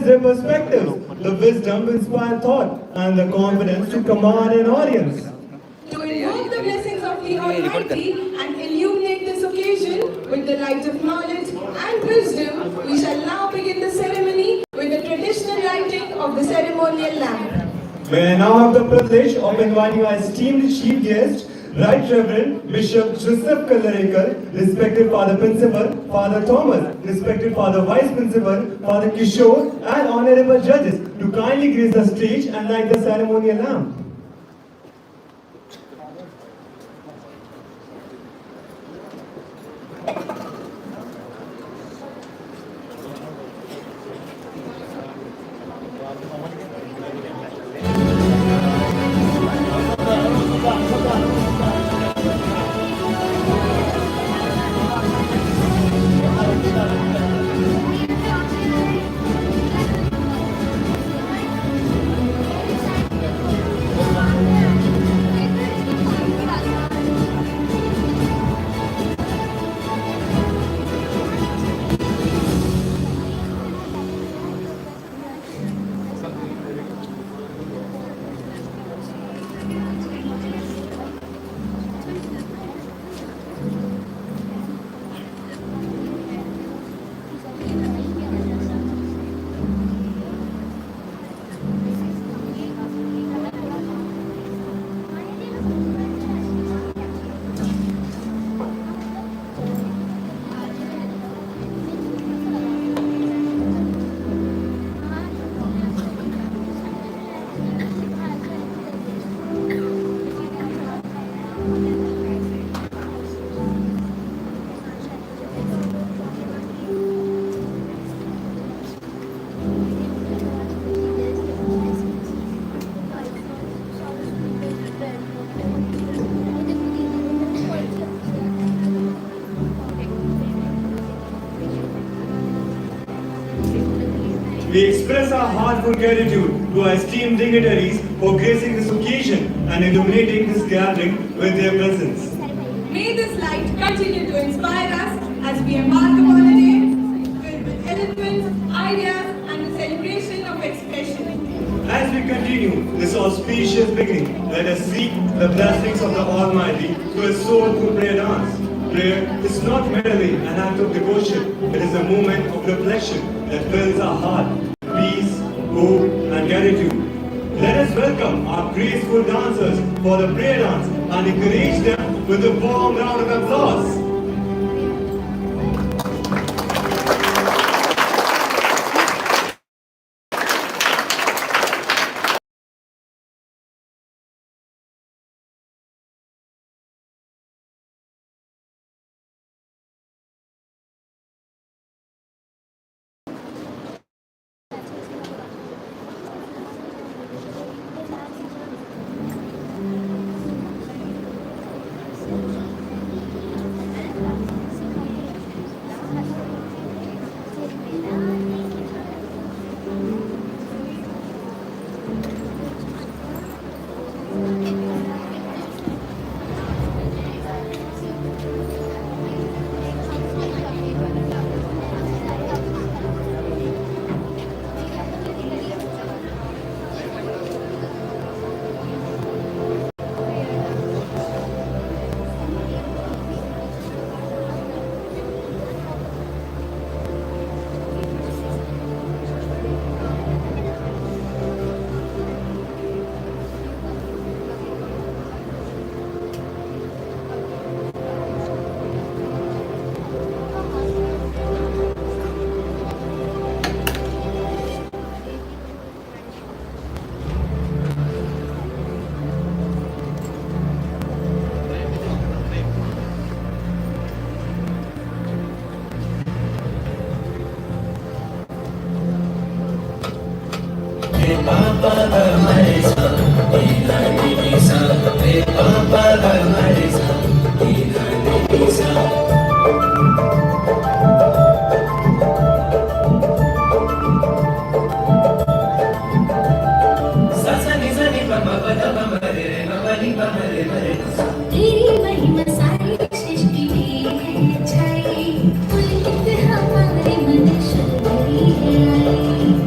their perspectives, the wisdom to inspire thought, and the confidence to command an audience. To invoke the blessings of the Almighty and illuminate this occasion with the light of knowledge and wisdom, we shall now begin the ceremony with the traditional lighting of the ceremonial lamp. May I now have the privilege of inviting our esteemed chief guest, Right Reverend Bishop Joseph Kallarekar, respected Father Principal, Father Thomas, respected Father Vice Principal, Father Kishore, and honorable judges to kindly grace the stage and light the ceremonial lamp. We express our heartfelt gratitude to our esteemed dignitaries for gracing this occasion and illuminating this gathering with their presence. May this light continue to inspire us as we embark upon a day filled with eloquence, ideas, and the celebration of expression. As we continue this auspicious beginning, let us seek the blessings of the Almighty through a soulful prayer dance. Prayer is not merely an act of devotion, it is a moment of reflection that fills our heart, peace, hope, and gratitude. Let us welcome our graceful dancers for the prayer dance and encourage them with a warm round of applause.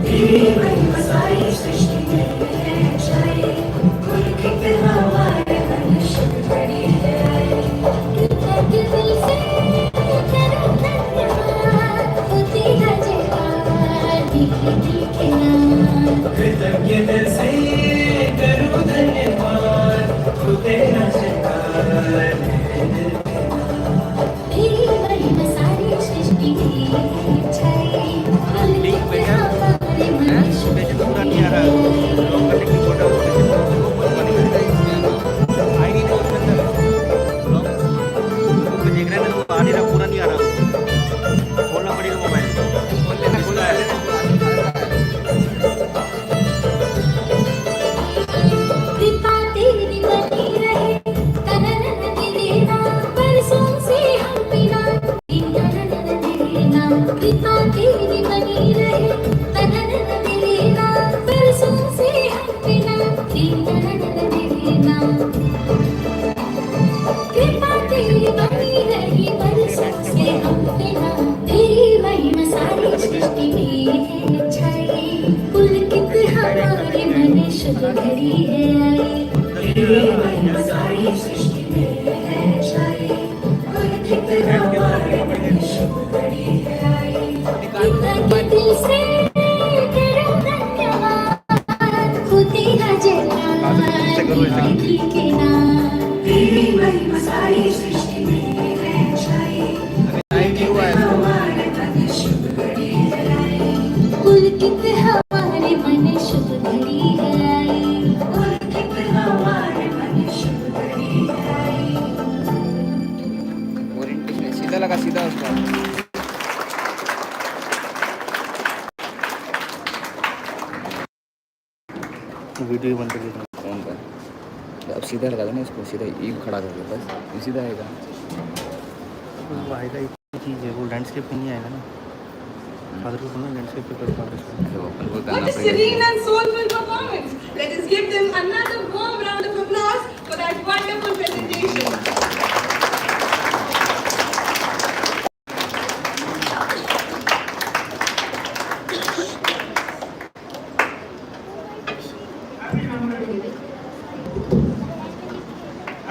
तेरी सीधा लगा सीधा उसका video बंद कर phone पर। अब सीधा लगा देना इसको, सीधा ईव खड़ा कर दो, बस ये सीधा आएगा। वो आएगा एक चीज़ है, वो लैंडस्केप नहीं आएगा ना। फादर को बोलना लैंडस्केप पे कर पाओगे। What a serene and soulful performance! Let us give them another warm round of applause for that wonderful presentation.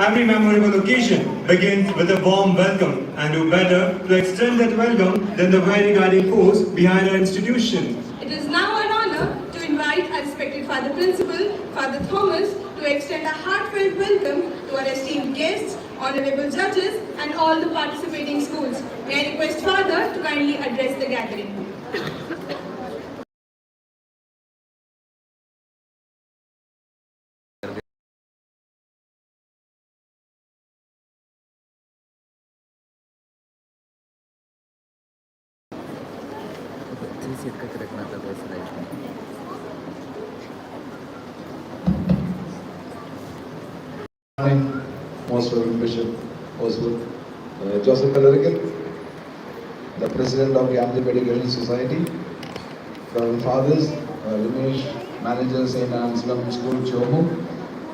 Every memorable occasion begins with a warm welcome, and who better to extend that welcome than the very guiding force behind our institution. It is now our honor to invite our respected Father Principal, Father Thomas, to extend a heartfelt welcome to our esteemed guests, honorable judges, and all the participating schools. May I request Father to kindly address the gathering. Set करके रखना था बस right में। Most Reverend Bishop Oswald Joseph Pelerican, the President of the Anselms Medical Society, Reverend Fathers, Ramesh, Manager St. Anselms School, Chomu,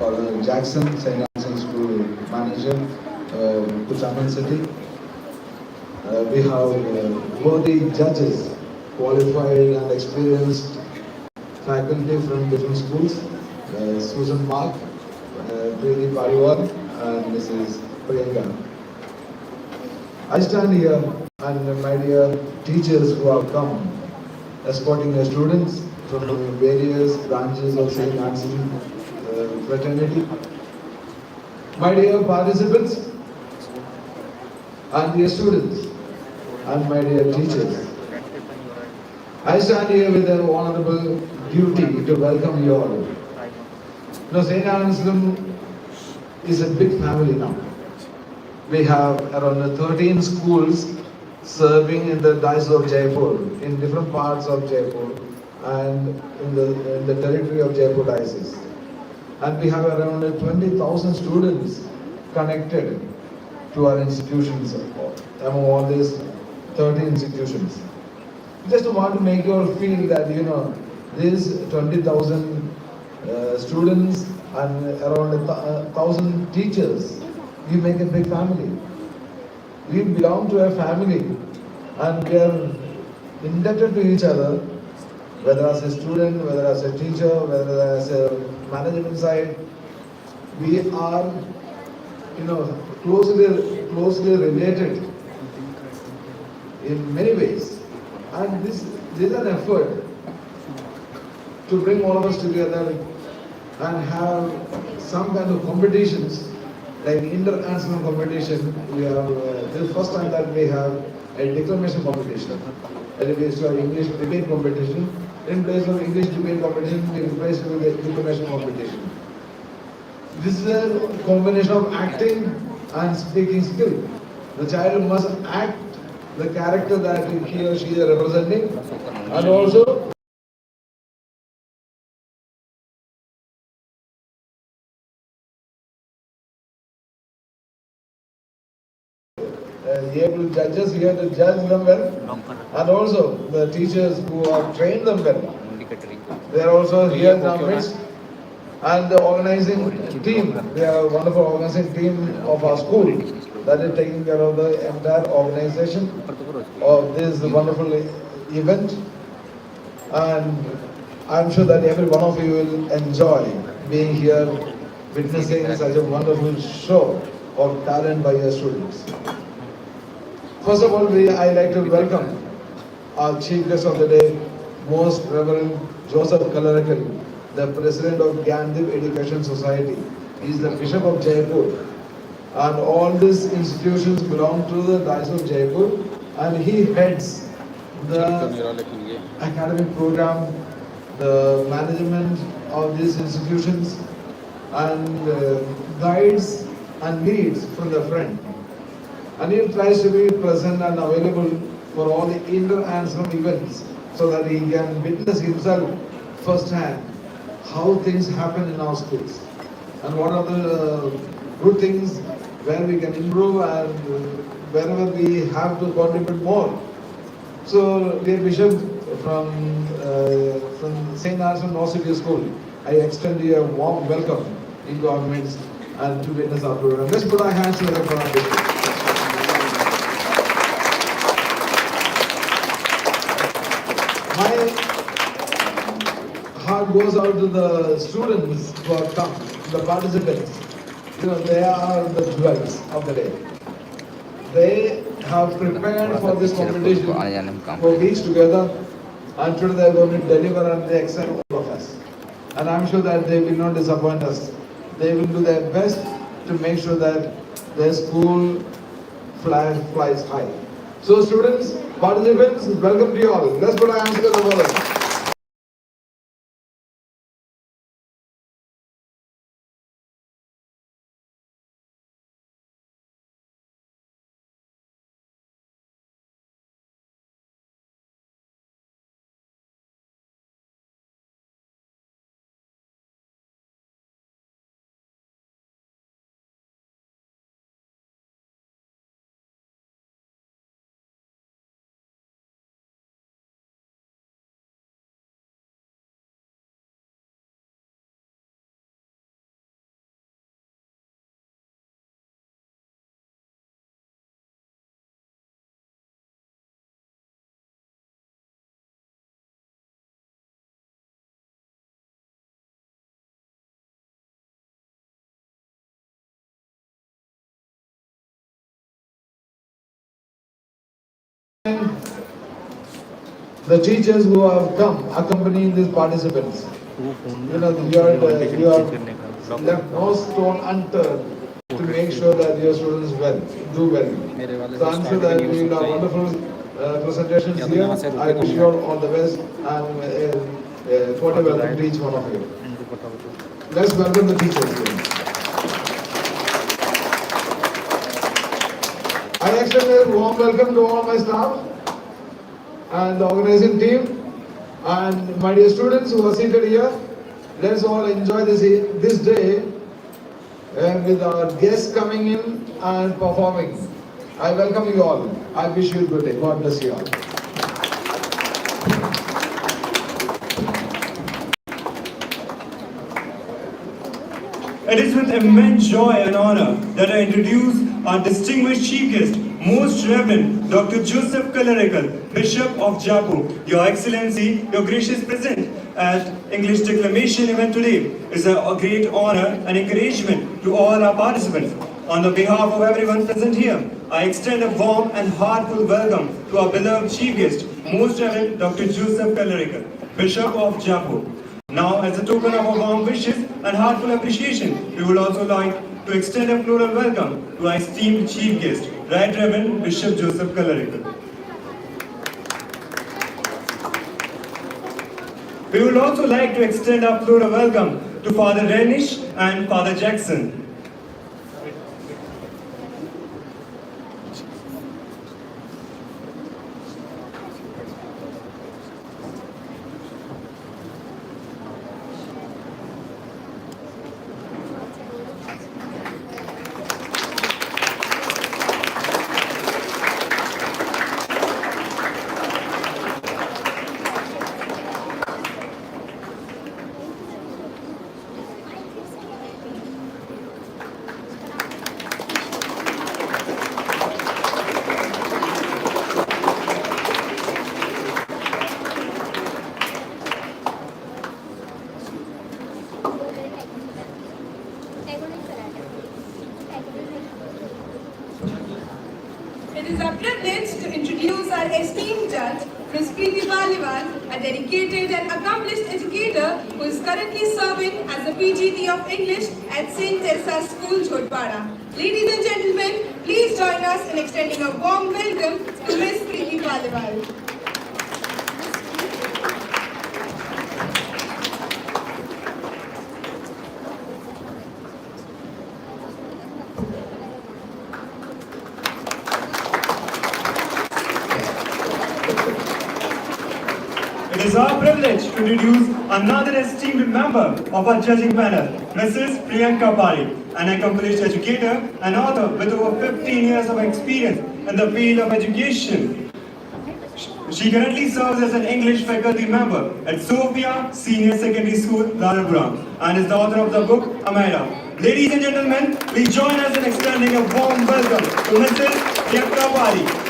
Father Jackson, St. Anselms School Manager, Kuchaman City. We have worthy judges, qualified and experienced faculty from different schools, Susan Mark, Preeti Pariwal, and Mrs. Priyanka. I stand here and my dear teachers who have come, escorting the students from various branches of St. Anselms fraternity. My dear participants and dear students and my dear teachers. I stand here with an honorable duty to welcome you all. Now, St. Anselms is a big family now. We have around 13 schools serving in the diocese of Jaipur, in different parts of Jaipur and in the territory of Jaipur diocese. And we have around 20,000 students connected to our institutions among all these 13 institutions. Just want to make you all feel that, these 20,000 students and around 1,000 teachers, we make a big family. We belong to a family and we are indebted to each other whether as a student, whether as a teacher, whether as a management side, we are, closely related in many ways. And this is an effort to bring all of us together and have some kind of competitions, like inter-national competition. We have, this is the first time that we have a declamation competition. And we used to have English debate competition. In place of English debate competition, we replaced it with a declamation competition. This is a combination of acting and speaking skill. The child must act the character that he or she is representing, and also able judges here to judge them well, and also the teachers who have trained them well. They are also here in our midst. And the organizing team, they are a wonderful organizing team of our school that is taking care of the entire organization of this wonderful event. And I'm sure that every one of you will enjoy being here, witnessing such a wonderful show of talent by your students. First of all, I like to welcome our chief guest of the day, Most Reverend Joseph Kalarakal, the president of Gandhi Education Society. He is the Bishop of Jaipur. And all these institutions belong to the Diocese of Jaipur. And he heads the academic program, the management of these institutions, and guides and leads from the front. And he tries to be present and available for all the inter and some events so that he can witness himself firsthand how things happen in our schools and what are the good things where we can improve and wherever we have to contribute more. So, dear Bishop, from St. Anselms North City School, I extend you a warm welcome into our midst and to witness our program. Let's put our hands together for our Bishop. My heart goes out to the students who have come, the participants. They are the jewels of the day. They have prepared for this competition for weeks together, and today they are going to deliver and they excel all of us. And I'm sure that they will not disappoint us. They will do their best to make sure that their school flag flies high. So students, participants, welcome to you all. Let's put our hands together for them. The teachers who have come accompanying these participants, you are left no stone unturned to make sure that your students do well. So I'm sure that we will have wonderful presentations here. I wish you all the best and cordial welcome to each one of you. Let's welcome the teachers here. I extend a warm welcome to all my staff and the organizing team and my dear students who are seated here. Let's all enjoy this day with our guests coming in and performing. I welcome you all. I wish you a good day. God bless you all. It is with immense joy and honor that I introduce our distinguished chief guest, Most Reverend Dr. Joseph Kalarekal, Bishop of Jaipur, Your Excellency, your gracious presence at English Declamation event today is a great honor and encouragement to all our participants. On the behalf of everyone present here, I extend a warm and heartful welcome to our beloved chief guest, Most Reverend Dr. Joseph Kalarekal, Bishop of Jaipur. Now, as a token of our warm wishes and heartful appreciation, we would also like to extend a floral welcome to our esteemed chief guest, Right Reverend Bishop Joseph Kalarekal. We would also like to extend our floral welcome to Father Renish and Father Jackson. It is our privilege to introduce our esteemed judge, Ms. Preeti Paliwal, a dedicated and accomplished educator who is currently serving as the PGT of English at St. Teresa's School, Jodhpara. Ladies and gentlemen, please join us in extending a warm welcome to Ms. Preeti Paliwal. It is our privilege to introduce another esteemed member of our judging panel, Mrs. Priyanka Pari, an accomplished educator and author with over 15 years of experience in the field of education. She currently serves as an English faculty member at Sophia Senior Secondary School, Ranapuram, and is the author of the book Amira. Ladies and gentlemen, please join us in extending a warm welcome to Mrs. Priyanka Pari.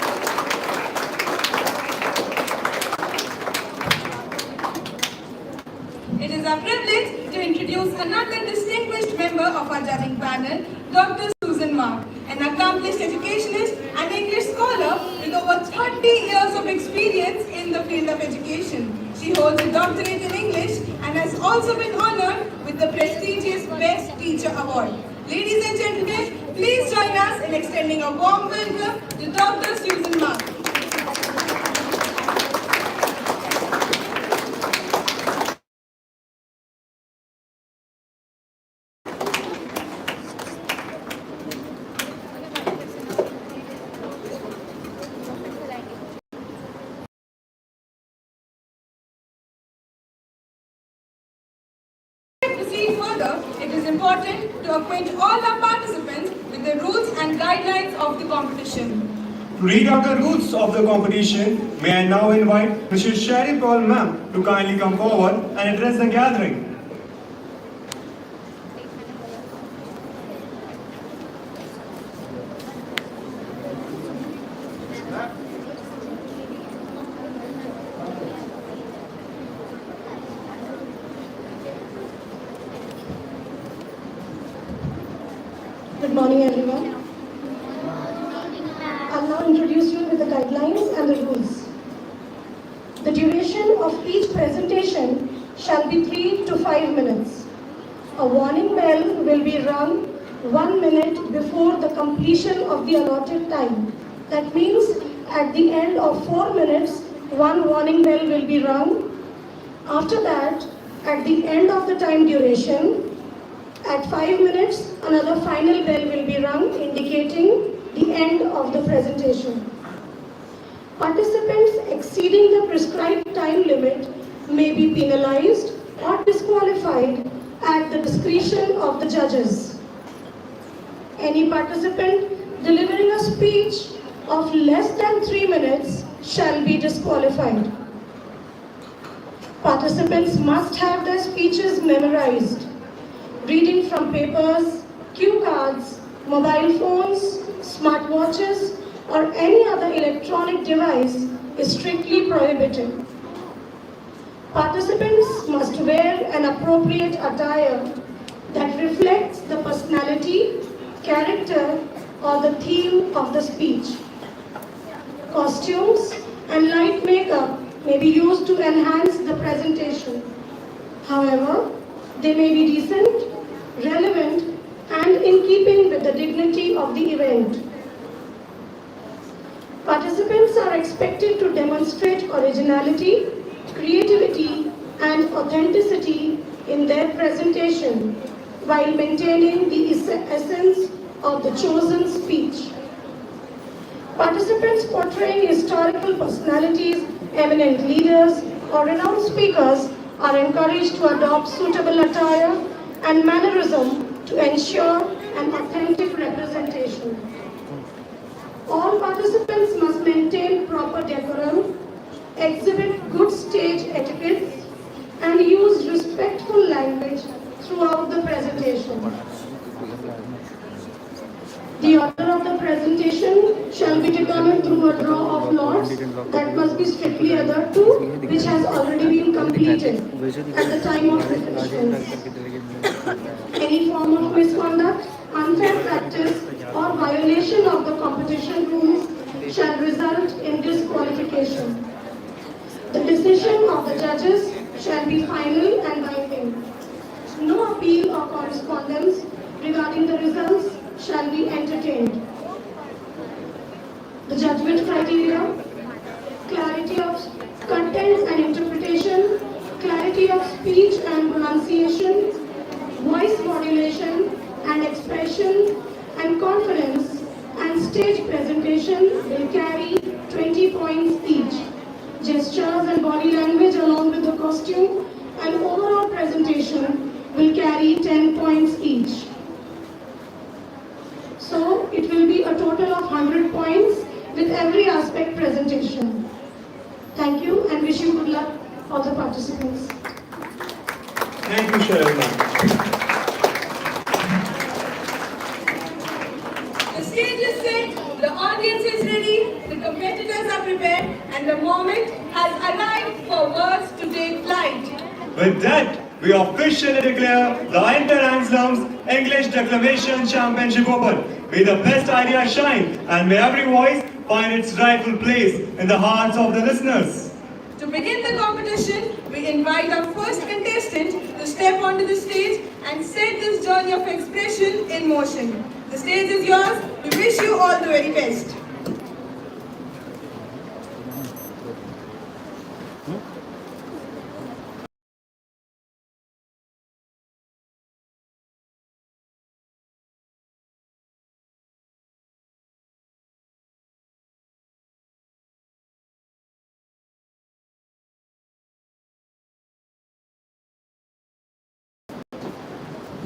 It is our privilege to introduce another distinguished member of our judging panel, Dr. Susan Mark, an accomplished educationist and English scholar with over 30 years of experience in the field of education. She holds a doctorate in English and has also been honored with the prestigious Best Teacher Award. Ladies and gentlemen, please join us in extending a warm welcome to Dr. Susan Mark. Further, it is important to acquaint all our participants with the rules and guidelines of the competition. To read out the rules of the competition, may I now invite Mrs. Sherry Paul ma'am to kindly come forward and address the gathering. Good morning, everyone. I'll now introduce you with the guidelines and the rules. The duration of each presentation shall be 3 to 5 minutes. A warning bell will be rung 1 minute before the completion of the allotted time. That means at the end of 4 minutes, one warning bell will be rung. After that, at the end of the time duration, at 5 minutes, another final bell will be rung indicating the end of the presentation. Participants exceeding the prescribed time limit may be penalized or disqualified at the discretion of the judges. Any participant delivering a speech of less than 3 minutes shall be disqualified. Participants must have their speeches memorized. Reading from papers, cue cards, mobile phones, smartwatches or any other electronic device is strictly prohibited. Participants must wear an appropriate attire that reflects the personality, character, or the theme of the speech. Costumes and light makeup may be used to enhance the presentation. However, they may be decent, relevant, and in keeping with the dignity of the event. Participants are expected to demonstrate originality, creativity, and authenticity in their presentation while maintaining the essence of the chosen speech. Participants portraying historical personalities, eminent leaders, or renowned speakers are encouraged to adopt suitable attire and mannerism to ensure an authentic representation. All participants must maintain proper decorum, exhibit good stage etiquette, and use respectful language throughout the presentation. The order of the presentation shall be determined through a draw of lots that must be strictly adhered to, which has already been completed at the time of reflections. Any form of misconduct, unfair practice, or violation of the competition rules shall result in disqualification. The decision of the judges shall be final and binding. No appeal or correspondence regarding the results shall be entertained. The judgment criteria: clarity of content and interpretation, clarity of speech and pronunciation, voice modulation and expression, and confidence and stage presentation will carry 20 points each. Gestures and body language along with the costume and overall presentation will carry 10 points each. So it will be a total of 100 points with every aspect presentation. Thank you and wish you good luck, all the participants. Thank you, Sharma. The stage is set, the audience is ready, the competitors are prepared, and the moment has arrived for words to take flight. With that, we officially declare the Anselms English Declamation Championship open. May the best idea shine and may every voice find its rightful place in the hearts of the listeners. To begin the competition, we invite our first contestant to step onto the stage and set this journey of expression in motion. The stage is yours. We wish you all the very best.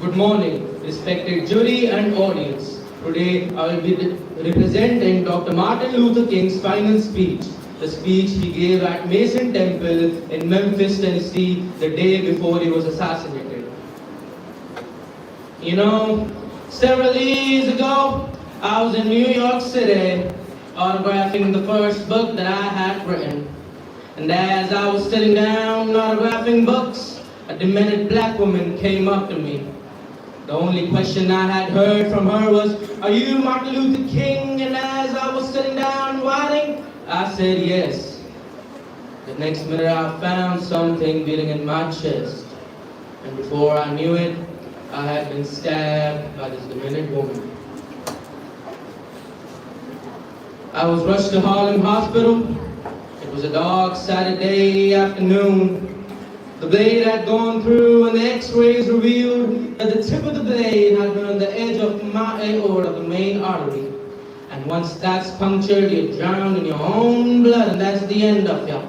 Good morning, respected jury and audience. Today I will be representing Dr. Martin Luther King's final speech, the speech he gave at Mason Temple in Memphis, Tennessee, the day before he was assassinated. You know, several years ago, I was in New York City autographing the first book that I had written. And as I was sitting down autographing books, a demented black woman came up to me. The only question I had heard from her was, "Are you Martin Luther King?" And as I was sitting down writing, I said yes. The next minute I found something beating in my chest. And before I knew it, I had been stabbed by this demented woman. I was rushed to Harlem Hospital. It was a dark Saturday afternoon. The blade had gone through and the x-rays revealed that the tip of the blade had been on the edge of my aorta, the main artery. And once that's punctured, you're drowned in your own blood, and that's the end of you.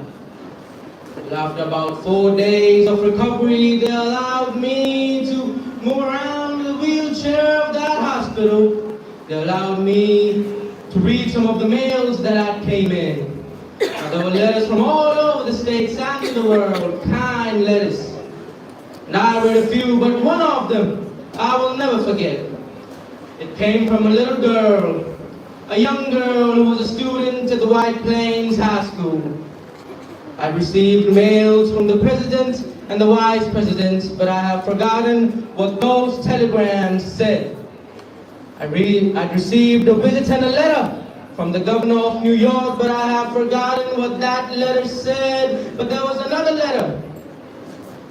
But after about 4 days of recovery, they allowed me to move around in the wheelchair of that hospital. They allowed me to read some of the mails that came in. Now, there were letters from all over the states and the world, kind letters. And I read a few, but one of them I will never forget. It came from a little girl a young girl who was a student at the White Plains High School. I received mails from the president and the vice president, but I have forgotten what those telegrams said. I received a visit and a letter from the governor of New York, but I have forgotten what that letter said. But there was another letter.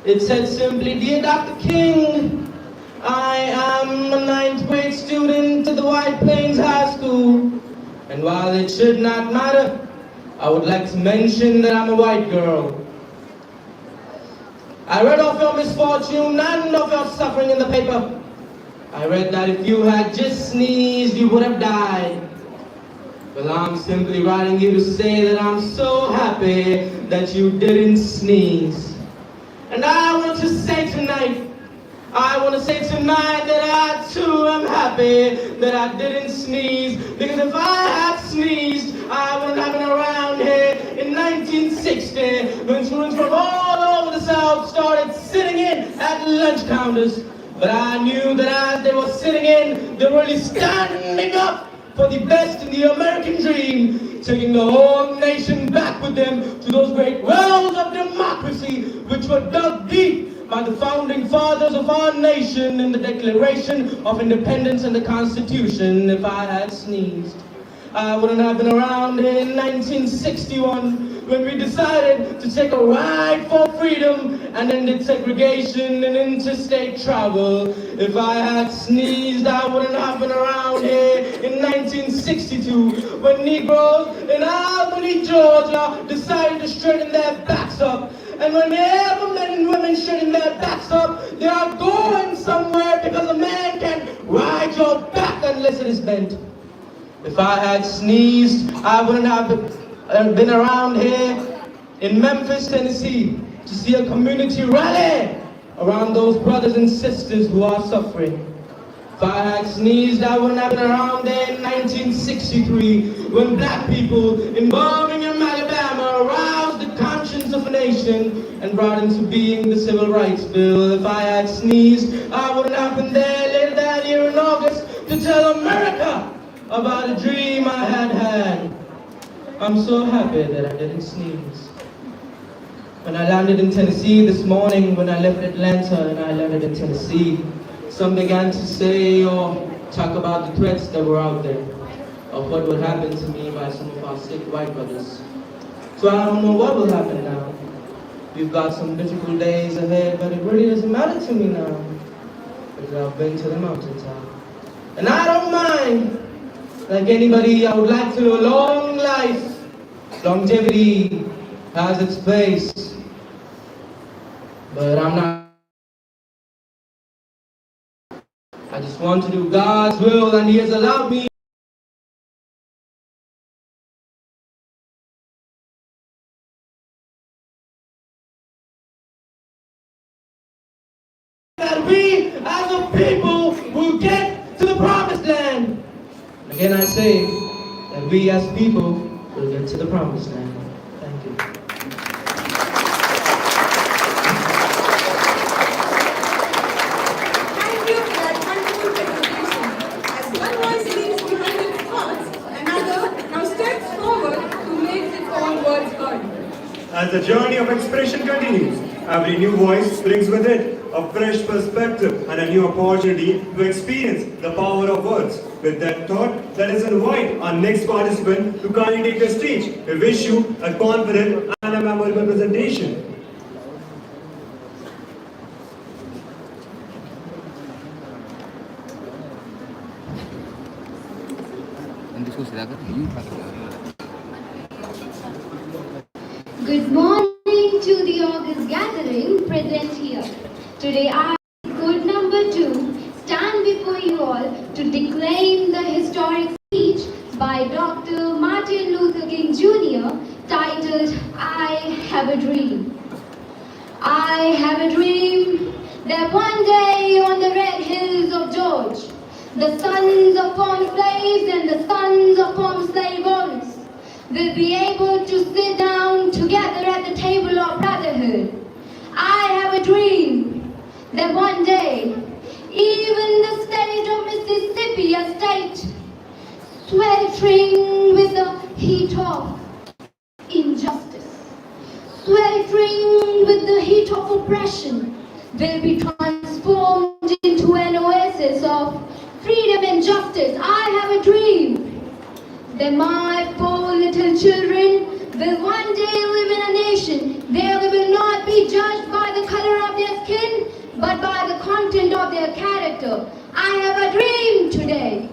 It said simply, "Dear Dr. King, I am a 9th grade student at the White Plains High School, and while it should not matter, I would like to mention that I'm a white girl. I read of your misfortune and of your suffering in the paper. I read that if you had just sneezed, you would have died. Well, I'm simply writing you to say that I'm so happy that you didn't sneeze. And I want to say tonight that I too am happy that I didn't sneeze, because if I had sneezed, I wouldn't have been around here in 1960 when students from all over the South started sitting in at lunch counters. But I knew that as they were sitting in, they were really standing up for the best in the American dream, taking the whole nation back with them to those great wells of democracy which were dug deep by the founding fathers of our nation in the Declaration of Independence and the Constitution. If I had sneezed, I wouldn't have been around in 1961 when we decided to take a ride for freedom and ended segregation and interstate travel. If I had sneezed, I wouldn't have been around here in 1962 when Negroes in Albany, Georgia decided to straighten their backs up. And whenever men and women straighten their backs up, they are going somewhere, because a man can't ride your back unless it is bent. If I had sneezed, I wouldn't have been around here in Memphis, Tennessee to see a community rally around those brothers and sisters who are suffering. If I had sneezed, I wouldn't have been around there in 1963 when black people in Birmingham, Alabama aroused the conscience of a nation and brought into being the Civil Rights Bill. If I had sneezed, I wouldn't have been there later that year in August to tell America about a dream I had. I'm so happy that I didn't sneeze. When I landed in Tennessee this morning, when I left Atlanta and I landed in Tennessee, some began to say or talk about the threats that were out there, of what would happen to me by some of our sick white brothers. So I don't know what will happen now. We've got some difficult days ahead, but it really doesn't matter to me now, because I've been to the mountaintop. And I don't mind. Like anybody, I would like to a long life. Longevity has its place, but I'm not. I just want to do God's will, and He has allowed me that we as a people will get to the promised land. Again, I say that we as people will get to the promised land. Thank you. Thank you for that wonderful presentation. As one voice leaves behind its thoughts, another now steps forward to make its own words heard. As the journey of expression continues, every new voice brings with it a fresh perspective and a new opportunity to experience the power of words. With that thought, let us invite our next participant to kindly take the stage. We wish you a confident and a memorable presentation. Good morning to the August gathering present here. Today I, code number 2, stand before you all to declaim the historic speech by Dr. Martin Luther King Jr. titled, I Have a Dream. I have a dream that one day on the red hills of George, the sons of former slaves and the sons of former slave owners will be able to sit down together at the table of brotherhood. I have a dream that one day, even the state of Mississippi, a state sweltering with the heat of injustice, sweltering with the heat of oppression, will be transformed into an oasis of freedom and justice. I have a dream that my 4 little children will one day live in a nation where they will not be judged by the color of their skin, but by the content of their character. I have a dream today.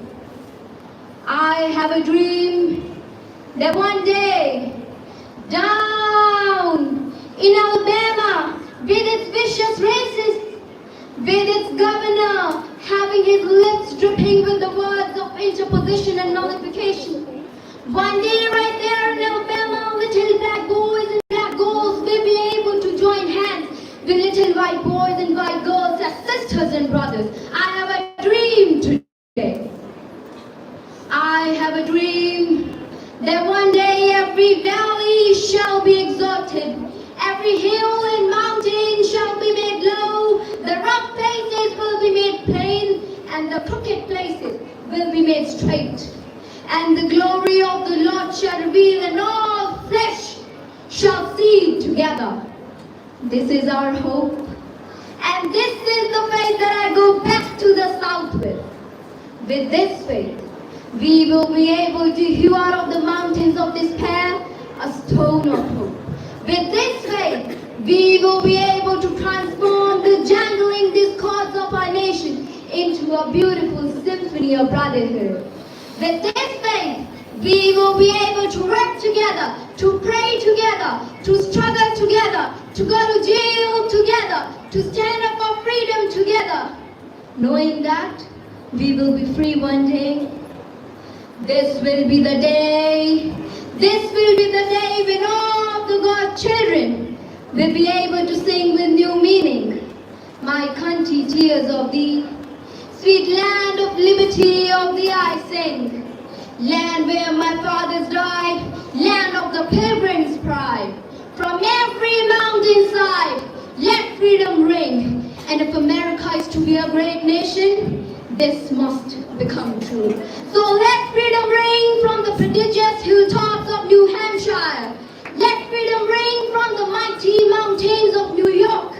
I have a dream that one day, down in Alabama, with its vicious racists, with its governor having his lips dripping with the words of interposition and nullification, one day right there in Alabama, little black boys and black girls will be able to join hands with little white boys and white girls as sisters and brothers. I have a dream today. I have a dream that one day every valley shall be exalted, every hill and mountain shall be made low, the rough places will be made plain, and the crooked places will be made straight. And the glory of the Lord shall reveal, and all flesh shall see it together. This is our hope, and this is the faith that I go back to the south with. With this faith, we will be able to hew out of the mountains of despair a stone of hope. With this faith, we will be able to transform the jangling discords of our nation into a beautiful symphony of brotherhood. With this faith, we will be able to work together, to pray together, to struggle together, to go to jail together, to stand up for freedom together, knowing that we will be free one day. This will be the day, this will be the day when all of the God's children will be able to sing with new meaning. My country, tears of thee, sweet land of liberty of thee I sing. Land where my fathers died, land of the pilgrim's pride. From every mountainside, let freedom ring. And if America is to be a great nation, this must become true. So let freedom ring from the prodigious hilltops of New Hampshire. Let freedom ring from the mighty mountains of New York.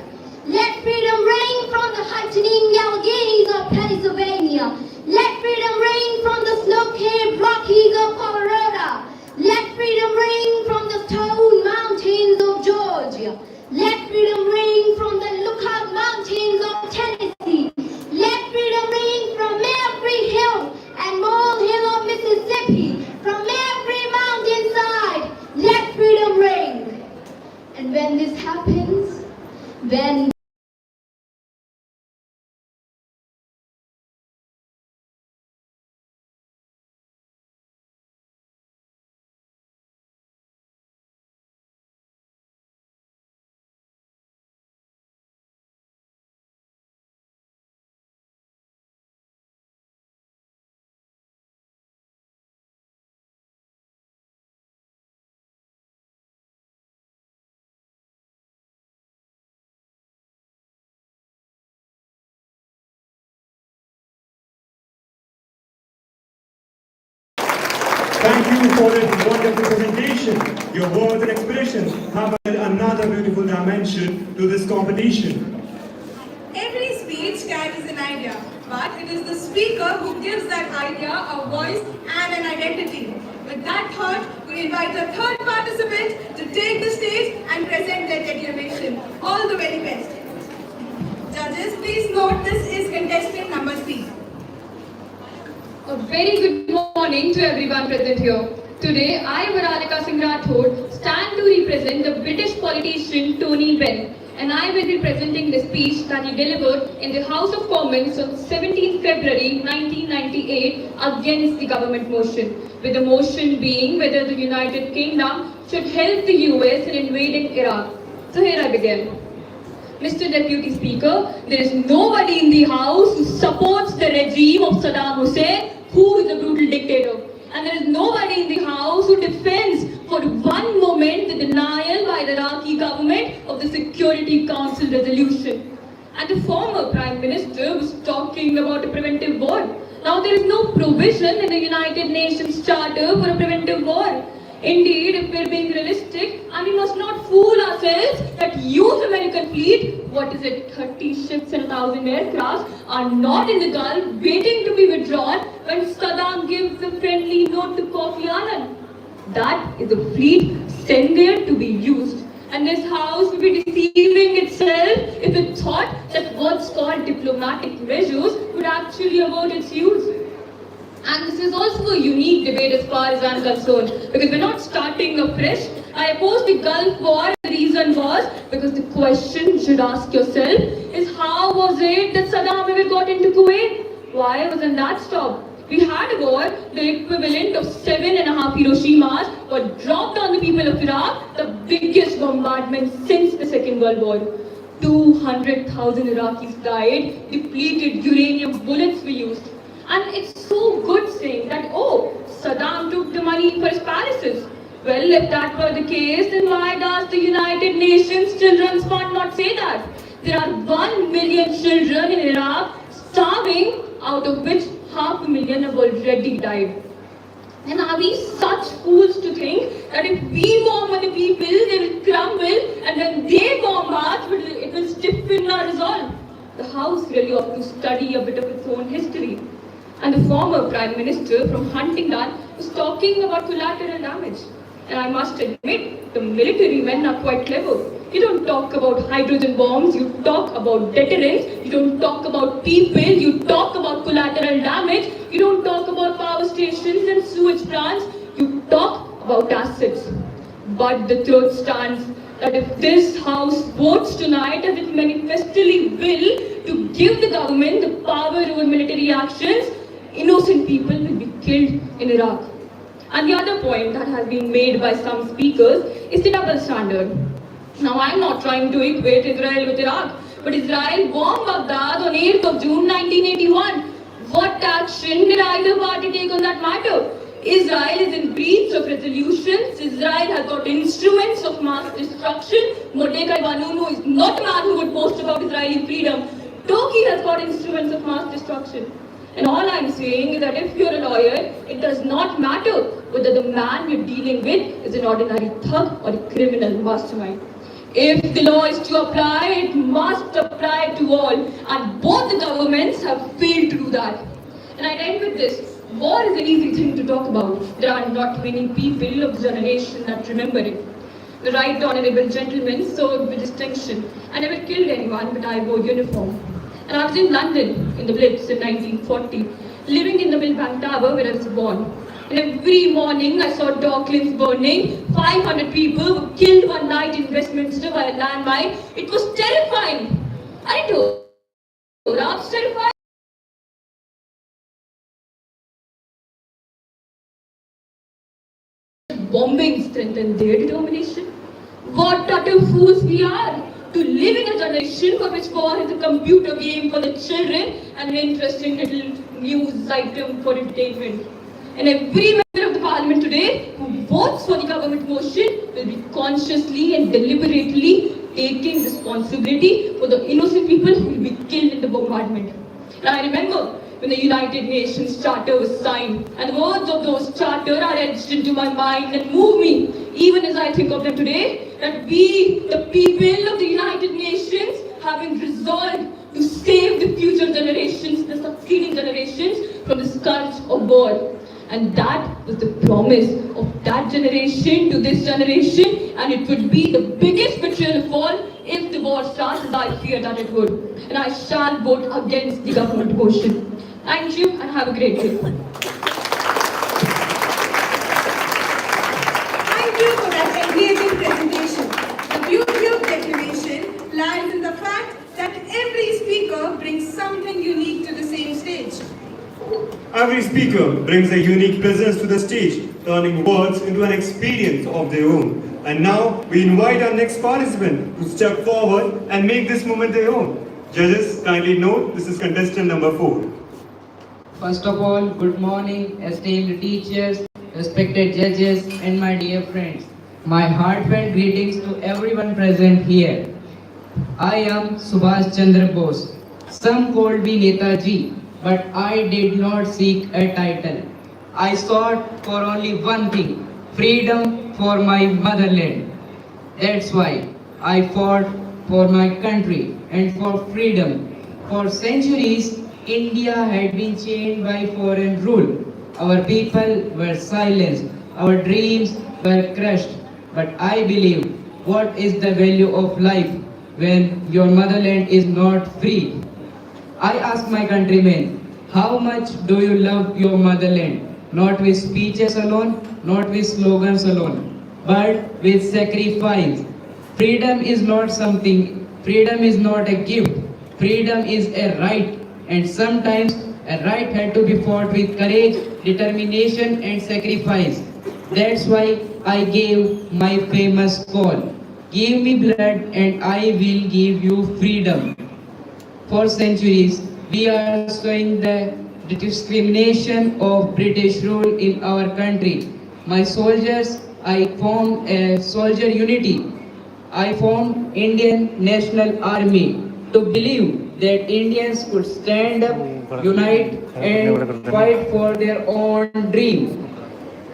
Let freedom ring from the heightening Alleghenies of Pennsylvania. Let freedom ring from the snow-capped Rockies of Colorado. Let freedom ring from the stone mountains of Georgia. Let freedom ring from the Lookout Mountains of Tennessee. Let freedom ring from every hill and molehill of Mississippi. From every mountainside, let freedom ring. And when this happens, when Thank you for this wonderful presentation. Your words and expressions have added another beautiful dimension to this competition. Every speech carries an idea, but it is the speaker who gives that idea a voice and an identity. With that thought, we invite a third participant to take the stage and present their declamation. All the very best. Judges, please note this is contestant number 3. A very good morning to everyone present here. Today, I, Varalika Singh Rathod, stand to represent the British politician Tony Benn, and I will be presenting the speech that he delivered in the House of Commons on 17 February 1998 against the government motion, with the motion being whether the United Kingdom should help the US in invading Iraq. So here I begin. Mr. Deputy Speaker, there is nobody in the House who supports the regime of Saddam Hussein, who is a brutal dictator. And there is nobody in the House who defends for one moment the denial by the Iraqi government of the Security Council resolution. And the former Prime Minister was talking about a preventive war. Now, there is no provision in the United Nations Charter for a preventive war. Indeed, if we're being realistic, and we must not fool ourselves that huge American fleet, 30 ships and 1,000 aircraft, are not in the Gulf waiting to be withdrawn when Saddam gives a friendly note to Kofi Annan. That is a fleet sent there to be used. And this house would be deceiving itself if it thought that what's called diplomatic measures would actually avert its use. And this is also a unique debate as far as I'm concerned, because we're not starting afresh. I opposed the Gulf War. The reason was because the question you should ask yourself is, how was it that Saddam ever got into Kuwait? Why wasn't that stopped? We had a war, the equivalent of 7.5 Hiroshimas were dropped on the people of Iraq, the biggest bombardment since the Second World War. 200,000 Iraqis died, depleted uranium bullets were used. And it's so good saying that, oh, Saddam took the money for his palaces. Well, if that were the case, then why does the United Nations Children's Fund not say that? There are 1 million children in Iraq starving, out of which 500,000 have already died. And are we such fools to think that if we bomb other people, they will crumble, and when they bomb us, it will stiffen our resolve? The House really ought to study a bit of its own history. And the former Prime Minister from Huntingdon was talking about collateral damage. And I must admit, the military men are quite clever. You don't talk about hydrogen bombs, you talk about deterrence, you don't talk about people, you talk about collateral damage, you don't talk about power stations and sewage plants, you talk about assets. But the truth stands that if this House votes tonight as it manifestly will to give the government the power over military actions, innocent people will be killed in Iraq. And the other point that has been made by some speakers is the double standard. Now, I'm not trying to equate Israel with Iraq, but Israel bombed Baghdad on 8th of June 1981. What action did either party take on that matter? Israel is in breach of resolutions. Israel has got instruments of mass destruction. Mordecai Vanunu is not a man who would boast about Israeli freedom. Turkey has got instruments of mass destruction. And all I'm saying is that if you're a lawyer, it does not matter whether the man you're dealing with is an ordinary thug or a criminal mastermind. If the law is to apply, it must apply to all. And both the governments have failed to do that. And I end with this. War is an easy thing to talk about. There are not many people of the generation that remember it. The right honorable gentleman served with distinction. I never killed anyone, but I wore uniform. And I was in London in the Blitz in 1940, living in the Millbank Tower where I was born. And every morning I saw Docklands burning. 500 people were killed one night in Westminster by a landmine. It was terrifying. I told you, I was terrified. Bombing strengthened their determination. What utter fools we are to live in a generation for which war is a computer game for the children and an interesting little news item for entertainment. And every member of the parliament today who votes for the government motion will be consciously and deliberately taking responsibility for the innocent people who will be killed in the bombardment. And I remember when the United Nations Charter was signed, and the words of those charter are etched into my mind and move me, even as I think of them today, that we, the people of the United Nations, having resolved to save the future generations, the succeeding generations, from the scourge of war. And that was the promise of that generation to this generation, and it would be the biggest betrayal of all if the war starts, as I fear that it would. And I shall vote against the government motion. Thank you and have a great day. Thank you for that engaging presentation. The beauty of Declamation lies in the fact that every speaker brings something unique to the same stage. Every speaker brings a unique presence to the stage, turning words into an experience of their own. And now we invite our next participant to step forward and make this moment their own. Judges, kindly note, this is contestant number 4. First of all, good morning, esteemed teachers, respected judges, and my dear friends. My heartfelt greetings to everyone present here. I am Subhash Chandra Bose. Some called me Netaji. but I did not seek a title. I sought for only one thing, freedom for my motherland. That's why I fought for my country and for freedom. For centuries, India had been chained by foreign rule. Our people were silenced, our dreams were crushed. But I believe, what is the value of life when your motherland is not free? I ask my countrymen, how much do you love your motherland? Not with speeches alone, not with slogans alone, but with sacrifice. Freedom is not a gift. Freedom is a right, and sometimes a right had to be fought with courage, determination, and sacrifice. That's why I gave my famous call. Give me blood and I will give you freedom. For centuries, we are showing the discrimination of British rule in our country. My soldiers, I formed a soldier unity. I formed Indian National Army to believe that Indians could stand up, unite and fight for their own dream.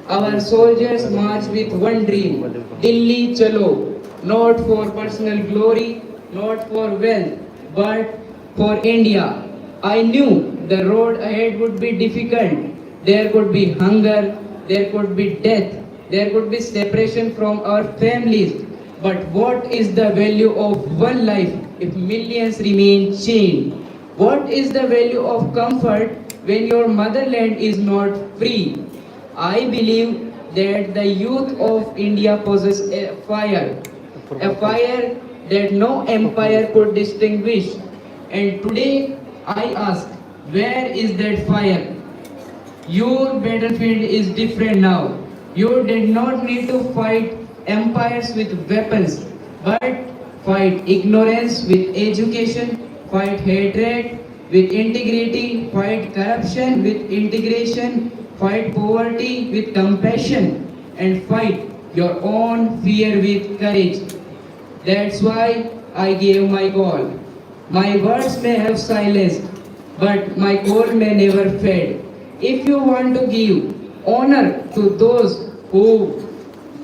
Our soldiers march with one dream, Delhi Chalo, not for personal glory, not for wealth, but for India. I knew the road ahead would be difficult. There could be hunger, there could be death, there could be separation from our families. But what is the value of one life if millions remain chained? What is the value of comfort when your motherland is not free? I believe that the youth of India possess a fire that no empire could distinguish. And today I ask, where is that fire? Your battlefield is different now. You did not need to fight empires with weapons, but fight ignorance with education, fight hatred with integrity, fight corruption with integration, fight poverty with compassion, and fight your own fear with courage. That's why I gave my call. My words may have silenced, but my call may never fade. If you want to give honor to those who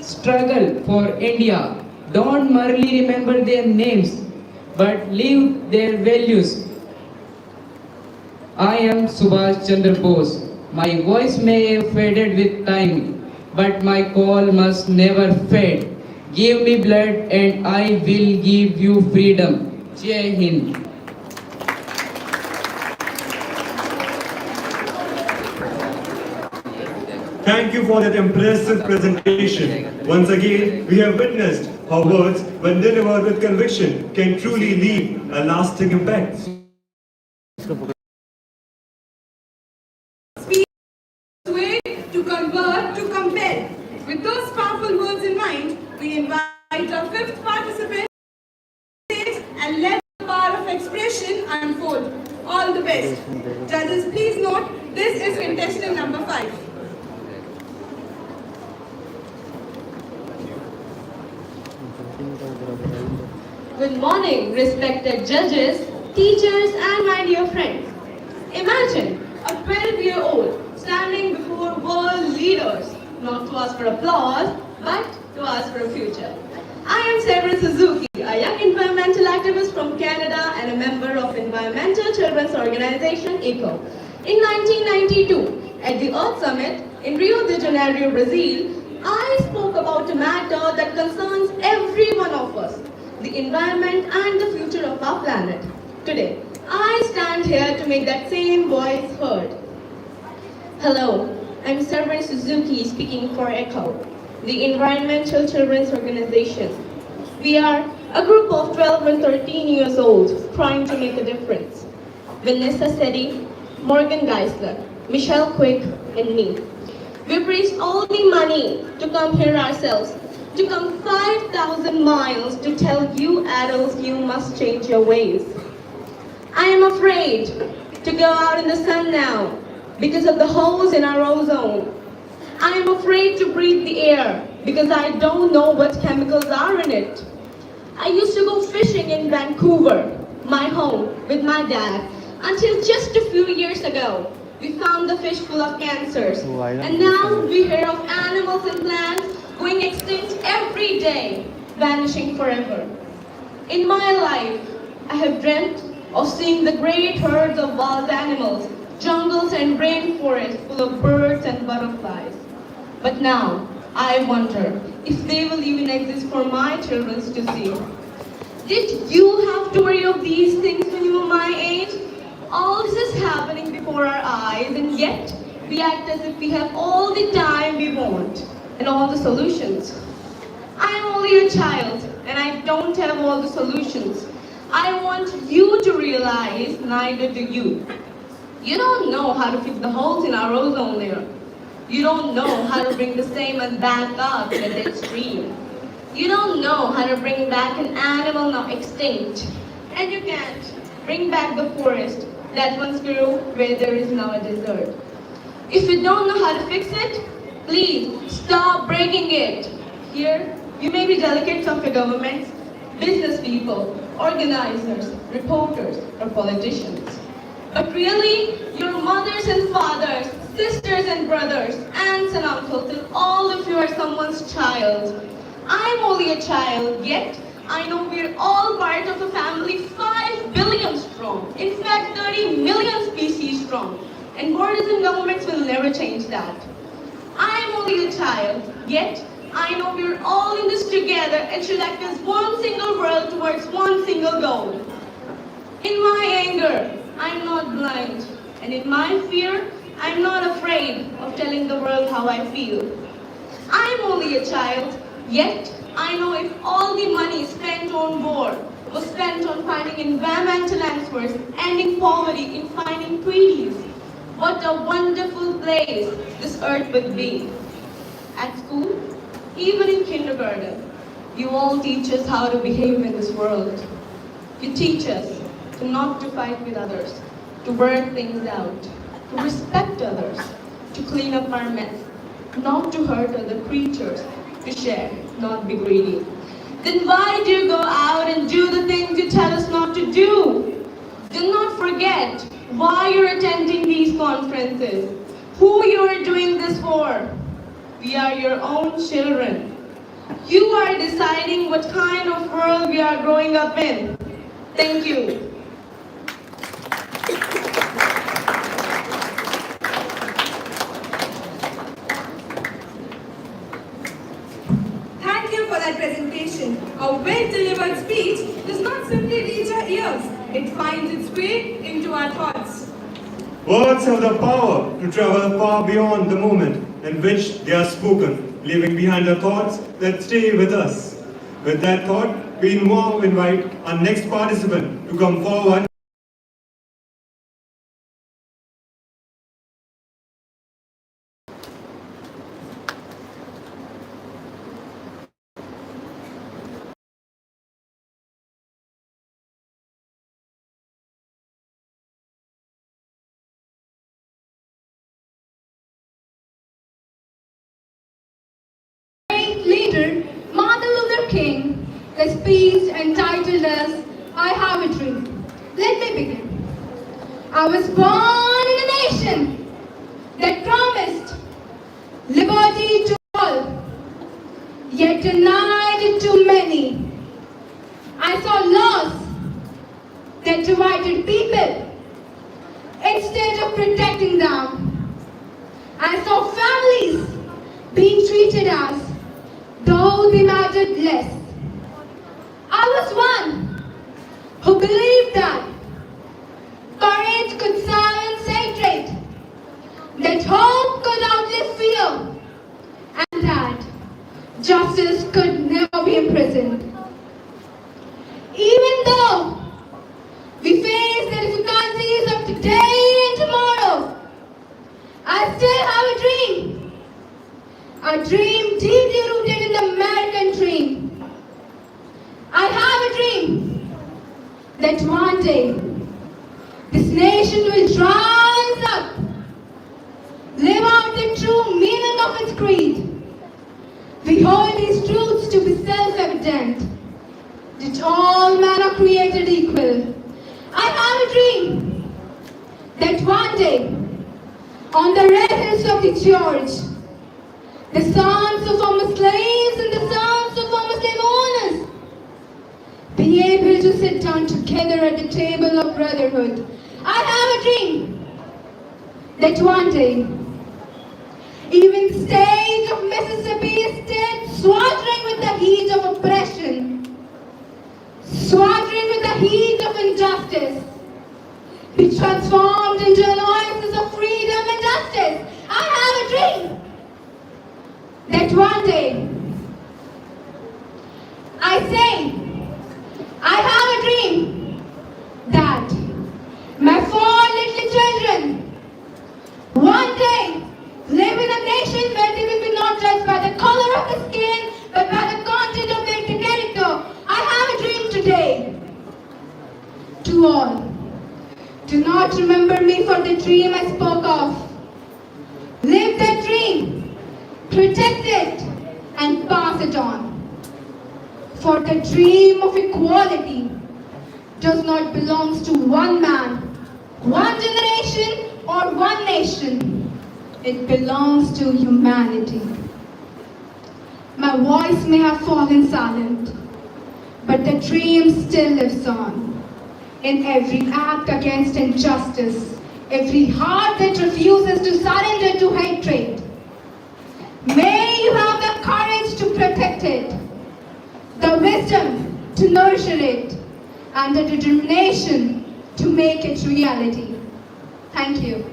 struggle for India, don't merely remember their names, but live their values. I am Subhash Chandra Bose. My voice may have faded with time, but my call must never fade. Give me blood and I will give you freedom. Jai Hind. Thank you for that impressive presentation. Once again, we have witnessed how words, when delivered with conviction, can truly leave a lasting impact. Way to convert to compel. With those powerful words in mind, we invite our fifth participant and let the power of expression unfold. All the best. Judges, please note, this is contestant number 5. Good morning, respected judges, teachers, and my dear friends. Imagine a 12-year-old standing before world leaders, not to ask for applause, but to ask for a future. I am Severin Suzuki, a young environmental activist from Canada and a member of environmental children's organization ECO. In 1992, at the Earth Summit in Rio de Janeiro, Brazil, I spoke about a matter that concerns every one of us, the environment and the future of our planet. Today, I stand here to make that same voice heard. Hello, I'm Severin Suzuki speaking for ECHO, the Environmental Children's Organization. We are a group of 12 and 13 years old trying to make a difference. Vanessa Seti, Morgan Geisler, Michelle Quick, and me. We've raised all the money to come here ourselves, to come 5,000 miles to tell you adults you must change your ways. I am afraid to go out in the sun now because of the holes in our ozone. I am afraid to breathe the air because I don't know what chemicals are in it. I used to go fishing in Vancouver, my home, with my dad. Until just a few years ago, we found the fish full of cancers. And now we hear of animals and plants going extinct every day, vanishing forever. In my life, I have dreamt of seeing the great herds of wild animals, jungles and rainforests full of birds and butterflies. But now, I wonder if they will even exist for my children to see. Did you have to worry of these things when you were my age? All this is happening before our eyes, and yet we act as if we have all the time we want and all the solutions. I am only a child, and I don't have all the solutions. I want you to realize, neither do you. You don't know how to fix the holes in our ozone layer. You don't know how to bring the salmon back up in a dead stream. You don't know how to bring back an animal now extinct. And you can't bring back the forest that once grew where there is now a desert. If you don't know how to fix it, please stop breaking it. Here, you may be delegates of your governments, business people, organizers, reporters, or politicians. But really, your mothers and fathers, sisters and brothers, aunts and uncles, and all of you are someone's child. I'm only a child, yet I know we're all part of a family 5 billion strong. In fact, 30 million species strong. And borders and governments will never change that. I'm only a child, yet I know we're all in this together and should act as one single world towards one single goal. In my anger, I'm not blind. And in my fear, I'm not afraid of telling the world how I feel. I'm only a child, yet I know if all the money spent on war was spent on finding environmental answers, ending poverty, in finding treaties, what a wonderful place this earth would be. At school, even in kindergarten, you all teach us how to behave in this world. You teach us to not to fight with others, to work things out, to respect others, to clean up our mess, not to hurt other creatures, to share, not be greedy. Then why do you go out and do the things you tell us not to do? Do not forget why you're attending these conferences, who you are doing this for. We are your own children. You are deciding what kind of world we are growing up in. Thank you. Thank you for that presentation. A well-delivered speech does not simply reach our ears. It finds its way into our thoughts. Words have the power to travel far beyond the moment in which they are spoken, leaving behind the thoughts that stay with us. With that thought, we now invite our next participant to come forward. Leader Martin Luther King, a speech entitled as I Have a Dream. Let me begin. I was born in a nation that promised liberty to all, yet denied it to many. I saw laws that divided people instead of protecting them. I saw families being treated as though they mattered less. I was one who believed that courage could silence hatred, that hope could outlive fear, and that justice could never be imprisoned. Even though we face the difficulties of today and tomorrow, I still have a dream deeply rooted in the American dream. I have a dream that one day this nation will rise up, live out the true meaning of its creed. We hold these truths to be self-evident, that all men are created equal. I have a dream on the red hills of the George, the sons of former slaves and the sons of former slave owners be able to sit down together at the table of brotherhood. I have a dream that one day, even the state of Mississippi is still sweltering with the heat of oppression, sweltering with the heat of injustice, be transformed into an oasis of freedom and justice. I have a dream that one day, I say, I have a dream that my 4 little children one day live in a nation where they will be not judged by the color of the skin, but by the content of their character. I have a dream today. To all, do not remember me for the dream I spoke of. Live that dream, protect it, and pass it on. For the dream of equality does not belong to one man, one generation, or one nation. It belongs to humanity. My voice may have fallen silent, but the dream still lives on. In every act against injustice, every heart that refuses to surrender to hatred. May you have the courage to protect it, the wisdom to nurture it, and the determination to make it reality. Thank you.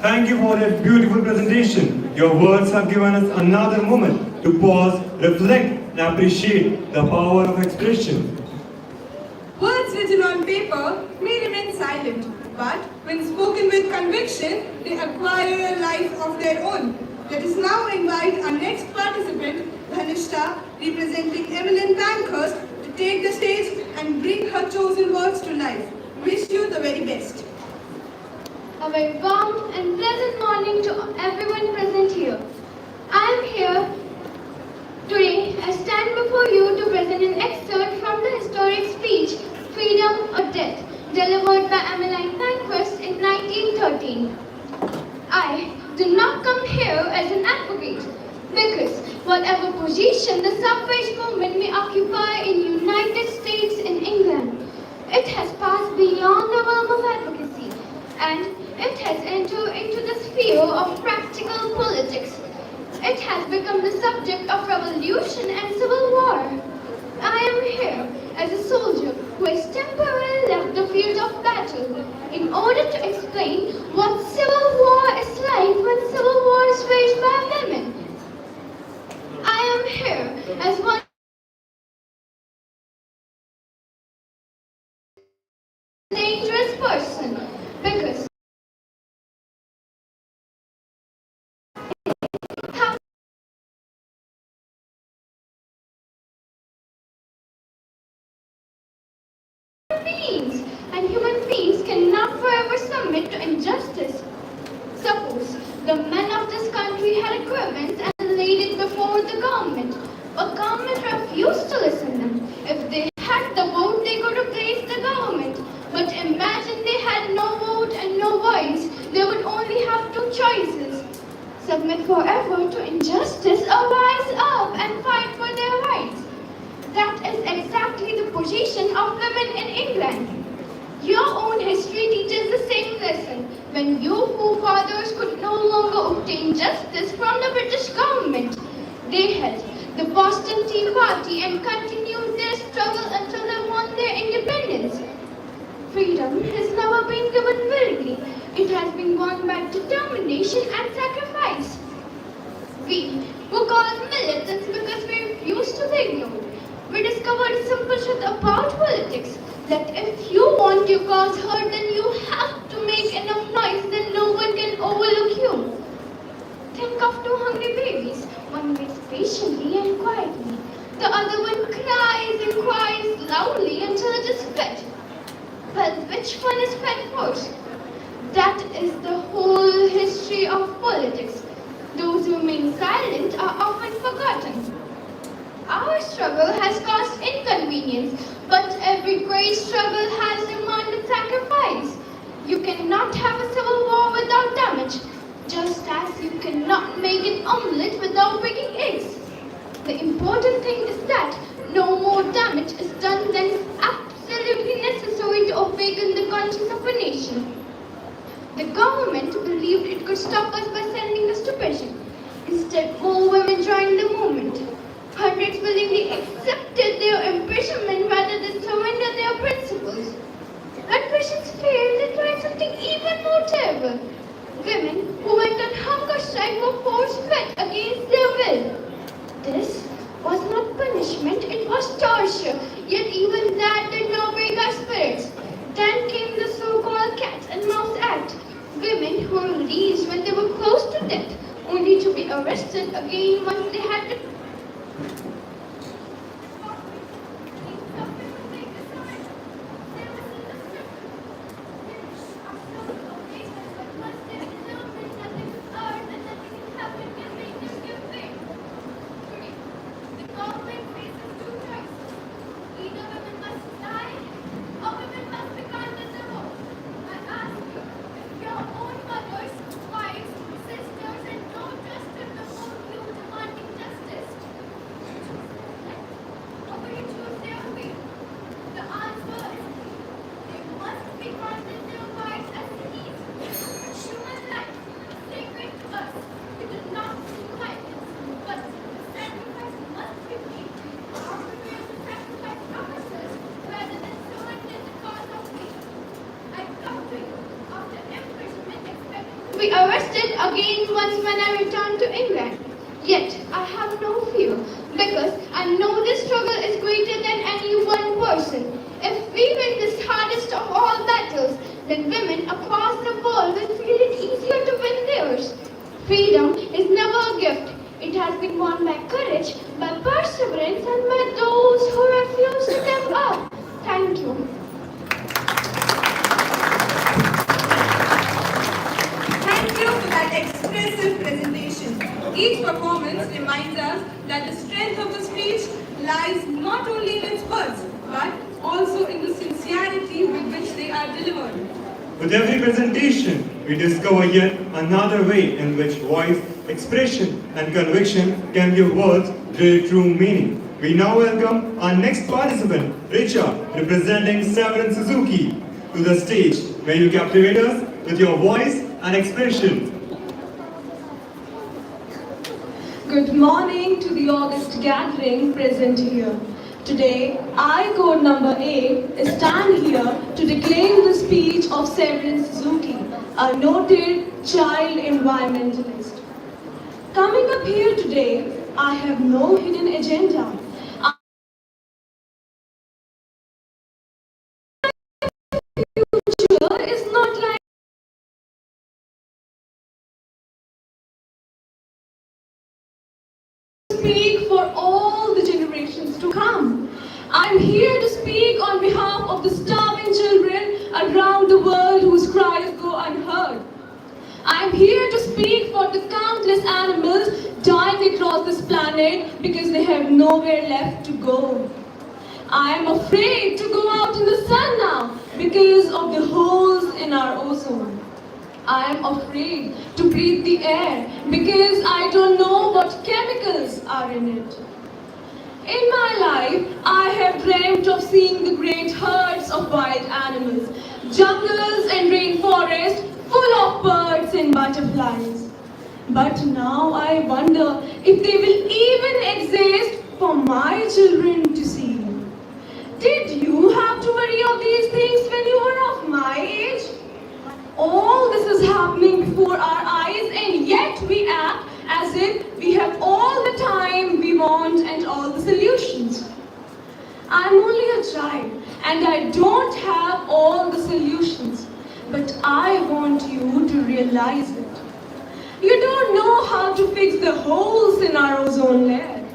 Thank you for that beautiful presentation. Your words have given us another moment to pause, reflect, and appreciate the power of expression. Words written on paper may remain silent, but when spoken with conviction, they acquire a life of their own. Let us now invite our next participant, Dhanishta, representing Evelyn Bankhurst, to take the stage and bring her chosen words to life. Wish you the very best. A very warm and pleasant morning to everyone present here. I am here today. I stand before you to present an excerpt from the historic speech, Freedom or Death, delivered by Emmeline Pankhurst in 1913. I did not come here as an advocate, because whatever position the suffrage movement may occupy in United States and England, it has passed beyond the realm of advocacy, and it has entered into the sphere of practical politics. It has become the subject of revolution and civil war. I am here as a soldier who has temporarily left the field of battle in order to explain what civil war is like when civil war is waged by women. I am here as one dangerous person because beings, and human beings cannot forever submit to injustice. Suppose the men of this country had a grievance and laid it before the government. A government refused to listen to them. If they had the vote, they could replace the government. But imagine they had no vote and no voice. They would only have 2 choices. Submit forever to injustice or rise up and fight for their rights. That is exactly the position of women in England. Your own history teaches the same lesson. When your forefathers could no longer obtain justice from the British government, they held the Boston Tea Party and continued their struggle until they won their independence. Freedom has never been given willingly. It has been won by determination and sacrifice. We were called militants because we refused to be ignored. We discovered a simple truth about politics, that if you want your cause heard, then you have to make enough noise that no one can overlook you. Think of 2 hungry babies. One waits patiently and quietly. The other one cries and cries loudly until it is fed. Well, which one is fed first? That is the whole history of politics. Those who remain silent are often forgotten. Our struggle has caused inconvenience, but every great struggle has demanded sacrifice. You cannot have a civil war without damage, just as you cannot make an omelette without breaking eggs. The important thing is that no more damage is done than is absolutely necessary to awaken the conscience of a nation. The government believed it could stop us by sending us to prison. Instead, more women joined the movement. Hundreds willingly accepted their imprisonment rather than surrender their principles. When prisons failed, they tried something even more terrible. Women who went on hunger strike were forced fed against their will. This was not punishment, it was torture, yet even that did not break our spirits. Then came the so-called Cat and Mouse Act. Women who were released when they were close to death, only to be arrested again once they had to. Be arrested again once when I return to England. Yet I have no fear because I know this struggle is greater than any one person. If we win this hardest of all battles, then women across the world will feel it easier to win theirs. Freedom is never a gift. It has been won by courage, by perseverance, and by those who refuse to give up. Thank you. Thank you for that expressive presentation. Each performance reminds us that the strength of the speech lies not only in its words, but also in the sincerity with which they are delivered. With every presentation, we discover yet another way in which voice, expression, and conviction can give words their true meaning. We now welcome our next participant, Richa, representing Severin Suzuki, to the stage, where you captivate us with your voice and expression. Good morning to the August gathering present here. Today, I, code number A, stand here to declaim the speech of Severin Suzuki, a noted child environmentalist. Coming up here today, I have no hidden agenda. Future is not like speak for all the generations to come. I'm here to speak on behalf of the starving children around the world whose cries go unheard. I'm here to speak for the countless animals dying across this planet because they have nowhere left to go. I'm afraid to go out in the sun now because of the holes in our ozone. I'm afraid to breathe the air because I don't know what chemicals are in it. In my life, I have dreamt of seeing the great herds of wild animals, jungles and rainforests full of birds and butterflies. But now I wonder if they will even exist for my children to see. Did you have to worry of these things when you were of my age? All this is happening before our eyes, and yet we act as if we have all the time we want and all the solutions. I'm only a child and I don't have all the solutions, but I want you to realize it. You don't know how to fix the holes in our ozone layer.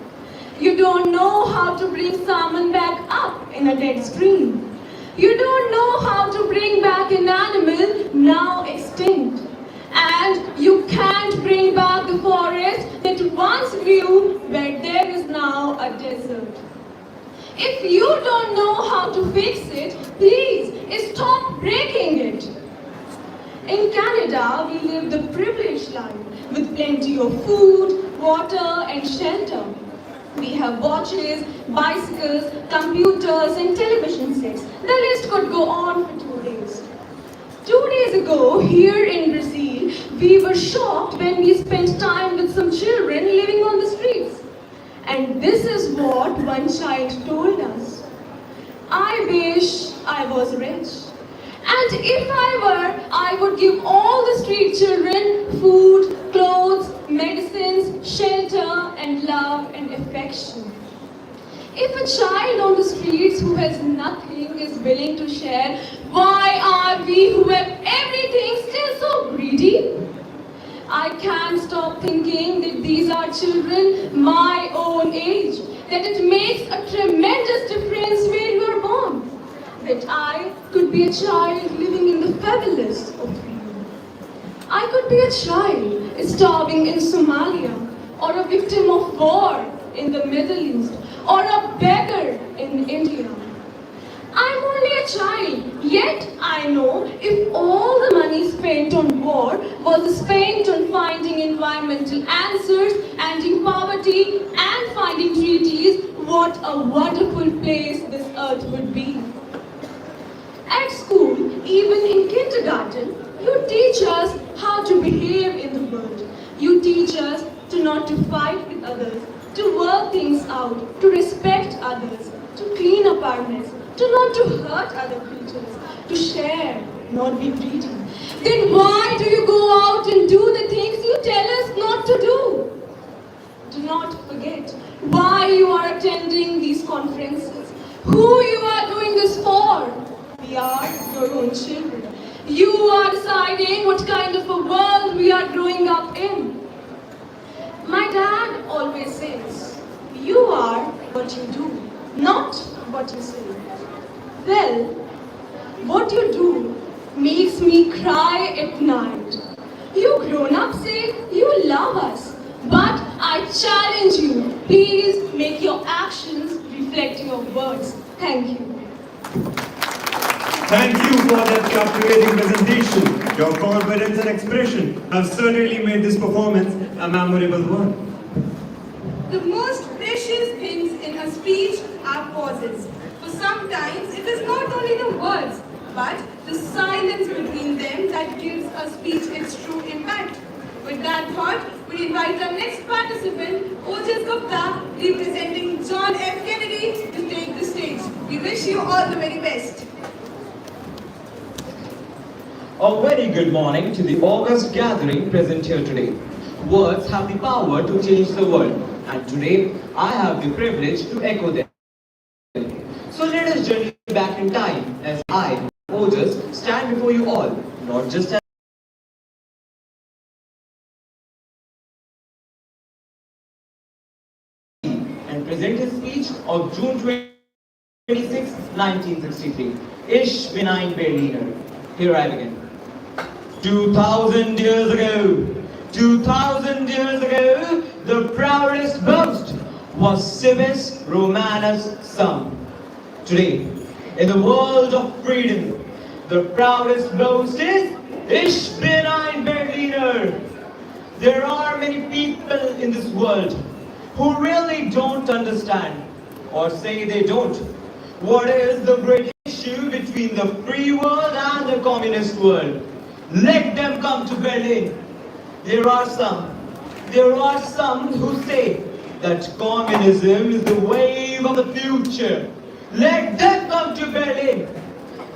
You don't know how to bring salmon back up in a dead stream. You don't know how to bring back an animal now extinct. And you can't bring back the forest that once grew where there is now a desert. If you don't know how to fix it, please stop breaking it. In Canada, we live the privileged life with plenty of food, water and shelter. We have watches, bicycles, computers and television sets. The list could go on for 2 days. 2 days ago, here in Brazil, we were shocked when we spent time with some children living on the streets. And this is what one child told us. I wish I was rich. And if I were, I would give all the street children food, clothes, medicines, shelter, and love and affection. If a child on the streets who has nothing is willing to share, why are we who have everything still so greedy? I can't stop thinking that these are children my own age, that it makes a tremendous difference where you are born. That I could be a child living in the fabulous of freedom. I could be a child starving in Somalia, or a victim of war in the Middle East, or a beggar in India. I'm only a child, yet I know if all the money spent on war was spent on finding environmental answers, ending poverty, and finding treaties, what a wonderful place this earth would be. At school, even in kindergarten, you teach us how to behave in the world. You teach us to not to fight with others, to work things out, to respect others, to clean up our mess, to not to hurt other creatures, to share, not be greedy. Then why do you go out and do the things you tell us not to do? Do not forget why you are attending these conferences, who you are doing this for. We are your own children. You are deciding what kind of a world we are growing up in. My dad always says, you are what you do, not what you say. Well, what you do makes me cry at night. You grown-ups say you love us, but I challenge you, please make your actions reflect your words. Thank you. Thank you for that captivating presentation. Your confidence and expression have certainly made this performance a memorable one. The most precious things in a speech are pauses. For sometimes it is not only the words, but the silence between them that gives a speech its true impact. With that thought, we invite our next participant, Ojas Gupta, representing John F. Kennedy, to take the stage. We wish you all the very best. A very good morning to the august gathering present here today. Words have the power to change the world, and today I have the privilege to echo them. So let us journey back in time as I, Ojas, stand before you all, not just as and present his speech of June 26, 1963. Ich bin ein Berliner. Here I begin. 2000 years ago, the proudest boast was Civis Romanus Sum. Today, in the world of freedom, the proudest boast is Ich bin ein Berliner. There are many people in this world who really don't understand, or say they don't, what is the great issue between the free world and the communist world. Let them come to Berlin. There are some who say that communism is the wave of the future. Let them come to Berlin.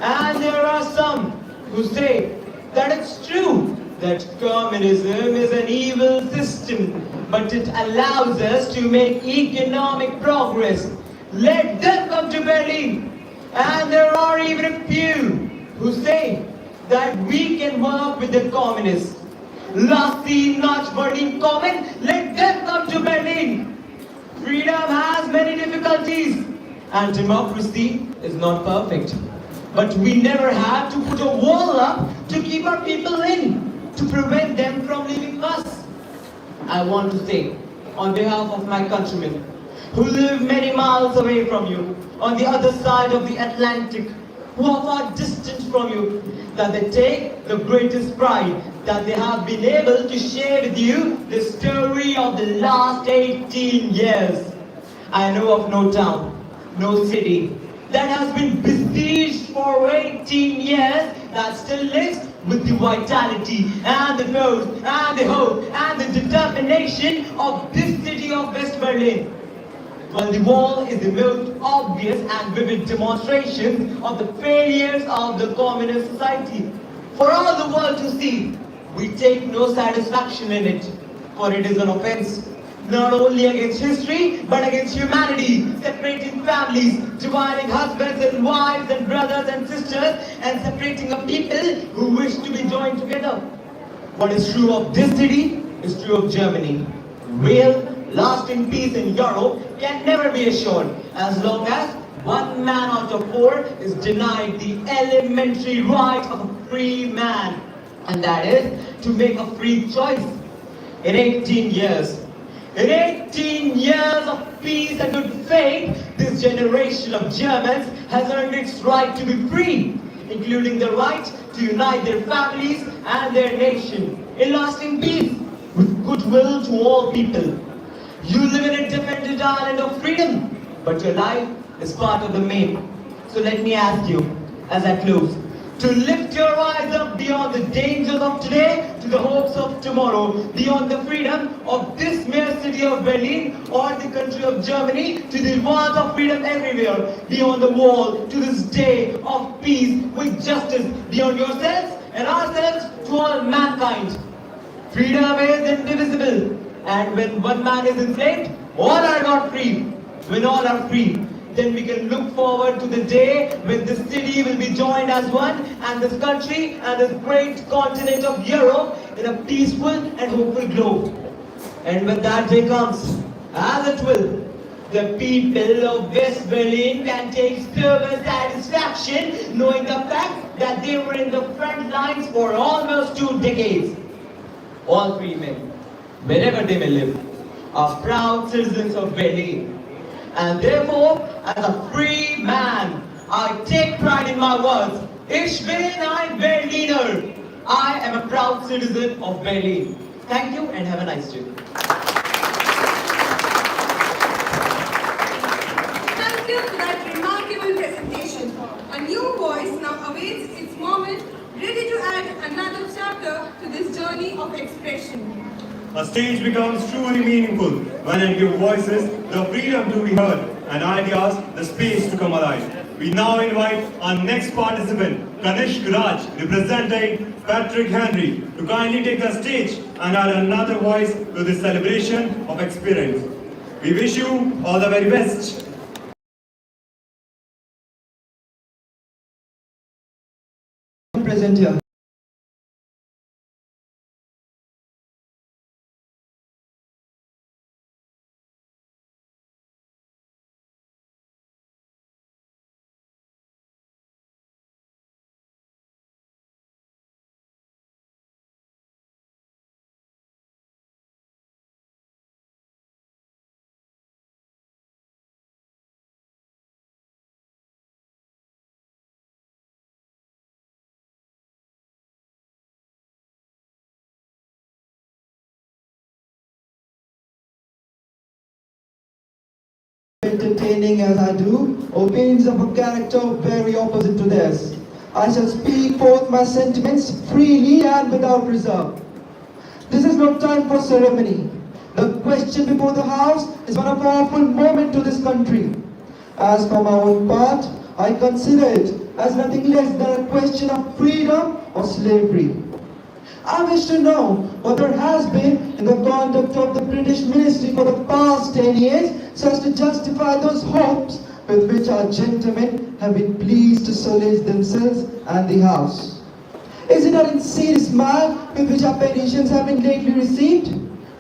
And there are some who say that it's true that communism is an evil system, but it allows us to make economic progress. Let them come to Berlin. And there are even a few who say that we can work with the communists. Lass sie nach Berlin kommen, let them come to Berlin. Freedom has many difficulties, and democracy is not perfect. But we never had to put a wall up to keep our people in. to prevent them from leaving us. I want to say, on behalf of my countrymen, who live many miles away from you, on the other side of the Atlantic, who are far distant from you, that they take the greatest pride that they have been able to share with you the story of the last 18 years. I know of no town, no city that has been besieged for 18 years that still lives with the vitality and the force and the hope and the determination of this city of West Berlin. Well, the wall is the most obvious and vivid demonstration of the failures of the communist society. For all the world to see, we take no satisfaction in it, for it is an offense, not only against history, but against humanity, separating families, dividing husbands and wives and brothers and sisters, and separating a people who wish to be joined together. What is true of this city is true of Germany. Real, lasting peace in Europe can never be assured as long as one man out of four is denied the elementary right of a free man, and that is to make a free choice. In 18 years of peace and good faith, this generation of Germans has earned its right to be free, including the right to unite their families and their nation in lasting peace with goodwill to all people. You live in a defended island of freedom, but your life is part of the map. So let me ask you, as I close, to lift your eyes up beyond the dangers of today to the hopes of tomorrow, beyond the freedom of this mere city of Berlin or the country of Germany to the walls of freedom everywhere, beyond the wall to this day of peace with justice, beyond yourselves and ourselves to all mankind. Freedom is indivisible, and when one man is enslaved, all are not free. When all are free, then we can look forward to the day when this city will be joined as one, and this country and this great continent of Europe in a peaceful and hopeful globe. And when that day comes, as it will, the people of West Berlin can take sober satisfaction knowing the fact that they were in the front lines for almost 2 decades. All free men, wherever they may live, are proud citizens of Berlin. And therefore, as a free man, I take pride in my words. Ich bin ein Berliner. I am a proud citizen of Berlin. Thank you and have a nice day. Thank you for that remarkable presentation. A new voice now awaits its moment, ready to add another chapter to this journey of expression. A stage becomes truly meaningful when it gives voices the freedom to be heard and ideas the space to come alive. We now invite our next participant, Kanishk Raj, representing Patrick Henry, to kindly take the stage and add another voice to this celebration of experience. We wish you all the very best. Present here. Entertaining as I do, opinions of a character very opposite to theirs. I shall speak forth my sentiments freely and without reserve. This is no time for ceremony. The question before the House is one of awful moment to this country. As for my own part, I consider it as nothing less than a question of freedom or slavery. I wish to know what there has been in the conduct of the British ministry for the past 10 years so as to justify those hopes with which our gentlemen have been pleased to solace themselves and the House. Is it an insincere smile with which our petitions have been lately received?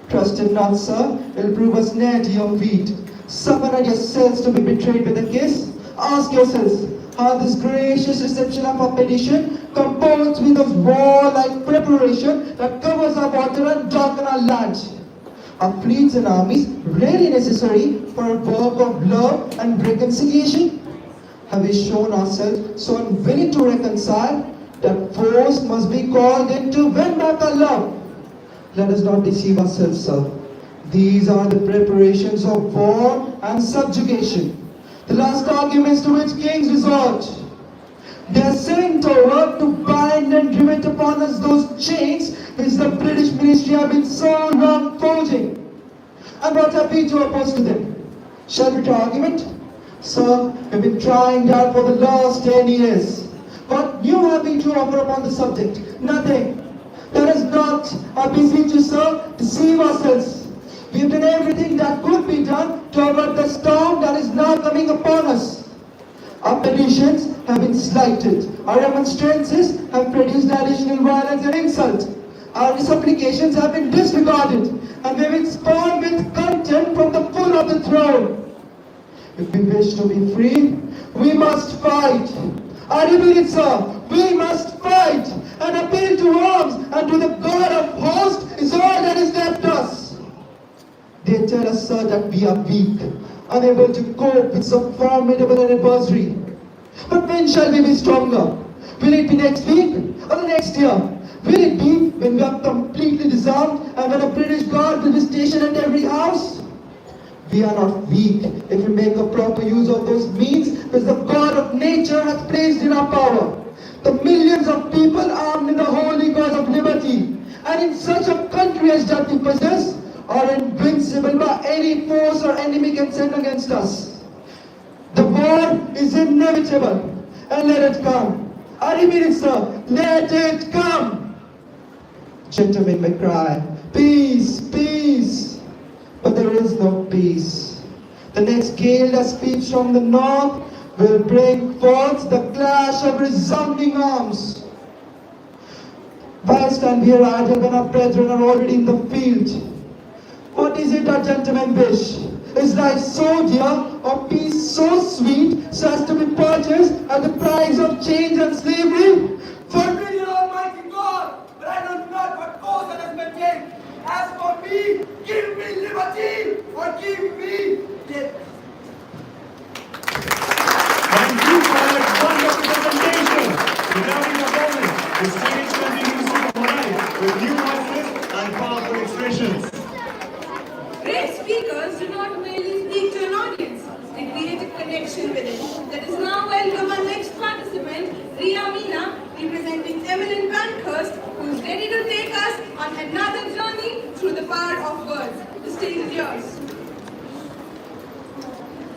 Trust him not, sir, it will prove us near to your feet. Suffer not yourselves to be betrayed with a kiss. Ask yourselves, how this gracious reception of our petition comports with the warlike preparation that covers our water and darken our land. Are fleets and armies really necessary for a work of love and reconciliation? Have we shown ourselves so unwilling to reconcile that force must be called in to win back our love? Let us not deceive ourselves, sir. These are the preparations of war and subjugation, the last arguments to which kings resort. They are sent over to bind and rivet upon us those chains which the British ministry have been so long forging. And what have we to oppose to them? Shall we try argument? Sir, we've been trying that for the last 10 years. What new have we to offer upon the subject? Nothing. That is not, I beseech you, sir, deceive ourselves. We have done everything that could be done to avert the storm that is now coming upon us. Our petitions have been slighted. Our remonstrances have produced additional violence and insult. Our supplications have been disregarded, and we have been spawned with contempt from the foot of the throne. If we wish to be free, we must fight. I repeat it, sir. We must fight and appeal to arms, and to the God of hosts is all that is left us. They tell us, sir, that we are weak, unable to cope with so formidable an adversary. But when shall we be stronger? Will it be next week or the next year? Will it be when we are completely disarmed and when a British guard will be stationed at every house? We are not weak if we make a proper use of those means which the God of nature hath placed in our power. The millions of people armed in the holy cause of liberty, and in such a country as that we possess, are invincible by any force or enemy can send against us. The war is inevitable, and let it come. I repeat it, sir, let it come. Gentlemen may cry, peace, peace, but there is no peace. The next gale that sweeps from the north will bring forth the clash of resounding arms. Why stand here idle when our brethren are already in the field? What is it our gentlemen wish? Is life so dear, or peace so sweet, so as to be purchased at the price of chains and slavery? Forbid you, Almighty God, but I know not what course that has been taken. As for me, give me liberty, or give me death. Thank you for that wonderful presentation. Without a moment, the stage continues to thrive with new voices and powerful expressions. Great speakers do not merely speak to an audience, they create a connection with it. Let us now welcome our next participant, Ria Meena, representing Evelyn Bankhurst, who is ready to take us on another journey through the power of words. The stage is yours.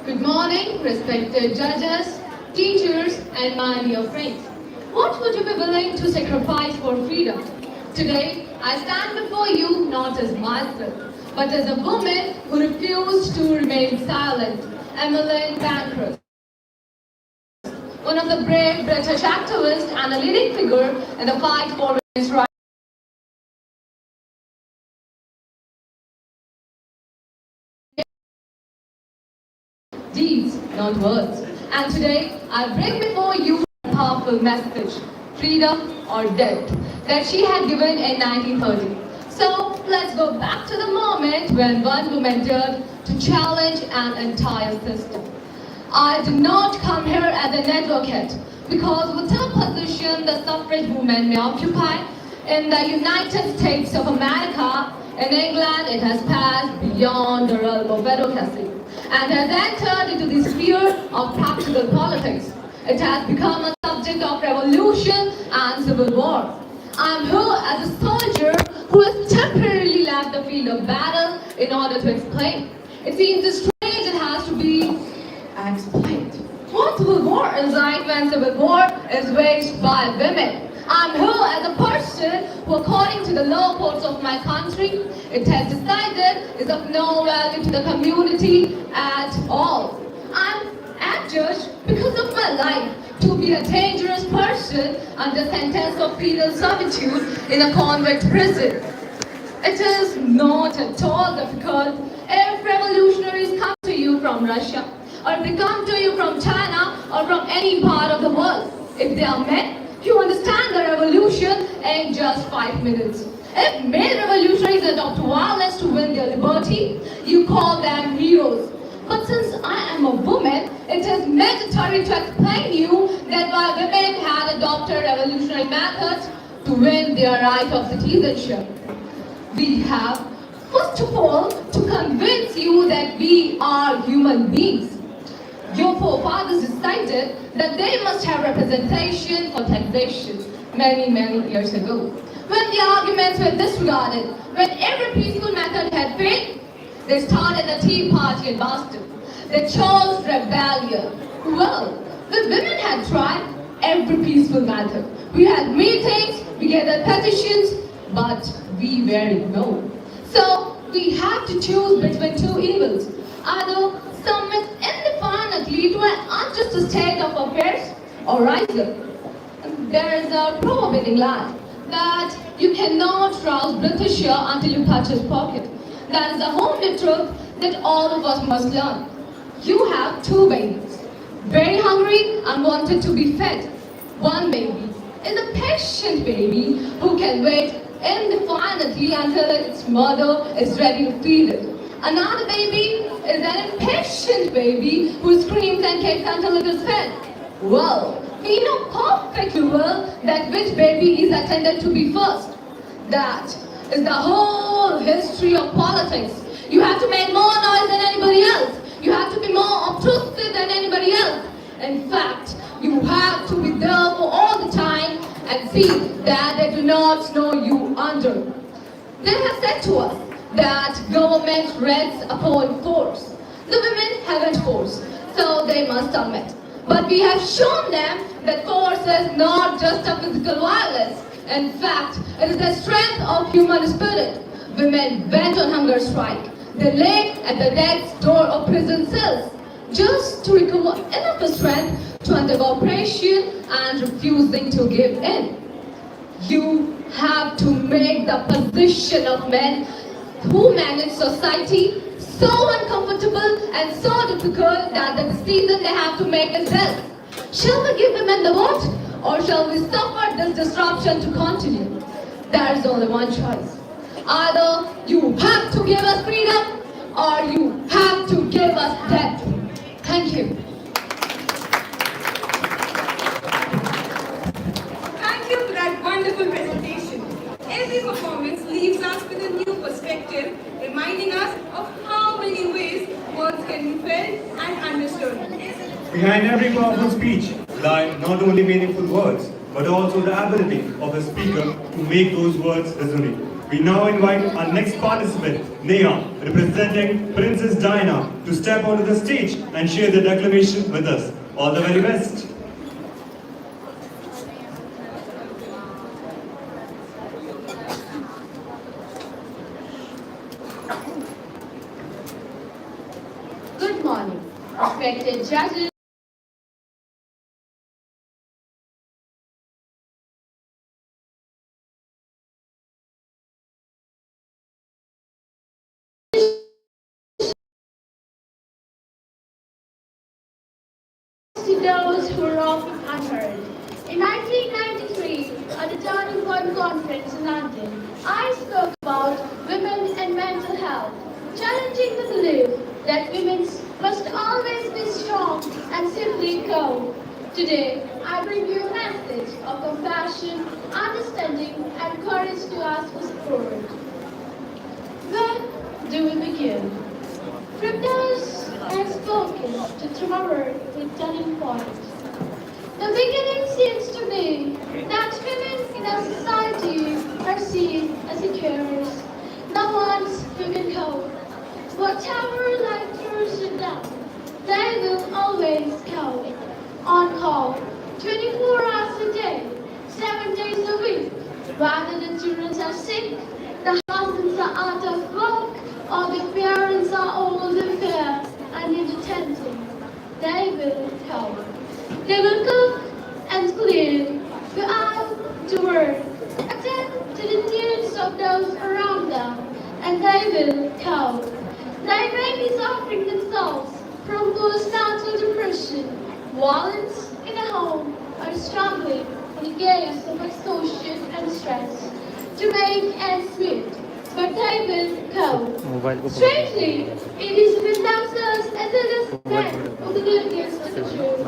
Good morning, respected judges, teachers, and my dear friends. What would you be willing to sacrifice for freedom? Today, I stand before you not as myself, but as a woman who refused to remain silent, Evelyn Bankhurst. One of the brave British activists and a leading figure in the fight for women's rights. Deeds, not words. And today, I bring before you a powerful message, freedom or death, that she had given in 1930. So, let's go back to the moment when one woman dared to challenge an entire system. I did not come here as an advocate, because whatever position the suffrage movement may occupy, in the United States of America, in England, it has passed beyond the realm of advocacy and has entered into the sphere of practical politics. It has become a subject of revolution and civil war. I am here as a soldier who has temporarily left the field of battle in order to explain. It seems strange it has to be explained. What civil war is like when civil war is waged by women? I am here as a person who, according to the law courts of my country, it has decided is of no value to the community at all. I am adjudged because of my life to be a dangerous person under sentence of penal servitude in a convict prison. It is not at all difficult if revolutionaries come to you from Russia or if they come to you from China or from any part of the world. If they are men, you understand the revolution in just 5 minutes. If male revolutionaries adopt violence to win their liberty, you call them heroes. But since I am a woman, it is mandatory to explain you that while women had adopted revolutionary methods to win their right of citizenship, we have, first of all, to convince you that we are human beings. Your forefathers decided that they must have representation for taxation many, many years ago. When the arguments were disregarded, when every peaceful method had failed, they started the Tea Party in Boston. They chose rebellion. Well, the women had tried every peaceful method. We had meetings, we gathered petitions, but we were ignored. So we had to choose between two evils. Either submit indefinitely to an unjust state of affairs or rise up. There is a proverb in England that you cannot rouse Britisher until you touch his pocket. That is a homely truth that all of us must learn. You have two babies, very hungry and wanted to be fed. One baby is a patient baby who can wait indefinitely until its mother is ready to feed it. Another baby is an impatient baby who screams and kicks until it is fed. Well, we know perfectly well that which baby is attended to be first. That is the whole history of politics. You have to make more noise than anybody else. You have to be more obtrusive than anybody else. In fact, you have to be there for all the time and see that they do not know you under. They have said to us that government rests upon force. The women haven't force, so they must submit. But we have shown them that force is not just a physical violence. In fact, it is the strength of human spirit. Women went on hunger strike. They lay at the death's door of prison cells just to recover enough strength to undergo operation and refusing to give in. You have to make the position of men who manage society so uncomfortable and so difficult that the decision they have to make is this. Shall we give women the vote or shall we suffer this disruption to continue? There is only one choice. Either you have to give us freedom or you have to give us death. Thank you. Thank you for that wonderful presentation. Every performance leaves us with a new perspective, reminding us of how many ways words can be felt and understood. Behind every powerful speech lie not only meaningful words, but also the ability of a speaker to make those words resonate. We now invite our next participant, Neha, representing Princess Diana, to step onto the stage and share the declamation with us. All the very best. Good morning, respected judges. To those who are often unheard. In 1993, at the Turning Point Conference in London, I spoke about women and mental health, challenging the belief that women must always be strong and simply go. Today, I bring you a message of compassion, understanding, and courage to ask for support. Where do we begin? From those I have spoken to tomorrow with Turning Point. The beginning seems to be that women in our society are seen as carers, the ones who can cope. Whatever life throws at them, they will always cope. On call, 24 hours a day, 7 days a week. Whether the children are sick, the husbands are out of work, or the parents are old and fair and need attending, they will help. They will cook and clean, go out to work, attend to the needs of those around them, and they will help. They may be suffering themselves from postnatal depression, violence in a home, or struggling in the gaze of exhaustion and stress to make ends meet, but they will go. Strangely, it is with themselves as well as men who believe against the truth.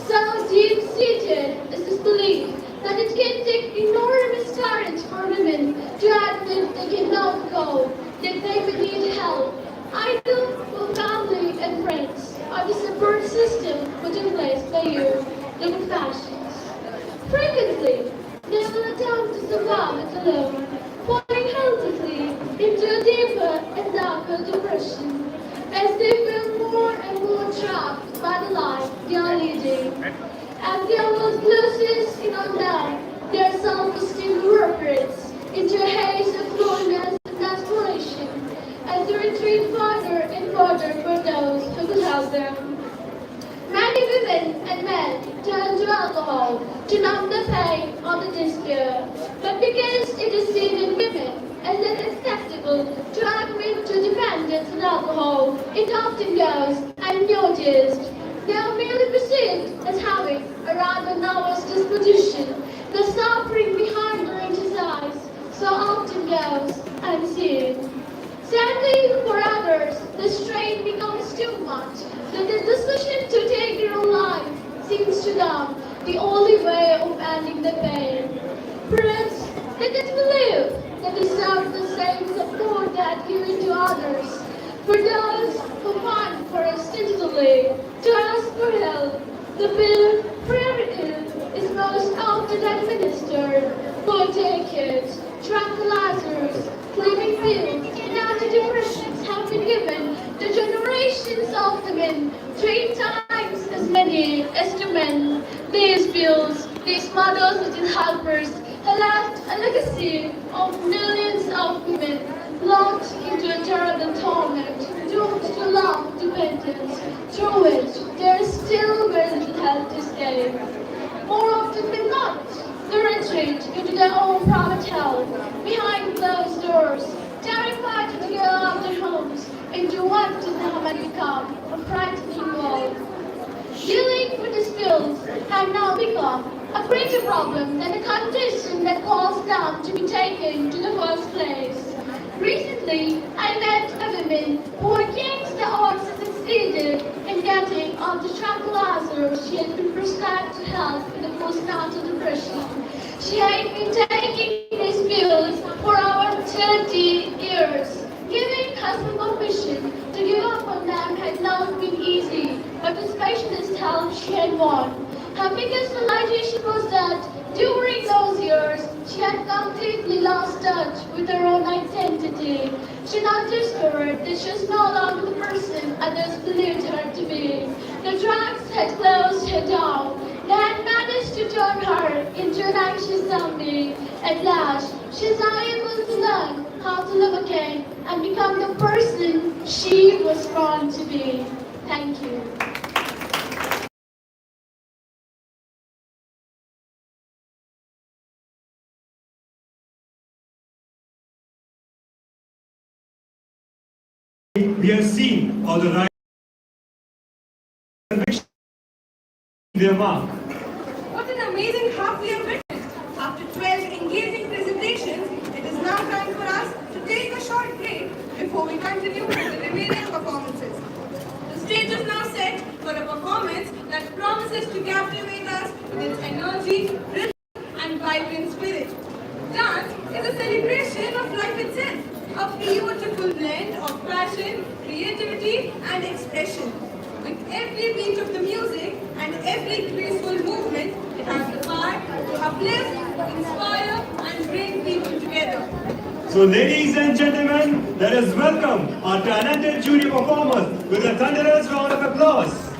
So deep-seated is this belief that it can take enormous courage for women to admit they cannot go, that they will need help, either from family and friends, or the support system put in place by you, the compassions. Frequently, they will attempt to survive it alone, falling helplessly into a deeper and darker depression, as they feel more and more trapped by the life they are leading. As they almost loses in on down, their self-esteem evaporates into a haze of loneliness and desperation, as they retreat further and further for those who could help them. Many women and men turn to alcohol to numb the pain or the despair, but because it is seen in women as unacceptable to admit to dependence on alcohol, it often goes unnoticed. They are merely perceived as having a rather nervous disposition. The suffering behind their anxious eyes so often goes unseen. Sadly, for others, the strain becomes too much, that the decision to take their own life seems to them the only way of ending the pain. Perhaps they didn't believe they deserve the same support they had given to others. For those who find for ostensibly to ask for help, the pill for every ill is most often administered. For take it, tranquilizers, sleeping pills, and antidepressants have been given to generations of women, 3 times as many as to men. These pills, these mothers and helpers, have left a legacy of millions of women locked into a terrible torment, doomed to love dependence, through which there is still very little help to escape. More often than not, they retreat into their own private hell, behind closed doors, terrified to go out their homes into what to them had become a frightening world. Dealing with these pills had now become a greater problem than the condition that caused them to be taken to the first place. Recently, I met a woman who against the odds succeeded in getting off the tranquilizers she had been prescribed to help in the postnatal depression. She had been taking these pills for over 30 years. Giving husband permission to give up on them had not been easy, but with specialist help she had won. Her biggest realization was that during those years, she had completely lost touch with her own identity. She now discovered that she was no longer the person others believed her to be. The drugs had closed her down. They had managed to turn her into an anxious zombie. At last, she is now able to learn how to live again and become the person she was born to be. Thank you. We have seen how the right conviction their mark. What an amazing half we have witnessed. After 12 engaging presentations, it is now time for us to take a short break before we continue with the remaining performances. The stage is now set for a performance that promises to captivate us with its energy, rhythm, and vibrant spirit. Dance is a celebration of life itself, a beautiful blend of passion, creativity, and expression. With every beat of the music and every graceful movement, it has the power to uplift, inspire, and bring people together. So ladies and gentlemen, let us welcome our talented junior performers with a thunderous round of applause.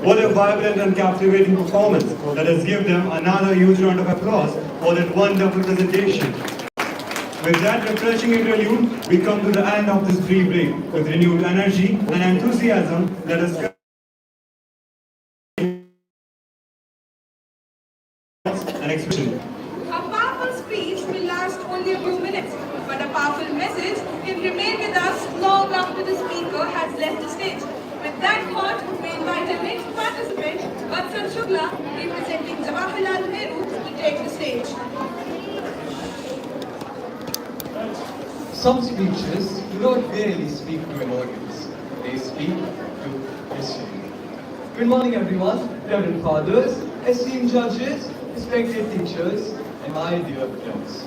What a vibrant and captivating performance. Let us give them another huge round of applause for that wonderful presentation. With that refreshing interlude, we come to the end of this free break. With renewed energy and enthusiasm, let us an expression. A powerful speech will last only a few minutes, but a powerful message can remain with us long after the speaker has left the stage. With that thought, we invite our next participant, Vatsal Shukla, representing Jawaharlal Nehru, to take the stage. Some speeches do not really speak to an audience, they speak to history. Good morning everyone, reverend fathers, esteemed judges, respected teachers, and my dear friends.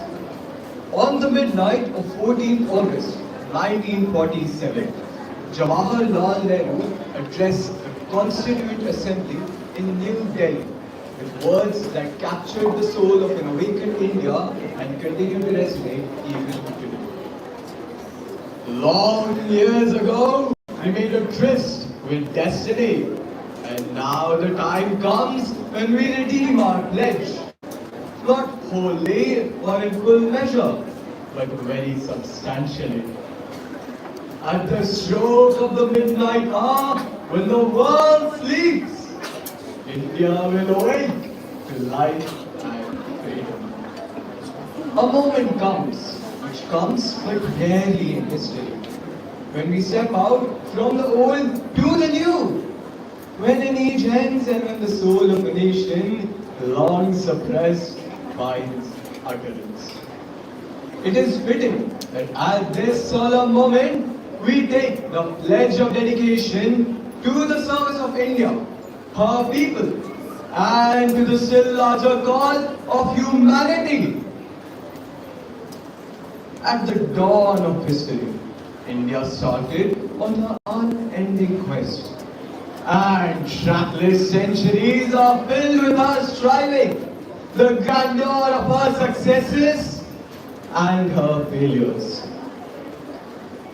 On the midnight of 14th August 1947, Jawaharlal Nehru addressed the Constituent Assembly in New Delhi with words that captured the soul of an awakened India and continue to resonate even today. Long years ago, we made a tryst with destiny, and now the time comes when we redeem our pledge. Not wholly or in full measure, but very substantially. At the stroke of the midnight hour, when the world sleeps, India will awake to life and freedom. A moment comes, which comes but rarely in history, when we step out from the old to the new, when an age ends and when the soul of a nation, long suppressed, finds utterance. It is fitting that at this solemn moment, we take the pledge of dedication to the service of India, her people, and to the still larger cause of humanity. At the dawn of history, India started on her unending quest. And trackless centuries are filled with her striving, the grandeur of her successes and her failures.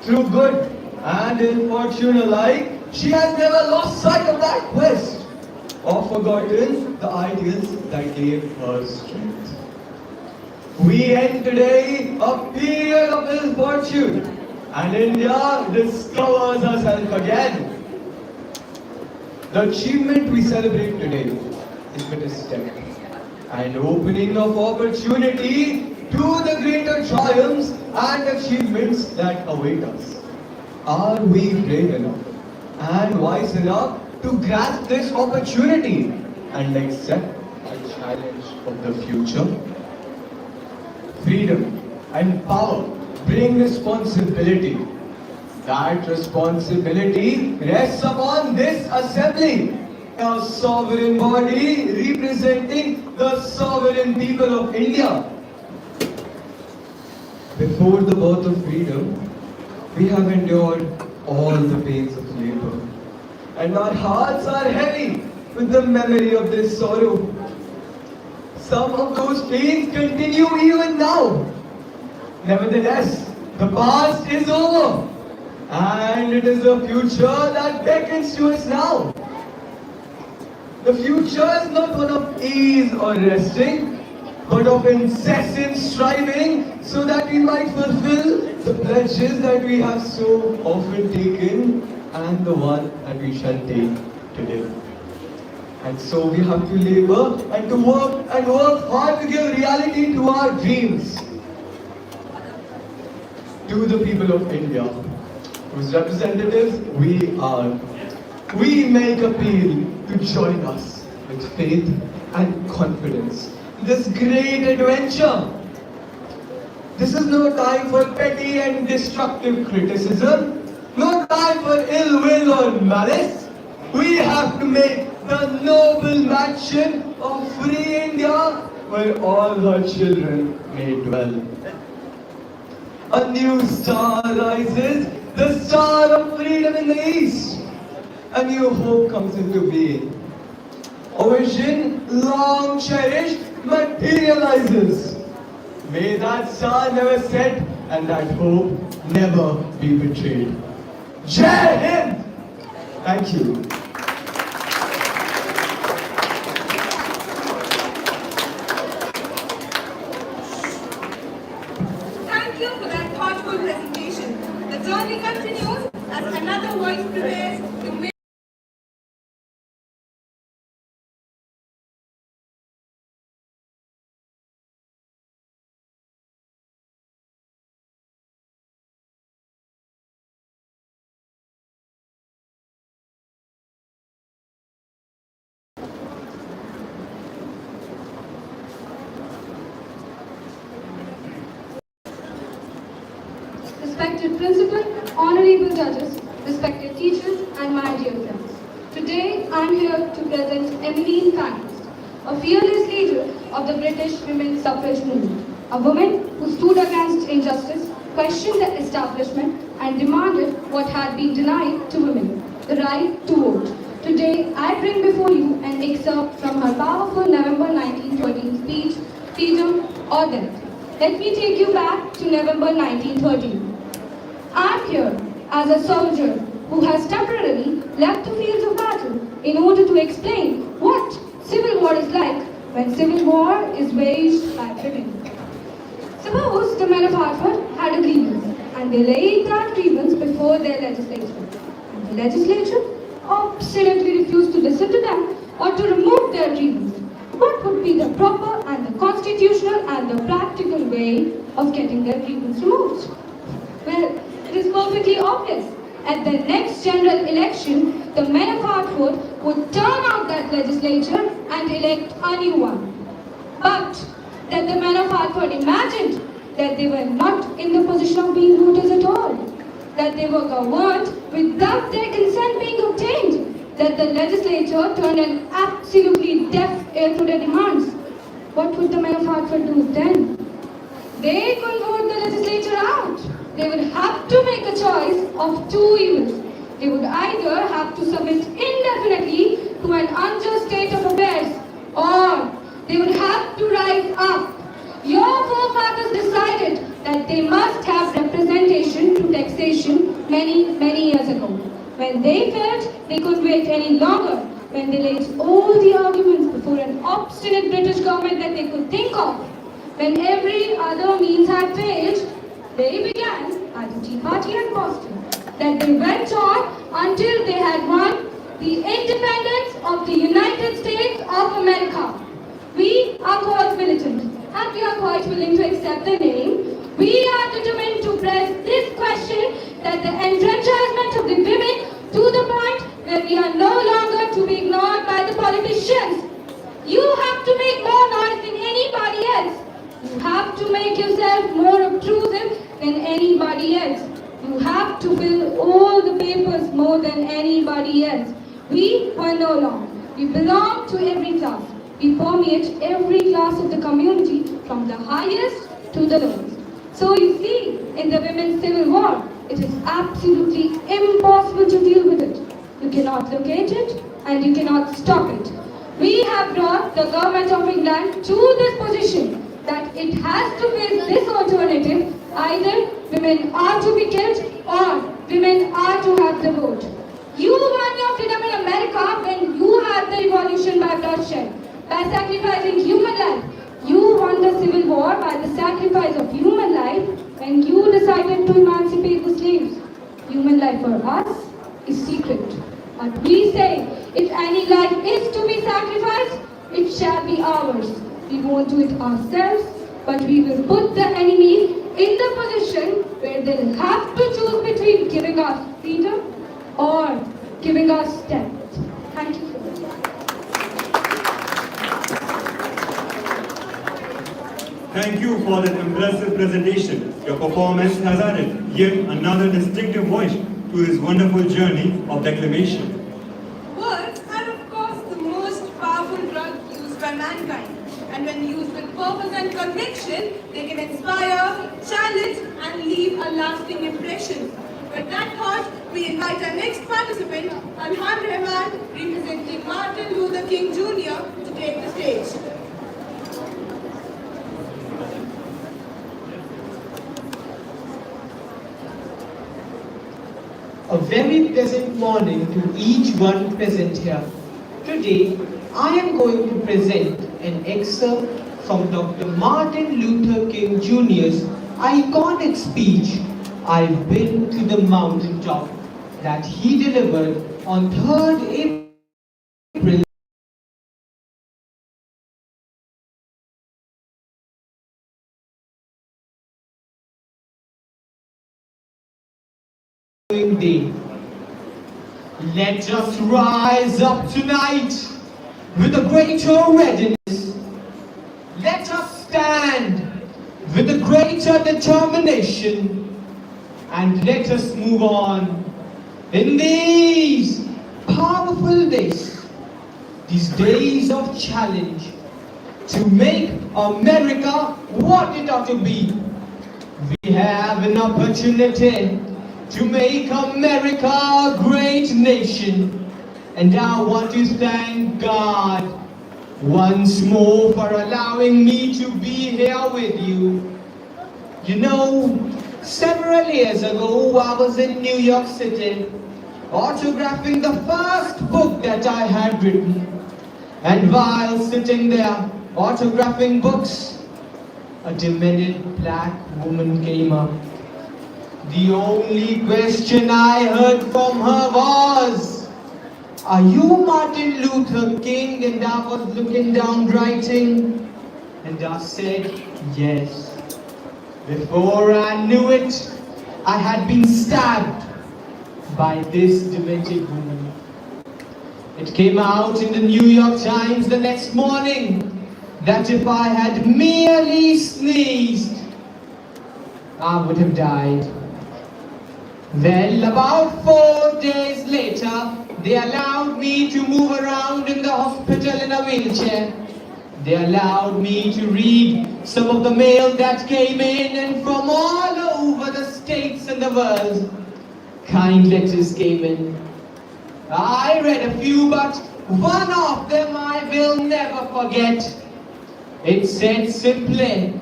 Through good and ill fortune alike, she has never lost sight of that quest or forgotten the ideals that gave her strength. We end today a period of ill fortune, and India discovers herself again. The achievement we celebrate today is but a step, an opening of opportunity to the greater triumphs and achievements that await us. Are we brave enough and wise enough to grasp this opportunity and accept the challenge of the future? Freedom and power bring responsibility. That responsibility rests upon this assembly, a sovereign body representing the sovereign people of India. Before the birth of freedom, we have endured all the pains of labor, and our hearts are heavy with the memory of this sorrow. Some of those pains continue even now. Nevertheless, the past is over, And it is the future that beckons to us now. The future is not one of ease or resting, but of incessant striving so that we might fulfill the pledges that we have so often taken and the one that we shall take today. And so we have to labor and to work hard to give reality to our dreams. To the people of India, whose representatives we are, we make appeal to join us with faith and confidence. This great adventure. This is no time for petty and destructive criticism, no time for ill will or malice. We have to make the noble mansion of free India where all her children may dwell. A new star rises, the star of freedom in the east. A new hope comes into being. A vision long cherished materializes. May that star never set and that hope never be betrayed. Jai Hind! Thank you. Thank you for that thoughtful presentation. The journey continues as another voice prepares to make Respected principal, honorable judges, respected teachers, and my dear friends. Today, I am here to present Emmeline Pankhurst, a fearless leader of the British women's suffrage movement, a woman who stood against injustice, questioned the establishment, and demanded what had been denied to women, the right to vote. Today, I bring before you an excerpt from her powerful November 1913 speech, Freedom or Death. Let me take you back to November 1913. I am here as a soldier who has temporarily left the fields of battle in order to explain what civil war is like when civil war is waged by women. Suppose the men of Hartford had a grievance and they laid that grievance before their legislature. And the legislature obstinately refused to listen to them or to remove their grievance. What would be the proper and the constitutional and the practical way of getting their grievance removed? Well, it is perfectly obvious. At the next general election, the men of Hartford would turn out that legislature and elect a new one. But that the men of Hartford imagined that they were not in the position of being voters at all, that they were governed without their consent being obtained, that the legislature turned an absolutely deaf ear to their demands. What would the men of Hartford do then? They couldn't vote the legislature out. They would have to make a choice of two evils. They would either have to submit indefinitely to an unjust state of affairs, or they would have to rise up. Your forefathers decided that they must have representation to taxation many years ago. When they felt they couldn't wait any longer, when they laid all the arguments before an obstinate British government that they could think of, when every other means had failed, they began at the Tea Party in Boston. That they went on until they had won the independence of the United States of America. We are called militant, and we are quite willing to accept the name. We are determined to press this question that the enfranchisement of the women to the point where we are no longer to be ignored by the politicians. You have to make more noise than anybody else. You have to make yourself more obtrusive than anybody else. You have to fill all the papers more than anybody else. We were no long. We belong to every class. We permeate every class of the community from the highest to the lowest. So you see, in the women's civil war, it is absolutely impossible to deal with it. You cannot locate it and you cannot stop it. We have brought the government of England to this position that it has to face this alternative: either women are to be killed or women are to have the vote. You won your freedom in America when you had the revolution by bloodshed, by sacrificing human life. You won the civil war by the sacrifice of human life when you decided to emancipate the slaves. Human life for us is secret. But we say, if any life is to be sacrificed, it shall be ours. We won't do it ourselves, but we will put the enemy in the position where they'll have to choose between giving us freedom or giving us death. Thank you. Thank you for that impressive presentation. Your performance has added yet another distinctive voice to this wonderful journey of declamation. Words are of course the most powerful drug used by mankind. And when used with purpose and conviction, they can inspire, challenge and leave a lasting impression. With that thought, we invite our next participant, Alhan Rahman, representing Martin Luther King Jr. to take the stage. A very pleasant morning to each one present here. Today, I am going to present an excerpt from Dr. Martin Luther King Jr.'s iconic speech, "I've been to the mountaintop," that he delivered on 3rd April day. Let us rise up tonight with a greater readiness. Let us stand with a greater determination, and let us move on in these powerful days, these days of challenge, to make America what it ought to be. We have an opportunity to make America a great nation. And I want to thank God once more for allowing me to be here with you. You know, several years ago, I was in New York City, autographing the first book that I had written. And while sitting there, autographing books, a demented black woman came up. The only question I heard from her was, "Are you Martin Luther King?" And I was looking down writing, and I said, "Yes." Before I knew it, I had been stabbed by this demented woman. It came out in the New York Times the next morning that if I had merely sneezed, I would have died. Well, about 4 days later, they allowed me to move around in the hospital in a wheelchair. They allowed me to read some of the mail that came in, and from all over the states and the world, kind letters came in. I read a few, but one of them I will never forget. It said simply,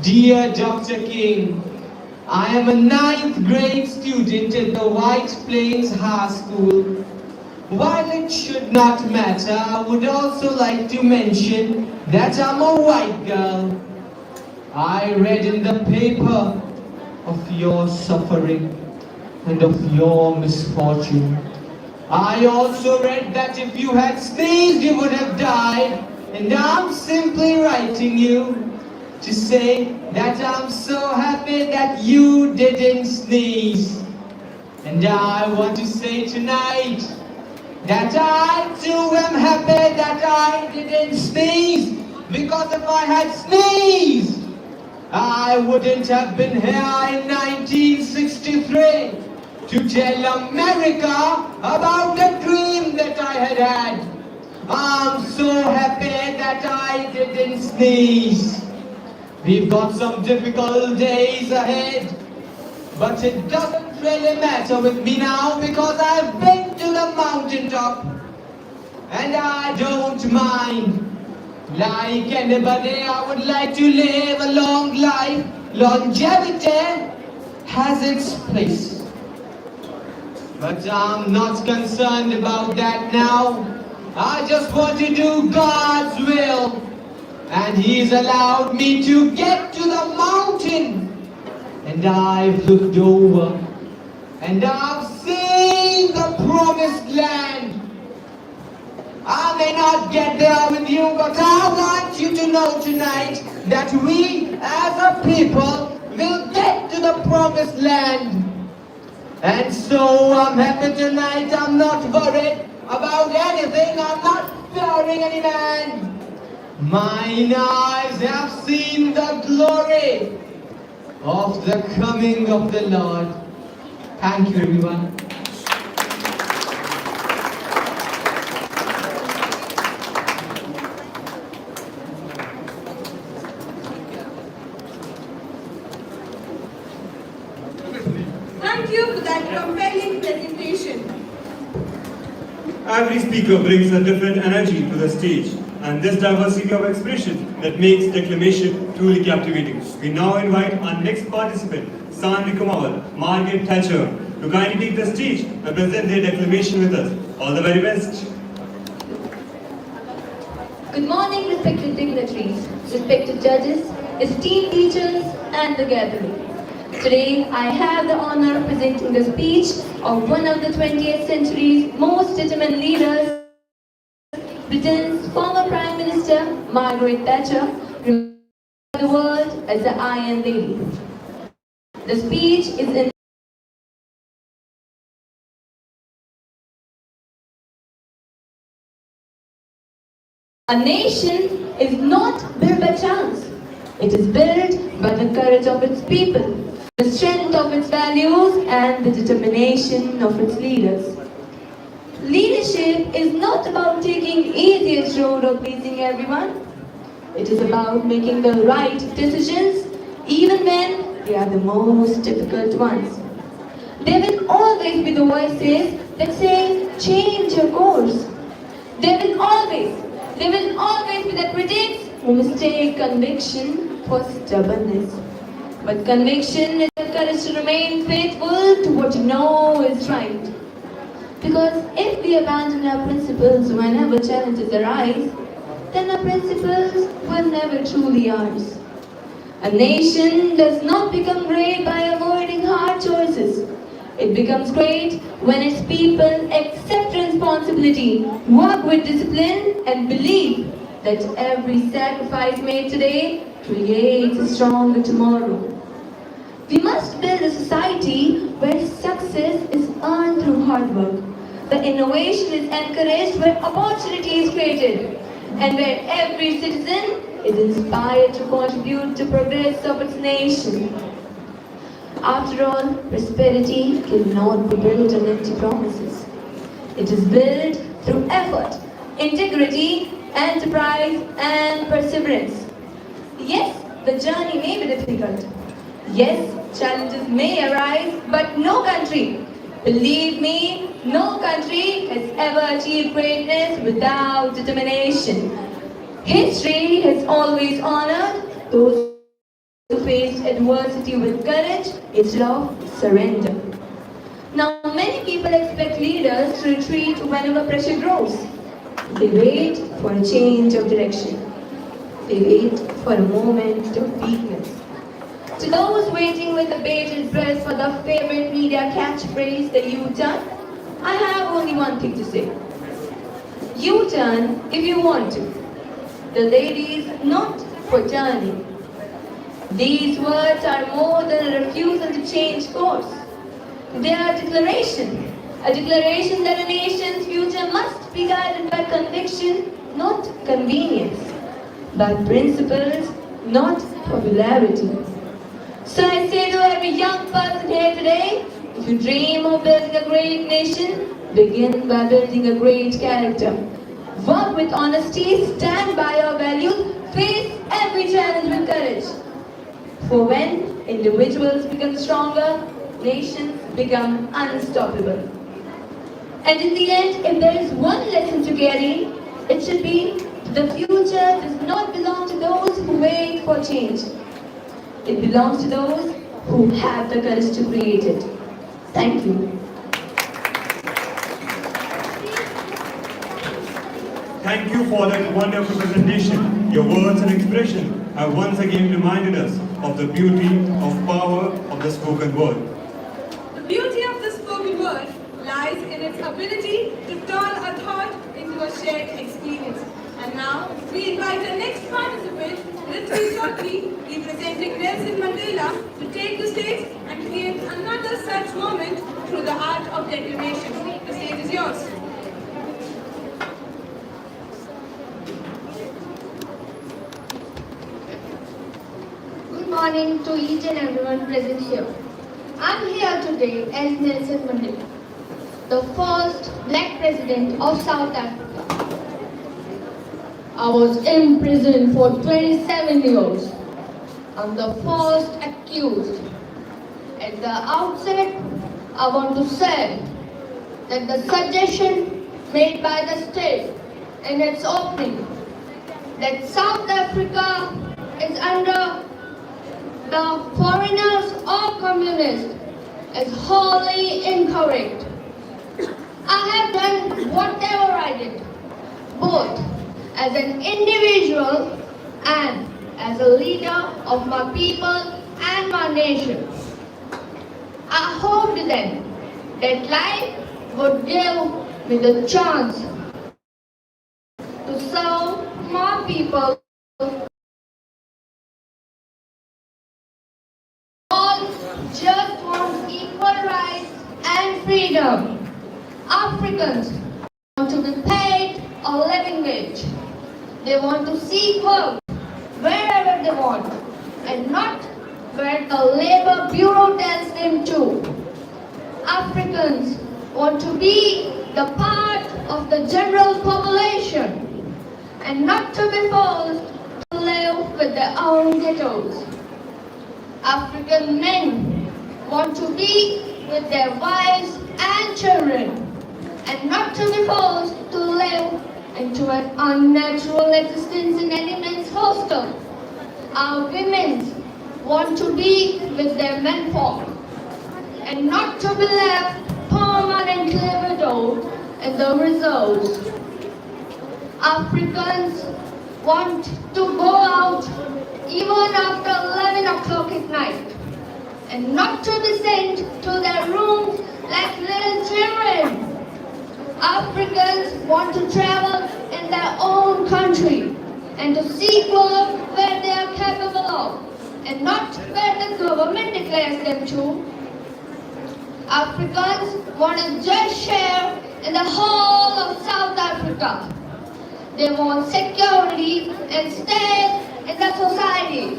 "Dear Dr. King, I am a 9th grade student at the White Plains High School. While it should not matter, I would also like to mention that I'm a white girl. I read in the paper of your suffering and of your misfortune. I also read that if you had sneezed, you would have died, and I'm simply writing you to say that I'm so happy that you didn't sneeze. And I want to say tonight that I too am happy that I didn't sneeze, because if I had sneezed, I wouldn't have been here in 1963 to tell America about the dream that I had had. I'm so happy that I didn't sneeze. We've got some difficult days ahead, but it doesn't really matter with me now, because I've been to the mountaintop, and I don't mind. Like anybody, I would like to live a long life. Longevity has its place. But I'm not concerned about that now. I just want to do God's will. And He's allowed me to get to the mountain. And I've looked over. And I've seen the promised land. I may not get there with you, but I want you to know tonight that we as a people will get to the promised land. And so I'm happy tonight. I'm not worried about anything. I'm not fearing any man. Mine eyes have seen the glory of the coming of the Lord. Thank you, everyone. Thank you for that compelling presentation. Every speaker brings a different energy to the stage, and this diversity of expression that makes declamation truly captivating. We now invite our next participant, Sandri Kumar, Margaret Thatcher, to kindly take the stage and present their declamation with us. All the very best. Good morning, respected dignitaries, respected judges, esteemed teachers, and the gathering. Today, I have the honor of presenting the speech of one of the 20th century's most determined leaders, Britain's former Prime Minister, Margaret Thatcher, remembered the world as the Iron Lady. The speech is in A nation is not built by chance. It is built by the courage of its people, the strength of its values, and the determination of its leaders. Leadership is not about taking easiest road or pleasing everyone. It is about making the right decisions even when they are the most difficult ones. There will always be the voices that say, change your course. There will always be the critics who mistake conviction for stubbornness. But conviction is the courage to remain faithful to what you know is right. Because if we abandon our principles whenever challenges arise, then our principles were never truly ours. A nation does not become great by avoiding hard choices. It becomes great when its people accept responsibility, work with discipline, and believe that every sacrifice made today creates a stronger tomorrow. We must build a society where success is earned through hard work, where innovation is encouraged, where opportunity is created, and where every citizen is inspired to contribute to progress of its nation. After all, prosperity cannot be built on empty promises. It is built through effort, integrity, enterprise, and perseverance. Yes, the journey may be difficult. Yes, challenges may arise, but no country, believe me, no country has ever achieved greatness without determination. History has always honored those who faced adversity with courage instead of surrender. Now, many people expect leaders to retreat whenever pressure grows. They wait for a change of direction. They wait for a moment of weakness. To those waiting with a bated breath for the favorite media catchphrase, the U-turn, I have only one thing to say. U-turn if you want to. The ladies not for turning. These words are more than a refusal to change course. They are a declaration that a nation's future must be guided by conviction, not convenience, by principles, not popularity. So I say to every young person here today, if you dream of building a great nation, begin by building a great character. Work with honesty, stand by your values, face every challenge with courage. For when individuals become stronger, nations become unstoppable. And in the end, if there is one lesson to carry, it should be the future does not belong to those who wait for change. It belongs to those who have the courage to create it. Thank you. Thank you for that wonderful presentation. Your words and expression have once again reminded us of the beauty of power of the spoken word. The beauty of the spoken word lies in its ability to turn a thought into a shared experience. And now, we invite our next participant, Ritvi Chaudhary, representing Nelson Mandela, to take the stage and create another such moment through the art of declamation. The stage is yours. Good morning to each and everyone present here. I'm here today as Nelson Mandela, the first black president of South Africa. I was imprisoned for 27 years. I'm the first accused. At the outset, I want to say that the suggestion made by the state in its opening that South Africa is under the foreigners or communists is wholly incorrect. I have done whatever I did, both as an individual and as a leader of my people and my nation. I hoped then that life would give me the chance to serve my people. All just want equal rights and freedom. Africans want to be paid a living wage. They want to seek work wherever they want and not where the Labor Bureau tells them to. Africans want to be the part of the general population and not to be forced to live with their own ghettos. African men want to be with their wives and children and not to be forced to live into an unnatural existence in any man's hostel. Our women want to be with their menfolk and not to be left permanently widowed in the reserves. Africans want to go out even after 11 o'clock at night and not to be sent to their rooms like little children. Africans want to travel in their own country and to seek work where they are capable of and not where the government declares them to. Africans want a just share in the whole of South Africa. They want security and stay in the society.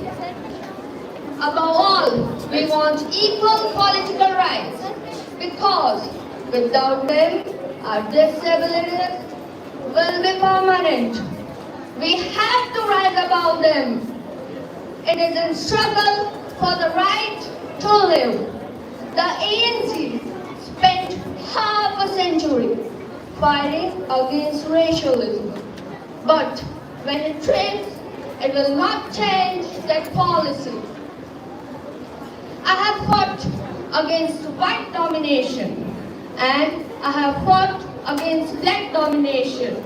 Above all, we want equal political rights because without them, our disabilities will be permanent. We have to rise above them. It is in struggle for the right to live. The ANC spent half a century fighting against racialism. But when it trims, it will not change that policy. I have fought against white domination and I have fought against black domination.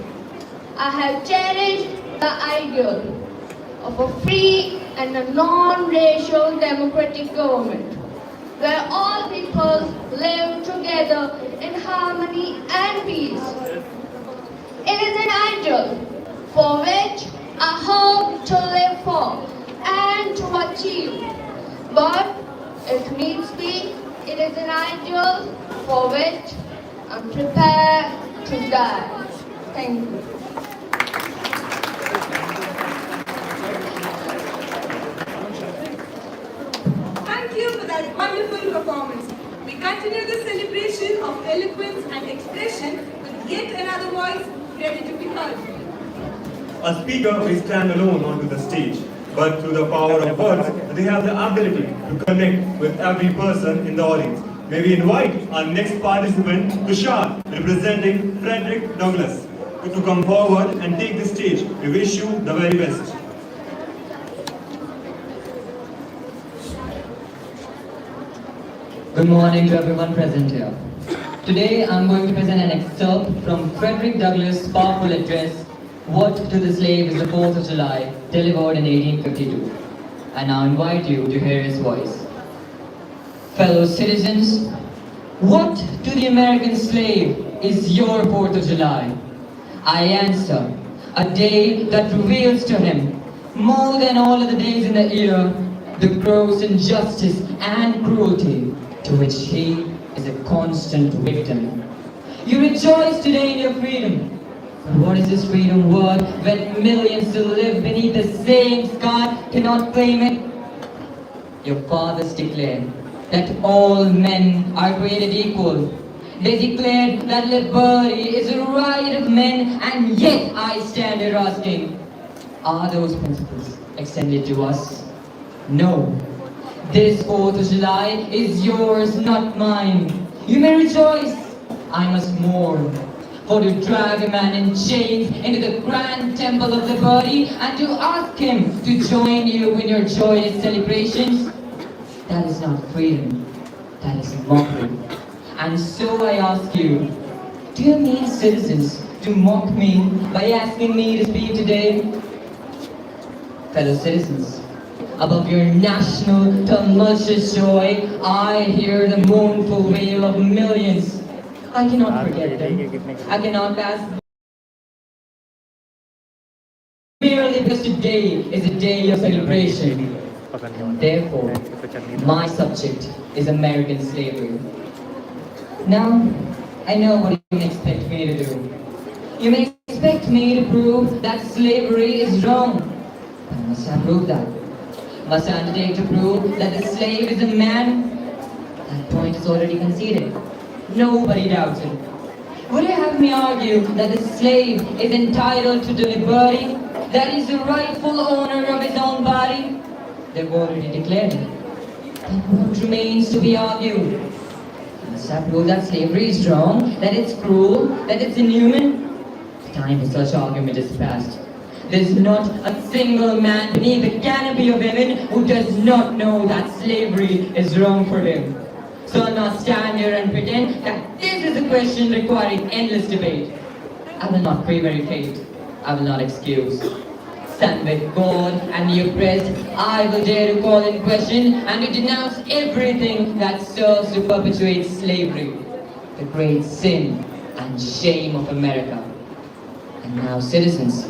I have cherished the ideal of a free and a non-racial democratic government where all people live together in harmony and peace. It is an ideal for which I hope to live for and to achieve. But if needs be, it is an ideal for which I'm prepared to die. Thank you. Thank you for that wonderful performance. We continue the celebration of eloquence and expression with yet another voice ready to be heard. A speaker may stand alone onto the stage, but through the power of words, they have the ability to connect with every person in the audience. May we invite our next participant, Tushar, representing Frederick Douglass, to come forward and take the stage. We wish you the very best. Good morning to everyone present here. Today I'm going to present an excerpt from Frederick Douglass' powerful address, What to the slave is the 4th of July, delivered in 1852. I now invite you to hear his voice. Fellow citizens, what to the American slave is your 4th of July? I answer, a day that reveals to him, more than all of the days in the year, the gross injustice and cruelty to which he is a constant victim. You rejoice today in your freedom. But what is this freedom worth when millions who live beneath the same sky cannot claim it? Your fathers declared that all men are created equal. They declared that liberty is a right of men, and yet I stand here asking, are those principles extended to us? No. This 4th of July is yours, not mine. You may rejoice, I must mourn. For to drag a man in chains into the grand temple of liberty and to ask him to join you in your joyous celebrations, that is not freedom, that is mockery. And so I ask you, do you mean citizens to mock me by asking me to speak today? Fellow citizens, above your national tumultuous joy, I hear the mournful wail of millions. I cannot forget them. I cannot pass merely because today is a day of celebration. Therefore, my subject is American slavery. Now, I know what you may expect me to do. You may expect me to prove that slavery is wrong. But must I prove that? Must I undertake to prove that the slave is a man? That point is already conceded. Nobody doubts it. Would you have me argue that the slave is entitled to the liberty, that he is the rightful owner of his own body? They've already declared it. Then what remains to be argued? Must I prove that slavery is wrong, that it's cruel, that it's inhuman? The time for such argument is past. There's not a single man beneath the canopy of heaven who does not know that slavery is wrong for him. So I'll not stand here and pretend that this is a question requiring endless debate. I will not prevaricate. I will not excuse. Stand with God and the oppressed, I will dare to call in question and to denounce everything that serves to perpetuate slavery, the great sin and shame of America. And now, citizens,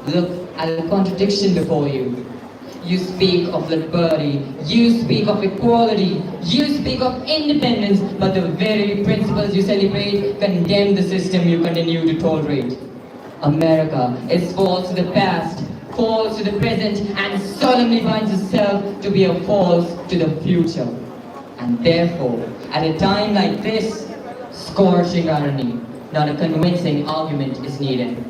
look at the contradiction before you. You speak of liberty, you speak of equality, you speak of independence, but the very principles you celebrate condemn the system you continue to tolerate. America is false to the past, false to the present, and solemnly binds itself to be a false to the future. And therefore, at a time like this, scorching irony, not a convincing argument is needed.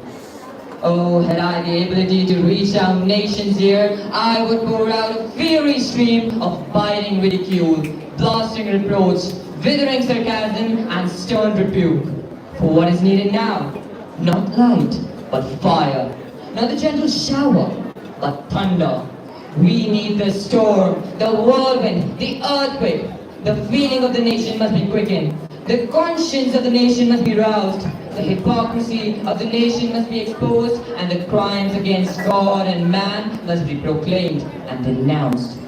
Oh, had I the ability to reach out nations here, I would pour out a fiery stream of biting ridicule, blasting reproach, withering sarcasm, and stern rebuke. For what is needed now? Not light, but fire. Not the gentle shower, but thunder. We need the storm, the whirlwind, the earthquake. The feeling of the nation must be quickened. The conscience of the nation must be roused. The hypocrisy of the nation must be exposed, and the crimes against God and man must be proclaimed and denounced.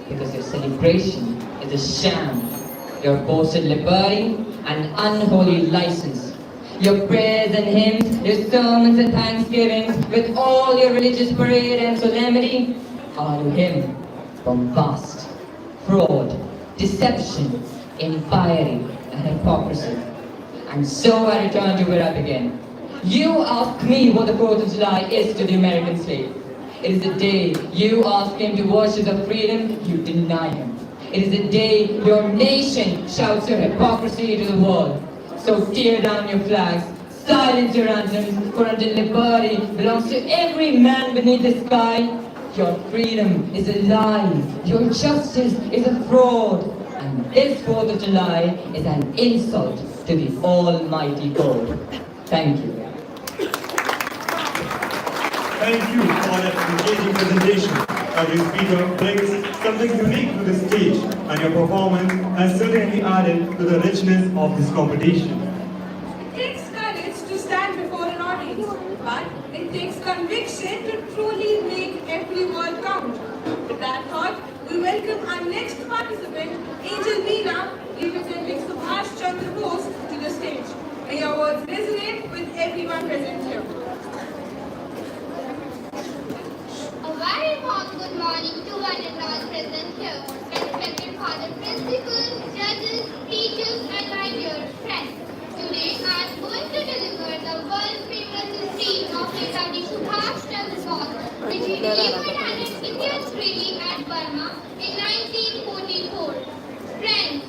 Because your celebration is a sham, your boasted liberty an unholy license. Your prayers and hymns, your sermons and thanksgivings, with all your religious parade and solemnity, are to him bombast, fraud, deception, impiety, and hypocrisy. And so I return to where I began. You ask me what the 4th of July is to the American slave. It is the day you ask him to worship the freedom you deny him. It is the day your nation shouts your hypocrisy to the world. So tear down your flags, silence your anthems, for until liberty belongs to every man beneath the sky, your freedom is a lie, your justice is a fraud, and this 4th of July is an insult to the Almighty God. Thank you. Thank you for that engaging presentation. Every speaker brings something unique to the stage, and your performance has certainly added to the richness of this competition. It takes courage to stand before an audience, but it takes truly make every word count. With that thought, we welcome our next participant, Angel Meena, representing Subhash Chandra Bose, to the stage. May your words resonate with everyone present here. A very warm good morning to one and all present here, respected father principals, judges, teachers, and my dear friends. Today I am going to deliver the world famous speech of Netaji Subhash Chandra Bose, which he delivered at an Indian rally at Burma in 1944. Friends,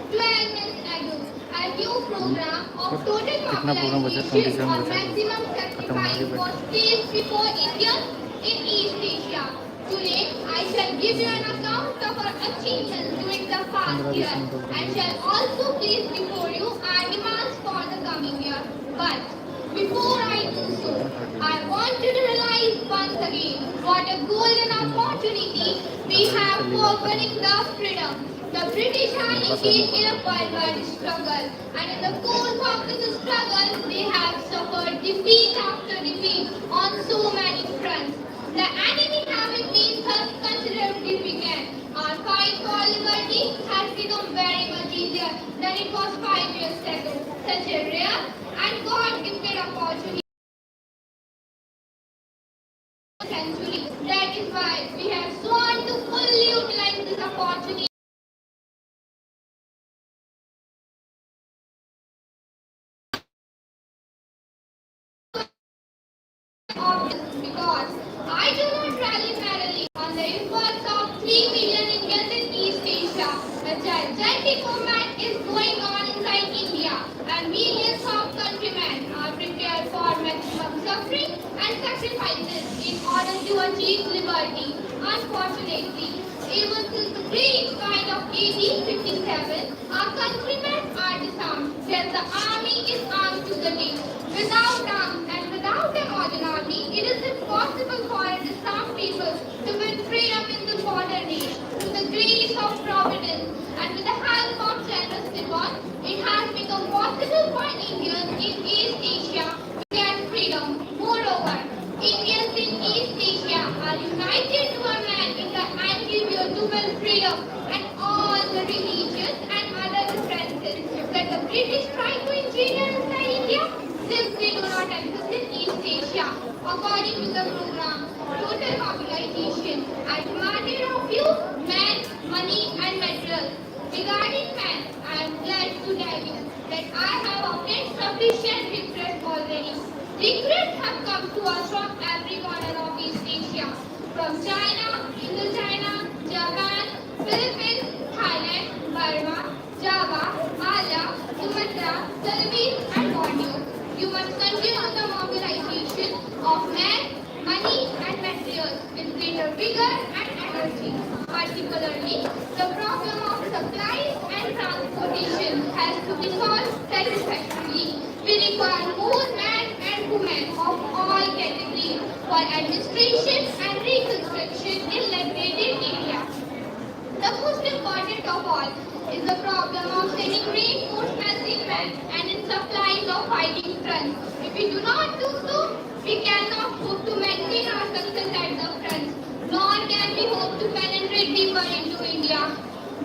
12 months ago, a new program of total popularization or maximum sacrifice was placed before Indians in East Asia. Today, I shall give you an account of our achievements during the past year and shall also place before you our demands for the coming year. But before I do so, I want you to realize once again what a golden opportunity we have for winning the freedom. The British are engaged in a worldwide struggle, and in the course of this struggle, they have suffered defeat after defeat on so many fronts. The enemy having been thus considerably weakened, our fight for liberty has become very much easier than it was 5 years ago. Such a rare and God-gifted opportunity. Century. That is why we have sworn to fully utilize this opportunity. Because I do not rally merrily on the efforts of 3 million Indians in East Asia. A gigantic movement is going on inside India, and millions of countrymen are prepared for maximum suffering and sacrifices in order to achieve liberty. Unfortunately, even since the great fight of 1857, our countrymen are disarmed, where the army is armed to the teeth. Without arms and without a modern army, it is impossible for a disarmed people to win freedom in the modern age. Through the grace of Providence and with the help of generous divine, it has become possible for Indians in East Asia to get freedom. Moreover, Indians in East Asia are united to a man in the endeavor to win freedom and all the religious and other differences that the British try to engineer inside India simply do not exist in East Asia. According to the program, total mobilization I demanded of you men, money and materials. Regarding men, I am glad to tell you that I have obtained sufficient requests already. Requests have come to us from every corner of East Asia, from China, Indochina, Japan, Philippines, Thailand, Burma, Java, Malaya, Sumatra, Philippines and Borneo. You must continue the mobilization of men, money and materials with greater vigor and energy. Particularly, the problem of supplies and transportation has to be solved satisfactorily. We require more men and women of all categories for administration and reconstruction in liberated areas. The most important of all is the problem of sending reinforcements in men and in supplies of fighting fronts. If we do not do so, we cannot hope to maintain our success at the front, nor can we hope to penetrate deeper into India.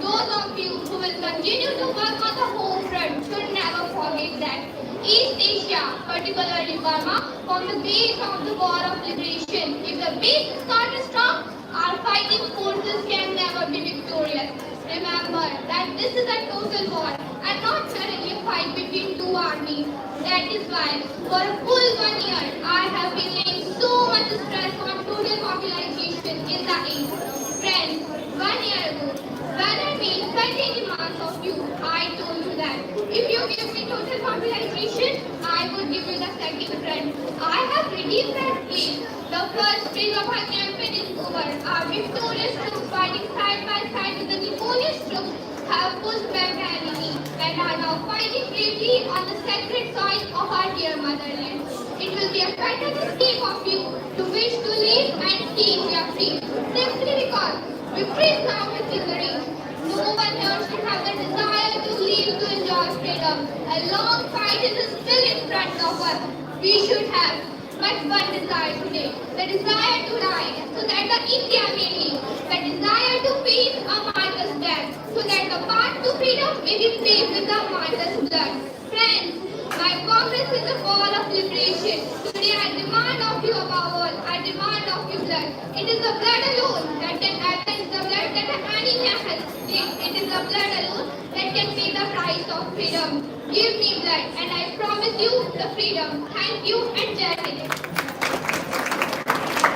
Those of you who will continue to work on the home front should never forget that East Asia, particularly Burma, forms the base of the war of liberation. If the base is not strong, our fighting forces can never be victorious. Remember that this is a total war and not merely a fight between two armies. That is why, for a full 1 year, I have been laying so much stress on total mobilization in the East. Friends, 1 year ago, when I made certain demands of you, I told you that if you give me total mobilization, I would give you the second front. I have redeemed that claim. The first phase of our campaign is over. Our victorious troops fighting side by side with the Napoleon's troops have pushed back the enemy and are now fighting bravely on the sacred soil of our dear motherland. It will be a fatal mistake of you to wish to leave and see India free, simply because victory is now within the reach. No one here should have the desire to leave to enjoy freedom. A long fight is still in front of us. We should have but one desire today, the desire to rise. India made me. The desire to peace a martyr's death, so that the path to freedom may be paved with the martyr's blood. Friends, my Congress is a call of liberation. Today I demand of you above all, I demand of you blood. It is the blood alone that can avenge the blood that the enemy has taken. It is the blood alone that can pay the price of freedom. Give me blood and I promise you the freedom. Thank you and Jai Hind.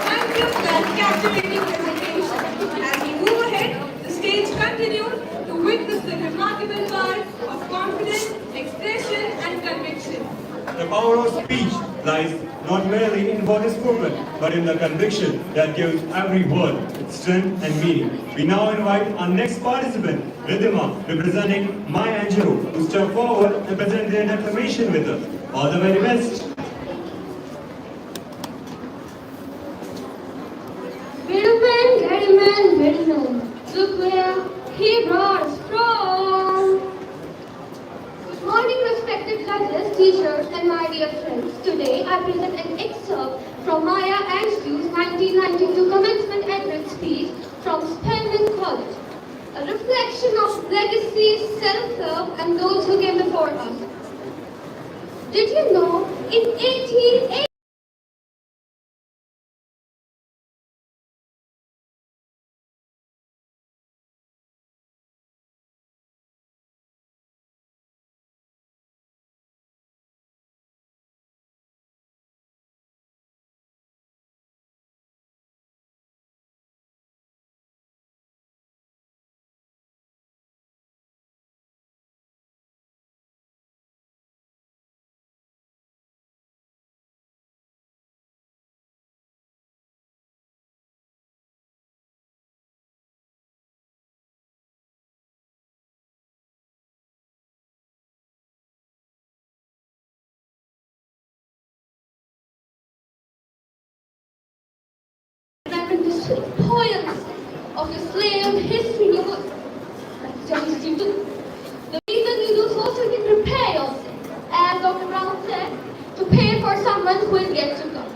Thank you for that captivating presentation. As we move ahead, the stage continues to witness the remarkable power of confidence, expression and conviction. The power of speech lies not merely in what is spoken, but in the conviction that gives every word its strength and meaning. We now invite our next participant, Ridhima, representing Maya Angelou, to step forward and present their declamation with us. All the very best. Gentlemen, look where he brought us from. Good morning, respected judges, teachers, and my dear friends. Today, I present an excerpt from Maya Angelou's 1992 commencement address speech from Spelman College, a reflection of legacy, self-love, and those who came before us. Did you know, in 1880, poems of the slave history novel. That's just you do. The reason you do so you can prepare yourself, as Dr. Brown said, to pay for someone who is yet to come.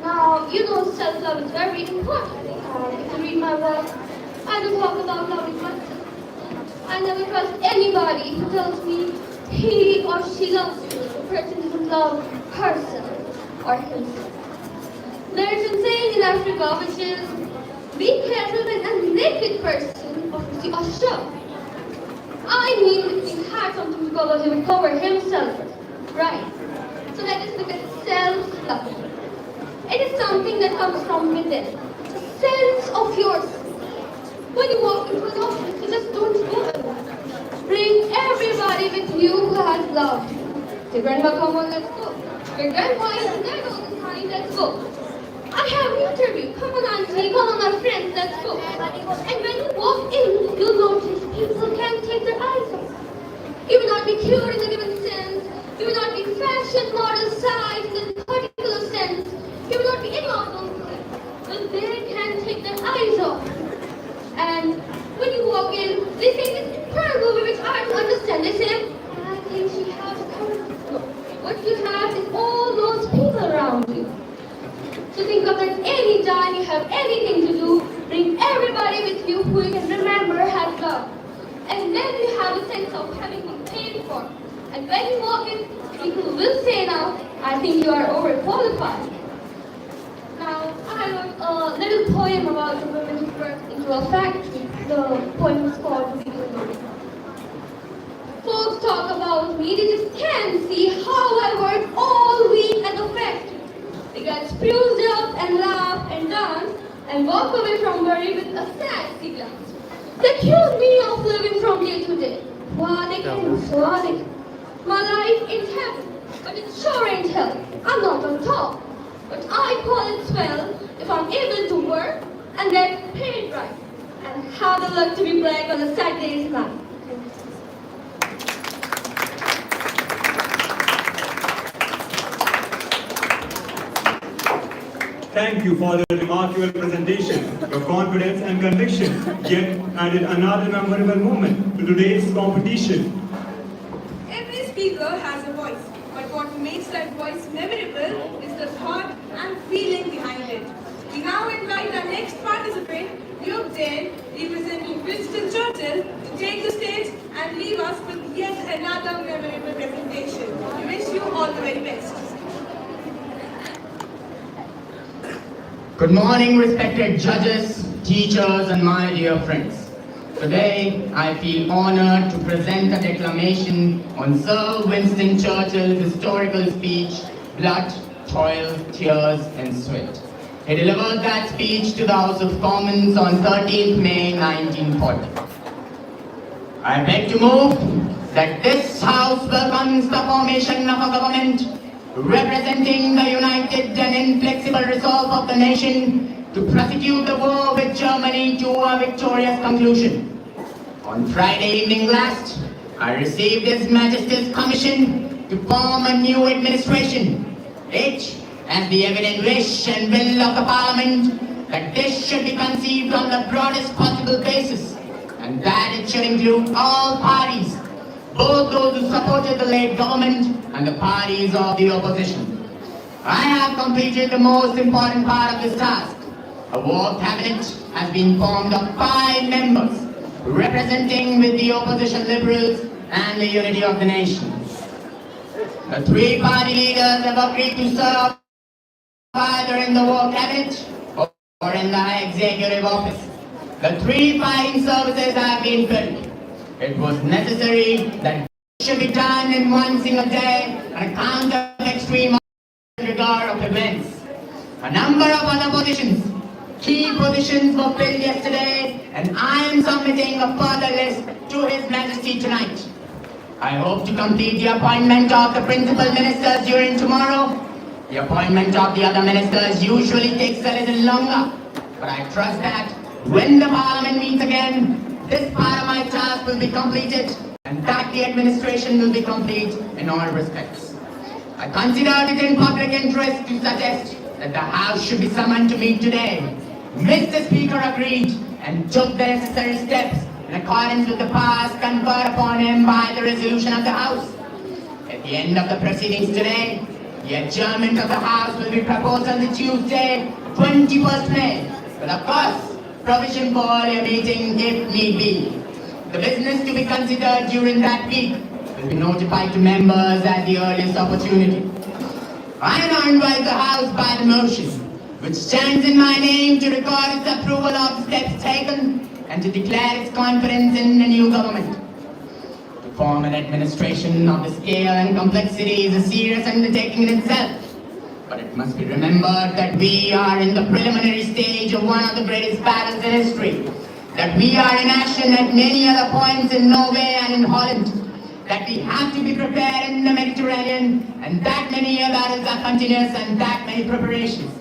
Now, you know self-love is very important. If you read my work, I don't talk about loving myself. I never trust anybody who tells me he or she loves me. The person doesn't love herself or himself. There is a saying in Africa which is, be careful when a naked person offers you a shirt. I mean, if he had something to cover, he would cover himself first. Right. So let us look at self-love. It is something that comes from within. A sense of yourself. When you walk into an office, you just don't go alone. Bring everybody with you who has loved you. Say, grandma, come on, let's go. Your grandma is dead all the time, let's go. I have an interview. Come on, auntie, come on, my friends, let's go. And when you walk in, you'll notice people can't take their eyes off. You will not be cute in a given sense. You will not be fashion model size in a particular sense. You will not be any of those things. But they can't take their eyes off. And when you walk in, they say this incredible way which I don't understand. They say, I think she has courage. No. What you have is all those people around you. So think of that any time you have anything to do, bring everybody with you who you can remember has love. And then you have a sense of having been paid for. And when you walk in, people will say now, I think you are overqualified. Now, I wrote a little poem about a woman who worked into a factory. The poem is called Declamation. Folks talk about me, they just can't see how I work all week at the factory. They get spruced up and laugh and dance and walk away from work with a sad glance. They accuse me of living from day to day. Why they can. My life is heaven, but it sure ain't hell. I'm not on top, but I call it swell if I'm able to work and get paid right and have the luck to be black on a Saturday's night. Thank you for the remarkable presentation. Your confidence and conviction yet added another memorable moment to today's competition. Every speaker has a voice, but what makes that voice memorable is the thought and feeling behind it. We now invite our Good morning, respected judges, teachers, and my dear friends. Today, I feel honored to present a declamation on Sir Winston Churchill's historical speech, Blood, Toil, Tears, and Sweat. He delivered that speech to the House of Commons on 13th May 1940. I beg to move that this House welcomes the formation of a government representing the united and inflexible resolve of the nation to prosecute the war with Germany to a victorious conclusion. On Friday evening last, I received His Majesty's commission to form a new administration. It, as the evident wish and will of the Parliament, that this should be conceived on the broadest possible basis, and that it should include all parties, both those who supported the late government and the parties of the opposition. I have completed the most important part of this task. A war cabinet has been formed of 5 members, representing with the opposition Liberals and the unity of the nation. The 3 party leaders have agreed to serve either in the war cabinet or in the executive office. The 3 fighting services have been filled. It was necessary that it should be done in one single day on account of extreme disregard of events. A number of other positions, key positions were filled yesterday, and I am submitting a further list to His Majesty tonight. I hope to complete the appointment of the principal ministers during tomorrow. The appointment of the other ministers usually takes a little longer, but I trust that when the Parliament meets again, this part of my task will be completed, and that the administration will be complete in all respects. I considered it in public interest to suggest that the House should be summoned to meet today. Mr. Speaker agreed and took the necessary steps in accordance with the powers conferred upon him by the resolution of the House. At the end of the proceedings today, the adjournment of the House will be proposed on the Tuesday, 21st May, with of course provision for a meeting if need be. The business to be considered during that week will be notified to members at the earliest opportunity. I now invite the House by the motion, which stands in my name, to record its approval of the steps taken and to declare its confidence in the new government. To form an administration of the scale and complexity is a serious undertaking in itself. But it must be remembered that we are in the preliminary stage of one of the greatest battles in history. That we are in action at many other points in Norway and in Holland. That we have to be prepared in the Mediterranean, and that many battles are continuous and that many preparations,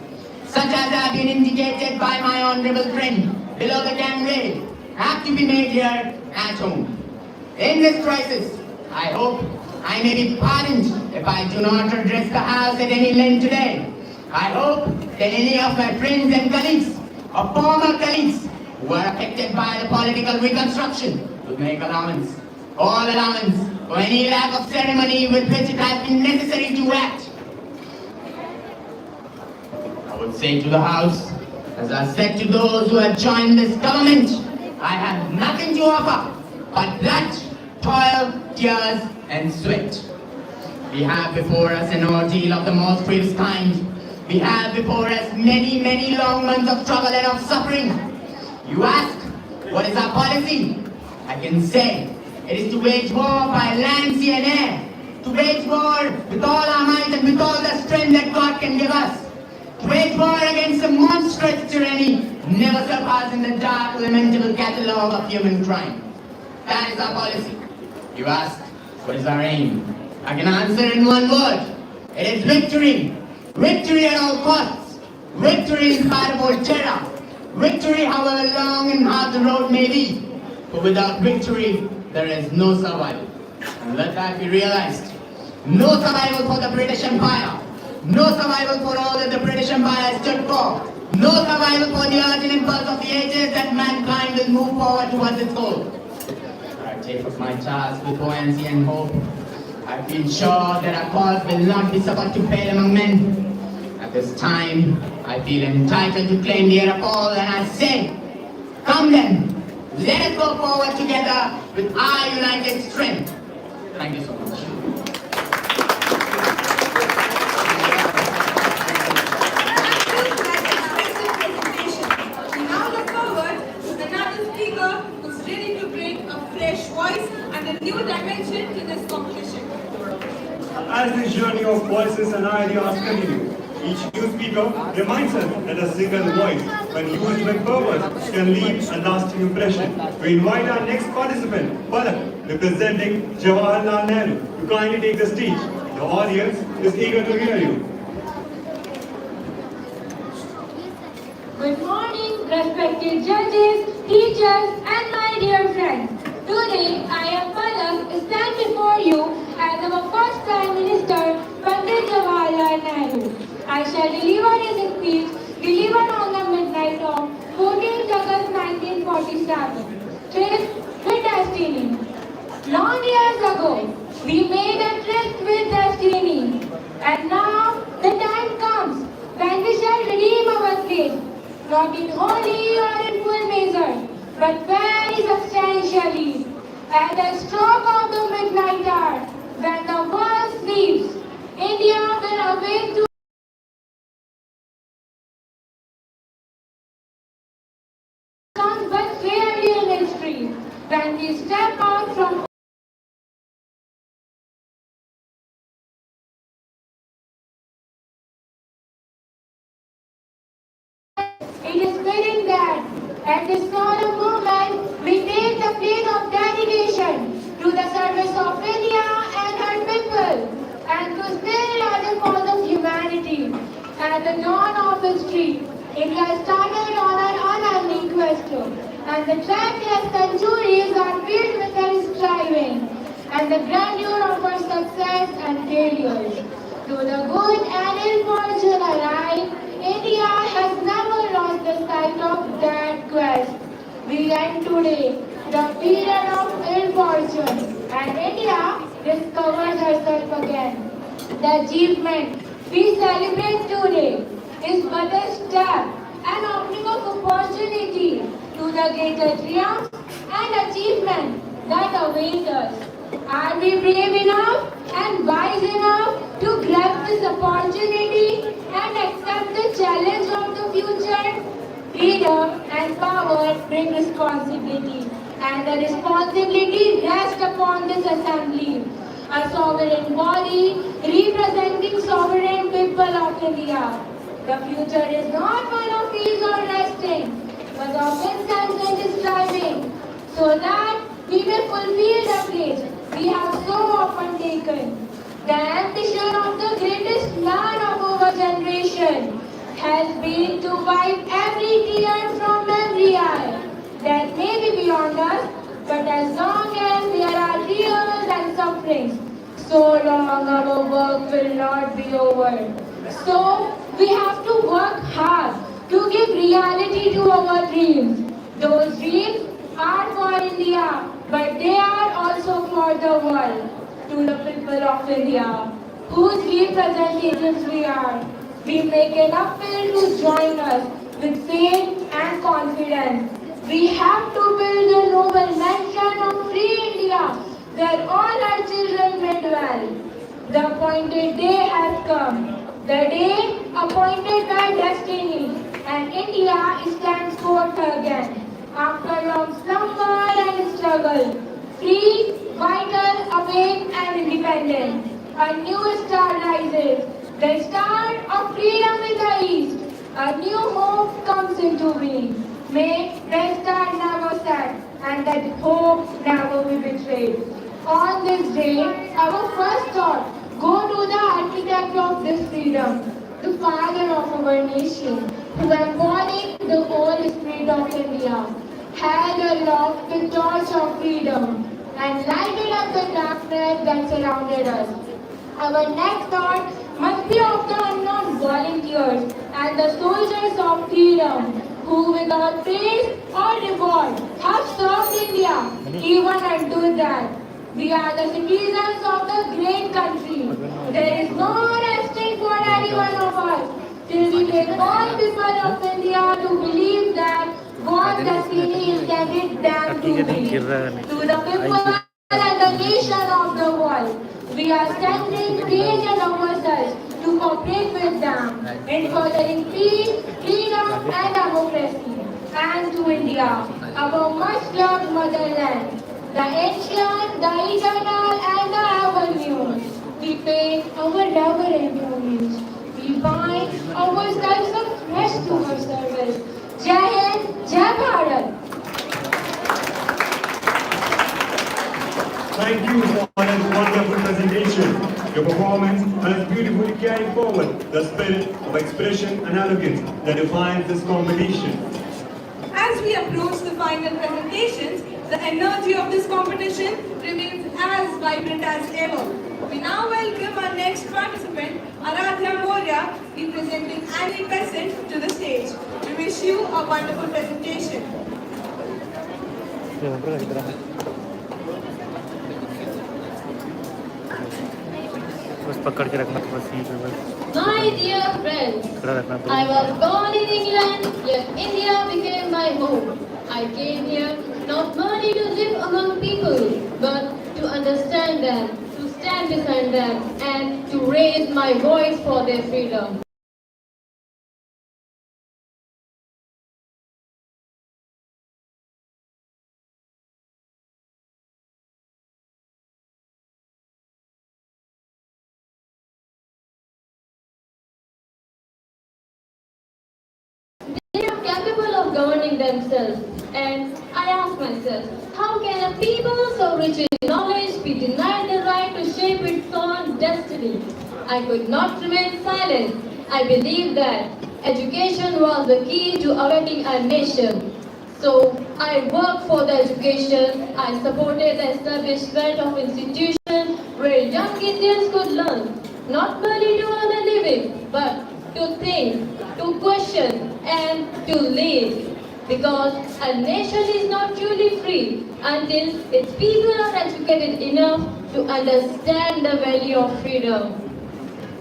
such as have been indicated by my honorable friend below the gangway, have to be made here at home. In this crisis, I hope I may be pardoned if I do not address the House at any length today. I hope that any of my friends and colleagues, or former colleagues, who are affected by the political reconstruction will make allowance, all allowance, for any lack of ceremony with which it has been necessary to act. I would say to the House, as I said to those who have joined this government, I have nothing to offer but blood, toil, tears, and sweat. We have before us an ordeal of the most grievous kind. We have before us many, many long months of struggle and of suffering. You ask, what is our policy? I can say, it is to wage war by land, sea and air. To wage war with all our might and with all the strength that God can give us. To wage war against a monstrous tyranny, never surpassing the dark, lamentable catalogue of human crime. That is our policy. You ask, what is our aim? I can answer in one word. It is victory. Victory at all costs. Victory in spite of all terror. Victory however long and hard the road may be. For without victory, there is no survival. And let that be realized. No survival for the British Empire. No survival for all that the British Empire stood for. No survival for the urgent impulse of the ages that mankind will move forward towards its goal. I take up my task with buoyancy and hope. I feel sure that our cause will not be suffered to fail among men. At this time, I feel entitled to claim the heir of all, and I say, come then, let us go forward together with our united strength. Thank you so much. ideas continue. Each new speaker reminds us that a single voice, when used with purpose, can leave a lasting impression. We invite our next participant, Palak, representing Jawaharlal Nehru, to kindly take the stage. The audience is eager to hear you. Good morning, respected judges, teachers, and my dear friends. Today, I am Palak, stand before you as our first Prime Minister, Pandit Jawaharlal Nehru. I shall deliver his speech delivered on the midnight of 14th August 1947. Tryst with Destiny. Long years ago, we made a tryst with destiny. And now, the time comes when we shall redeem our faith. Not in wholly or in full measure, but very substantially. At the stroke of the midnight hour, when the world sleeps, India will awake to comes but rarely in history. When we step out from it is fitting that at this solemn moment we take the plate of dedication to the service of India and her people and to still larger cause of humanity. At the dawn of history, India started on an unending quest, and the trackless centuries are filled with her striving and the grandeur of her success and failures. To the good and ill fortune alike, India has never lost the sight of that quest. We end today the period of ill fortune, and India discovers herself again. The achievement we celebrate today is but a step, an opening of opportunity to the greater triumphs and achievement that await us. Are we brave enough and wise enough to grab this opportunity and accept the challenge of the future? Freedom and power bring responsibility, and the responsibility rests upon this assembly, a sovereign body representing sovereign people of India. The future is not one of ease or resting, but of incessant striving, so that we may fulfill the pledge we have so often taken. The ambition of the greatest man of our generation has been to wipe every tear from every eye. That may be beyond us, but as long as there are tears and sufferings, so long our work will not be over. So we have to work hard to give reality to our dreams. Those dreams are for India, but they are also for the world. To the people of India, whose representatives we are, we make an appeal to join us with faith and confidence. We have to build a noble mansion of free India, where all our children may dwell. The appointed day has come, the day appointed by destiny, and India stands forth again. After long slumber and struggle, free, vital, awake and independent, a new star rises, the star of freedom in the east. A new hope comes into being. May that star never set, and that hope never be betrayed. On this day, our first thought go to the architect of this freedom, the father of our nation, who embodied the whole spirit of India, held aloft the torch of freedom, and lighted up the darkness that surrounded us. Our next thought must be of the unknown volunteers and the soldiers of freedom, who without praise or reward have served India, even unto death. We are the citizens of the great country. There is no resting for any one of us till we make all people of India to believe that God's destiny is intended them to be. To the people and the nation of the world, we are standing pledged ourselves to cooperate with them in furthering peace, freedom and democracy. And to India, our much-loved motherland, the ancient, the eternal and the ever new. We pay our labor employees. We bind ourselves afresh to her service. Jai Hind, Jai Bharat. Thank you for that wonderful presentation. Your performance has beautifully carried forward the spirit of expression and elegance that defines this competition. As we approach the final presentations, the energy of this competition remains as vibrant as ever. We now welcome our next participant, Aradhya Moria, representing Annie Besant, to the stage. We wish you a wonderful presentation. My dear friends, I was born in England, yet India became my home. I came here not merely to live among people, but to understand them, to stand behind them, and to raise my voice for their freedom. They are capable of governing themselves. And I ask myself, how can a people so rich in knowledge be denied the right to shape its own destiny? I could not remain silent. I believe that education was the key to awakening a nation. So I worked for the education. I supported the establishment of institutions where young Indians could learn, not merely to earn a living, but to think, to question, and to live. Because a nation is not truly free until its people are educated enough to understand the value of freedom.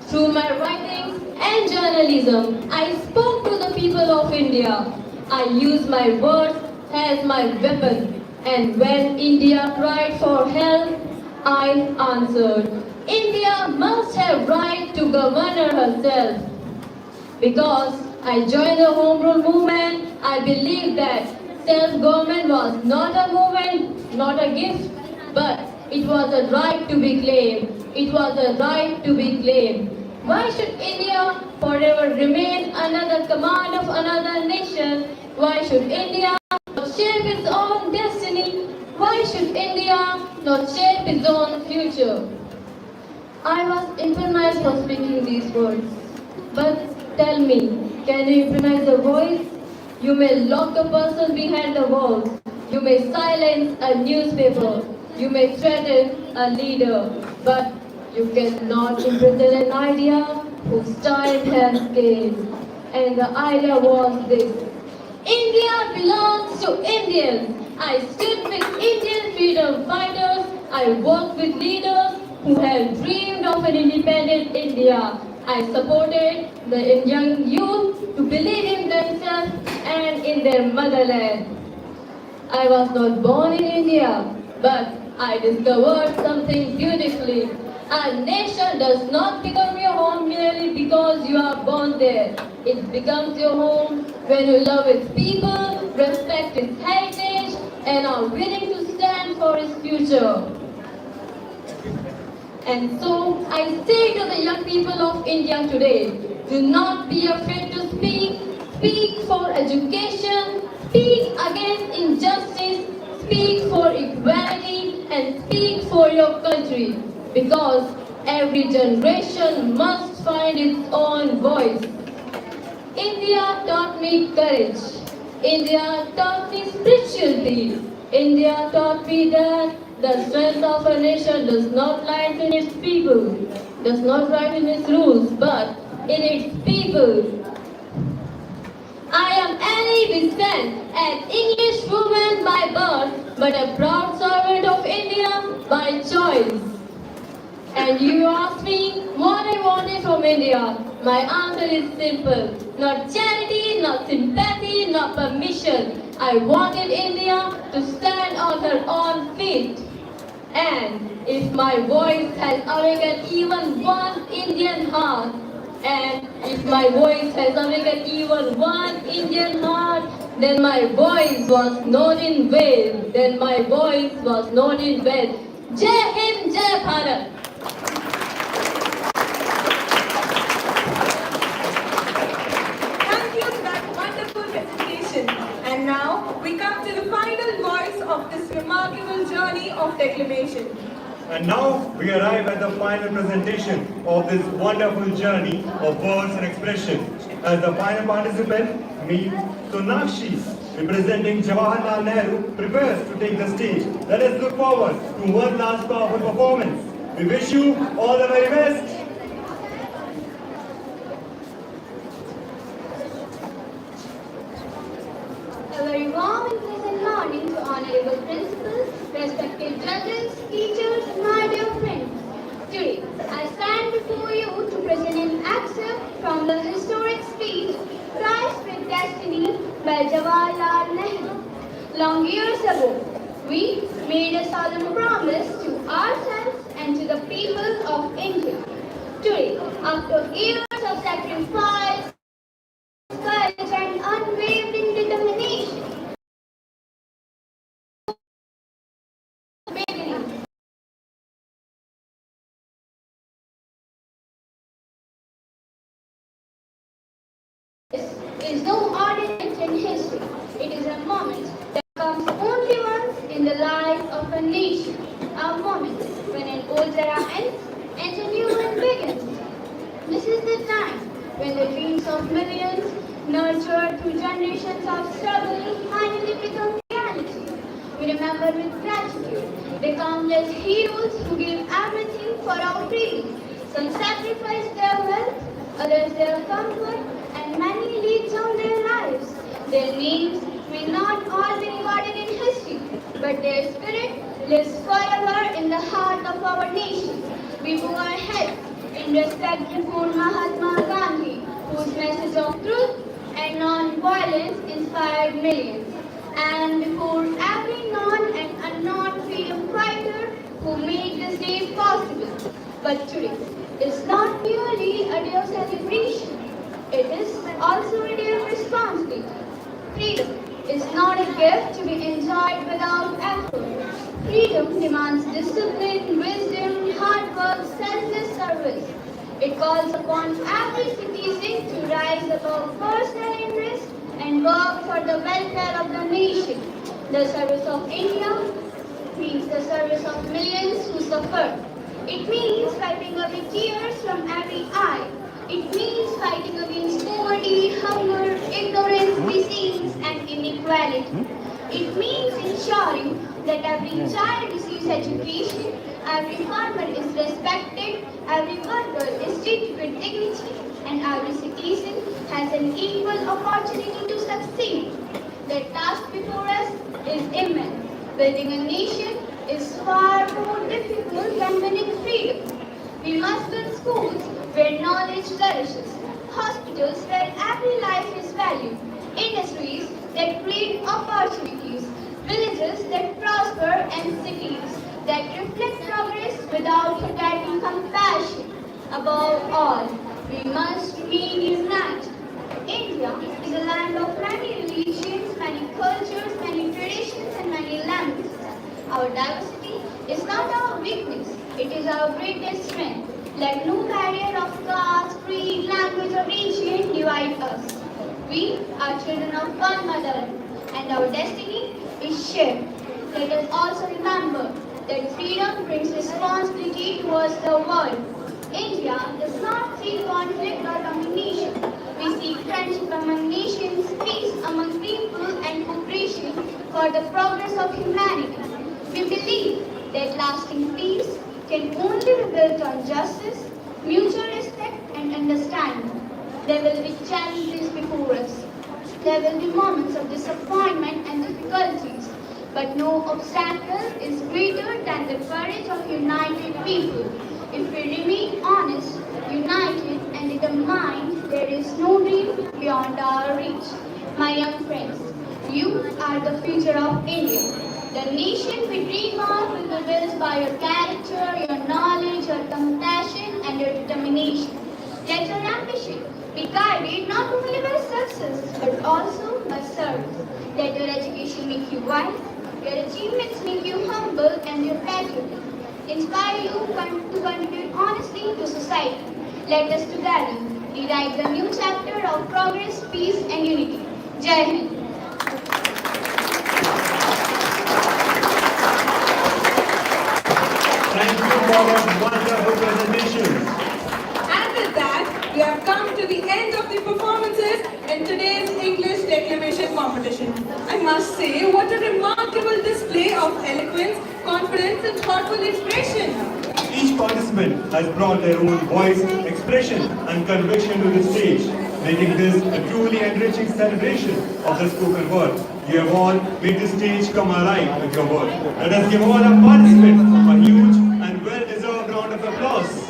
Through my writings and journalism, I spoke to the people of India. I used my words as my weapon. And when India cried for help, I answered, India must have right to govern herself. Because I joined the Home Rule movement, I believed that self-government was not a movement, not a gift, but it was a right to be claimed. It was a right to be claimed. Why should India forever remain under the command of another nation? Why should India not shape its own destiny? Why should India not shape its own future? I was improvised for speaking these words. But tell me, can you improvise a voice? You may lock a person behind the walls. You may silence a newspaper. You may threaten a leader. But you cannot imprison an idea whose time has came. And the idea was this. India belongs to Indians. I stood with Indian freedom fighters. I worked with leaders who have dreamed of an independent India. I supported the young youth to believe in themselves and in their motherland. I was not born in India, but I discovered something beautifully. A nation does not become your home merely because you are born there. It becomes your home when you love its people, respect its heritage, and are willing to stand for its future. And so I say to the young people of India today, do not be afraid to speak. Speak for education, speak against injustice, speak for equality, and speak for your country. Because every generation must find its own voice. India taught me courage. India taught me spirituality. India taught me that the strength of a nation does not lie in its people, does not lie in its rules, but in its people. I am Annie Besant, an English woman by birth, but a proud servant of India by choice. And you ask me what I wanted from India. My answer is simple. Not charity, not sympathy, not permission. I wanted India to stand on her own feet. And if my voice has awakened even one Indian heart, and if my voice has awakened even one Indian heart, then my voice was not in vain. Then my voice was not in vain. Jai Hind, Jai Bharat. this remarkable journey of declamation. And now we arrive at the final presentation of this wonderful journey of words and expression. As the final participant, me, Sonakshi, representing Jawaharlal Nehru, prepares to take the stage. Let us look forward to one last powerful performance. We wish you all the very best. A very warm and pleasant morning to honorable principals, respected judges, teachers, my dear friends. Today, I stand before you to present an excerpt from the historic speech Rise with Destiny by Jawaharlal Nehru. Long years ago, we made a solemn promise to ourselves and to the people of India. Today, after years of sacrifice, courage and unwavering determination, is no ordinary in history. It is a moment that comes only once in the life of a nation. A moment when an old era ends and a new one begins. This is the time when the dreams of millions, nurtured through generations of struggle, finally become reality. We remember with gratitude the countless heroes who gave everything for our freedom. Some sacrificed their wealth, others their comfort, and many laid down their lives. Their names may not all be recorded in history, but their spirit lives forever in the heart of our nation. We bow our heads in respect before Mahatma Gandhi, whose message of truth and non-violence inspired millions, and before every known and unknown freedom fighter who made this day possible. But today is not merely a day of celebration. It is also a day of responsibility. Freedom is not a gift to be enjoyed without effort. Freedom demands discipline, wisdom, hard work, selfless service. It calls upon every citizen to rise above personal interest and work for the welfare of the nation. The service of India means the service of millions who suffer. It means wiping away tears from every eye. It means fighting against poverty, hunger, ignorance, disease, and inequality. It means ensuring that every child receives education, every farmer is respected, every worker is treated with dignity, and every citizen has an equal opportunity to succeed. The task before us is immense. Building a nation is far more difficult than winning freedom. We must build schools where knowledge flourishes, hospitals where every life is valued, industries that create opportunities, villages that prosper, and cities that reflect progress without forgetting compassion. Above all, we must remain united. India is a land of many religions, many cultures, many traditions, and many languages. Our diversity is not our weakness, it is our greatest strength. Let no barrier of caste, creed, language, or region divide us. We are children of one mother, and our destiny is shared. Let us also remember that freedom brings responsibility towards the world. India does not seek conflict or domination. We seek friendship among nations, peace among people, and cooperation for the progress of humanity. We believe that lasting peace can only be built on justice, mutual respect, and understanding. There will be challenges before us. There will be moments of disappointment and difficulties, but no obstacle is greater than the courage of united people. If we remain honest, united, and determined, there is no dream beyond our reach. My young friends, you are the future of India. The nation we dream of will be built by your character, your knowledge, your compassion, and your determination. Let your ambition be guided not only by success, but also by service. Let your education make you wise, your achievements make you humble, and your patriotic inspire you to contribute honestly to society. Let us together rewrite the new chapter of progress, peace, and unity. Jai Hind. in today's English declamation competition. I must say, what a remarkable display of eloquence, confidence and thoughtful expression. Each participant has brought their own voice, expression and conviction to the stage, making this a truly enriching celebration of the spoken word. You have all made the stage come alive with your word. Let us give all our participants a huge and well-deserved round of applause.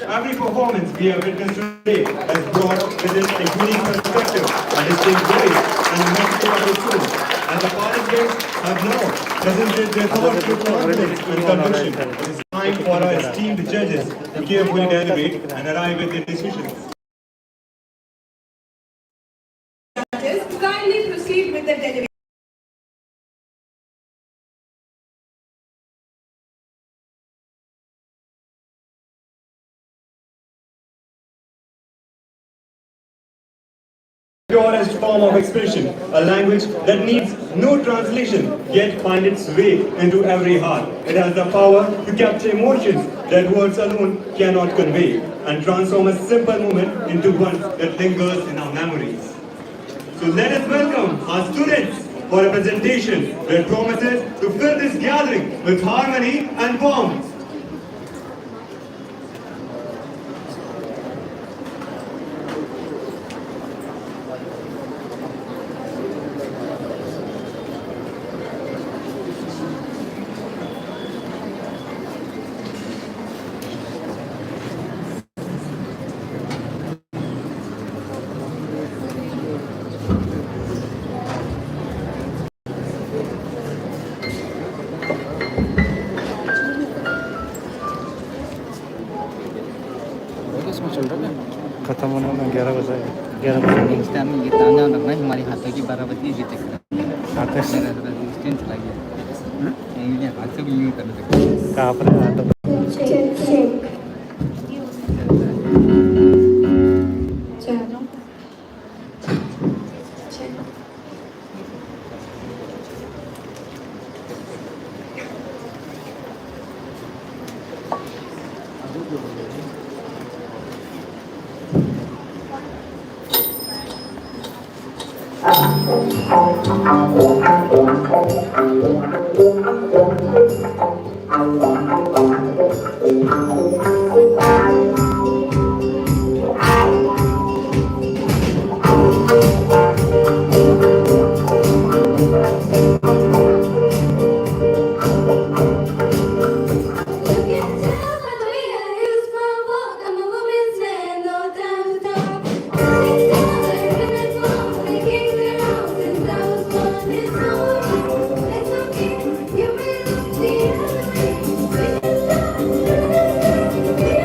Every performance we have witnessed today has brought with it a unique perspective, a distinct voice, and a message of its own. And the participants have now presented their thoughts with confidence and conviction. It is time for our esteemed judges to carefully deliberate and arrive at their decisions. Judges, kindly proceed with the deliberation. Purest form of expression, a language that needs no translation, yet finds its way into every heart. It has the power to capture emotions that words alone cannot convey, and transform a simple moment into one that lingers in our memories. So let us welcome our students for a presentation that promises to fill this gathering with harmony and warmth. इसमें चल रहा है खत्म होने में 11 बजे 11 बजे next time ये ताना रखना है हमारे हाथों की 12 बजे जीते हाथ से रेजिस्टेंस चला गया ये हाथ से भी यूं कर सकते कहाँ पर है हाथ Thank you.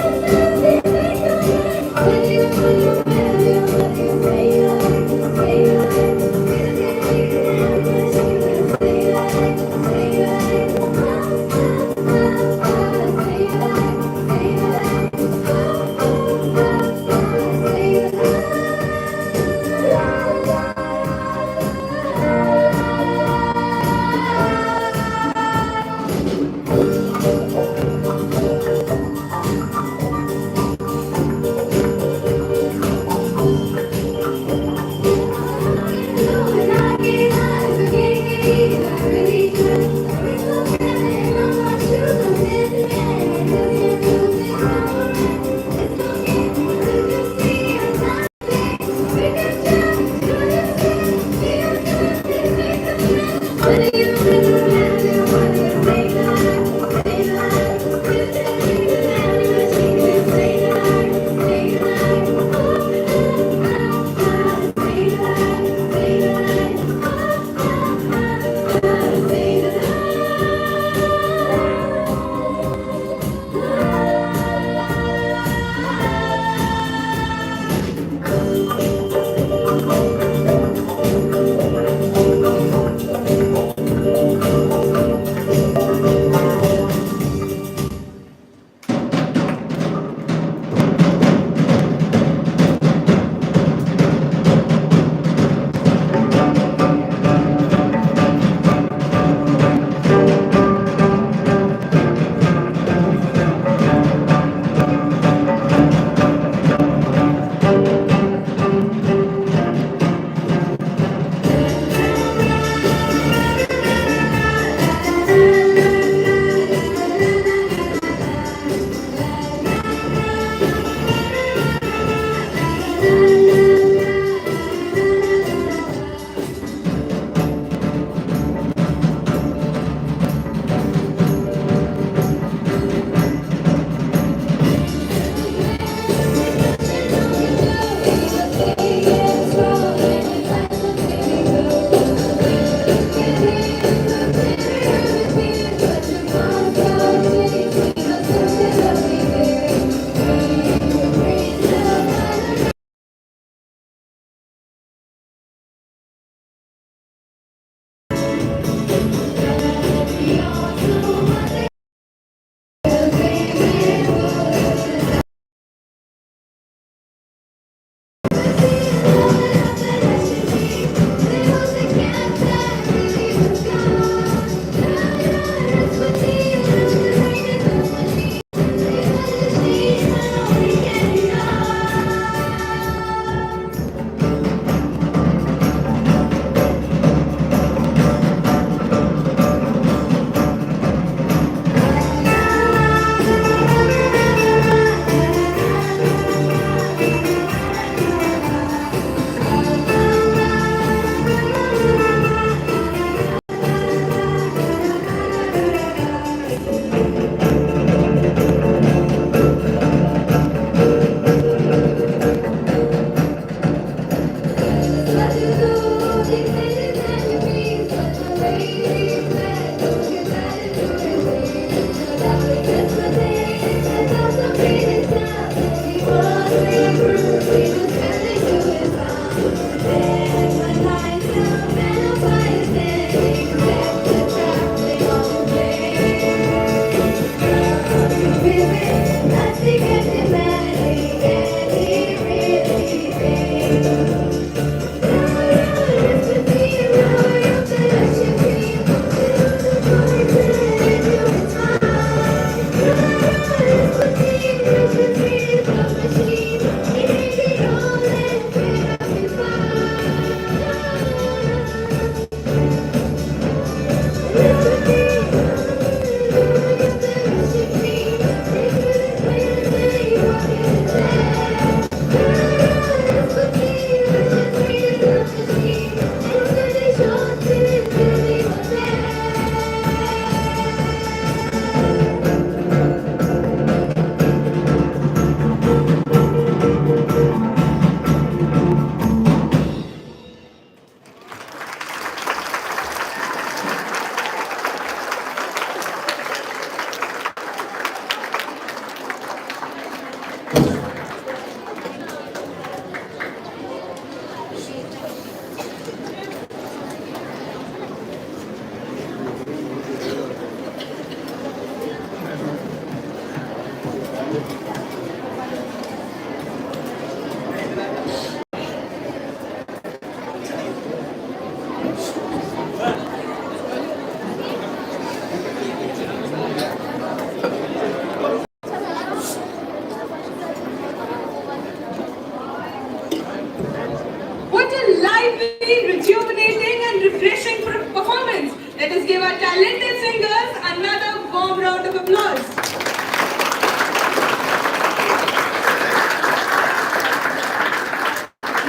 lively, rejuvenating and refreshing performance. Let us give our talented singers another warm round of applause.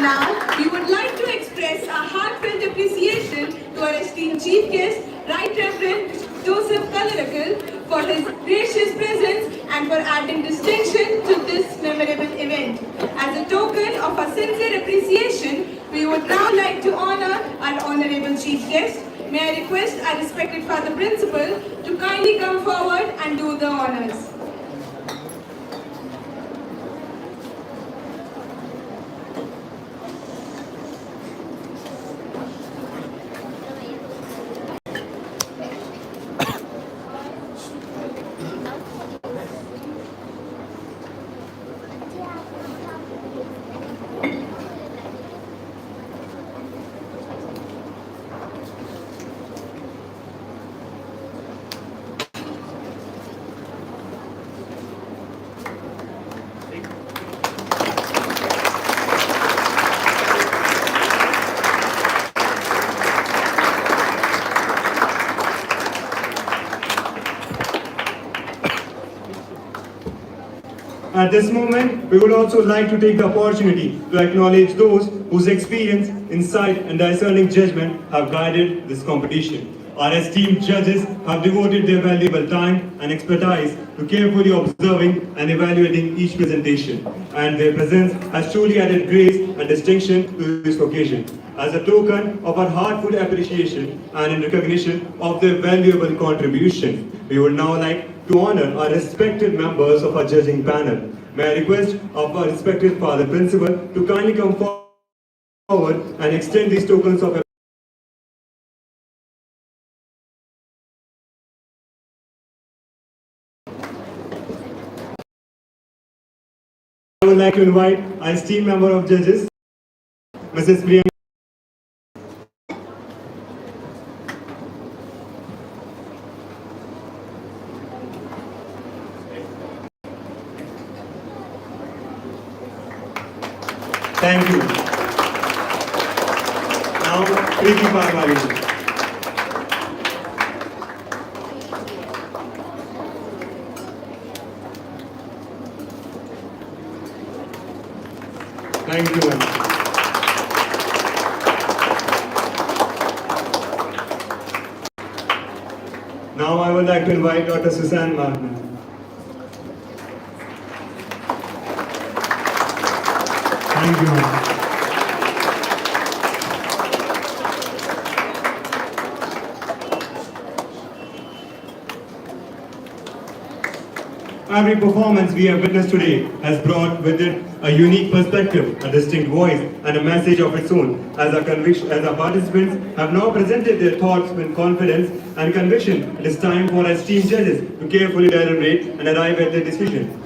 Now, we would like to express our heartfelt appreciation to our esteemed chief guest, Right Reverend Joseph Kalarakal, for his gracious presence and for adding distinction to this memorable event. As a token of our sincere appreciation, we would now like to honor our honorable chief guest. May I request our respected Father Principal to kindly come forward and do the honors. At this moment, we would also like to take the opportunity to acknowledge those whose experience, insight and discerning judgment have guided this competition. Our esteemed judges have devoted their valuable time and expertise to carefully observing and evaluating each presentation, and their presence has truly added grace and distinction to this occasion. As a token of our heartfelt appreciation and in recognition of their valuable contribution, we would now like to honor our respected members of our judging panel. May I request of our respected Father Principal to kindly come forward and extend these tokens of I would like to invite our esteemed member of judges, Mrs. Priyanka. Thank you. Now, Preeti Parwari. Thank you, ma'am. Now I would like to invite Dr. Susan Martin. Thank you, ma'am. Every performance we have witnessed today has brought with it a unique perspective, a distinct voice, and a message of its own. As our participants have now presented their thoughts with confidence and conviction, it is time for our esteemed judges to carefully deliberate and arrive at their decision.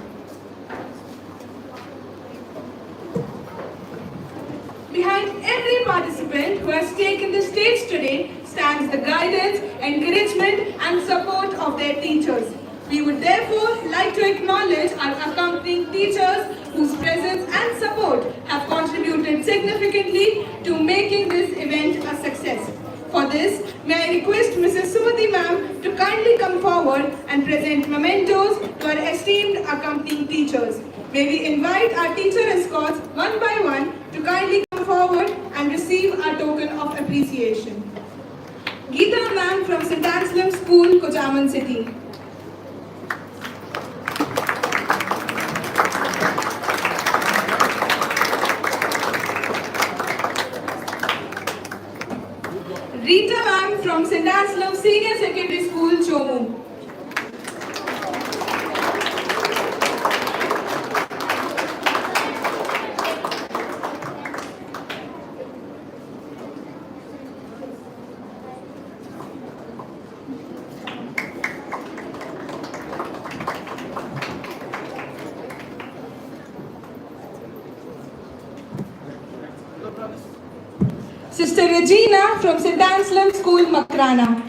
Behind every participant who has taken the stage today stands the guidance, encouragement, and support of their teachers. We would therefore like to acknowledge our accompanying teachers whose presence and support have contributed significantly to making this event a success. For this, may I request Mrs. Sumati ma'am to kindly come forward and present mementos to our esteemed accompanying teachers. May we invite our teacher escorts one by one to kindly come forward and receive our token of appreciation. Geeta ma'am from St. Anselms School, Kojaman City. Rita ma'am from St. Anselms Senior Secondary School, Chomu. Sister Regina from St. Anselms School, Makrana.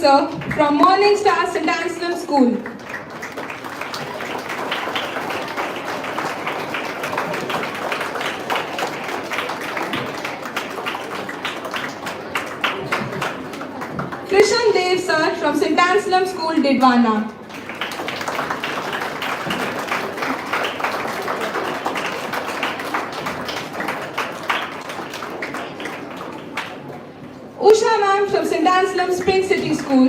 sir, from Morning Star St. Anselms School. Krishan Dev sir, from St. Anselms School, Didwana. Usha ma'am from St. Anselms Spring City School.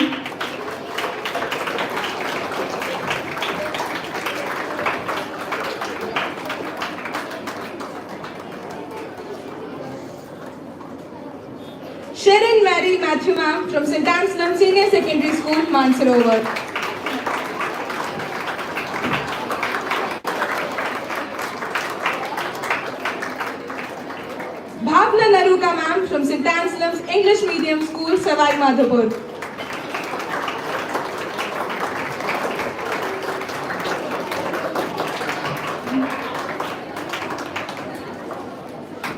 Sharon Mary Matthew ma'am from St. Anselms Senior Secondary School, Mansarovar. Bhavna Naruka ma'am from St. Anselms English Medium School, Savai Madhopur.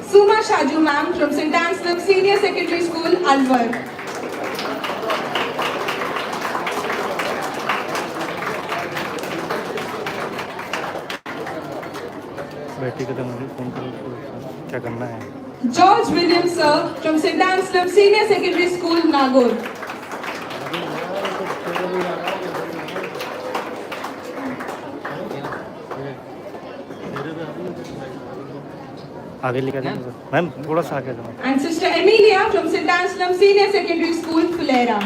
Suma Shaju ma'am from St. Anselms Senior Secondary School, Alwar. बैठी के तो मुझे phone करो क्या करना है. George Williams sir from St. Anselms Senior Secondary School, Nagore. आगे लेकर जाओ मैम, थोड़ा सा आगे जाओ. And Sister Emilia from St. Anselms Senior Secondary School, Fulera.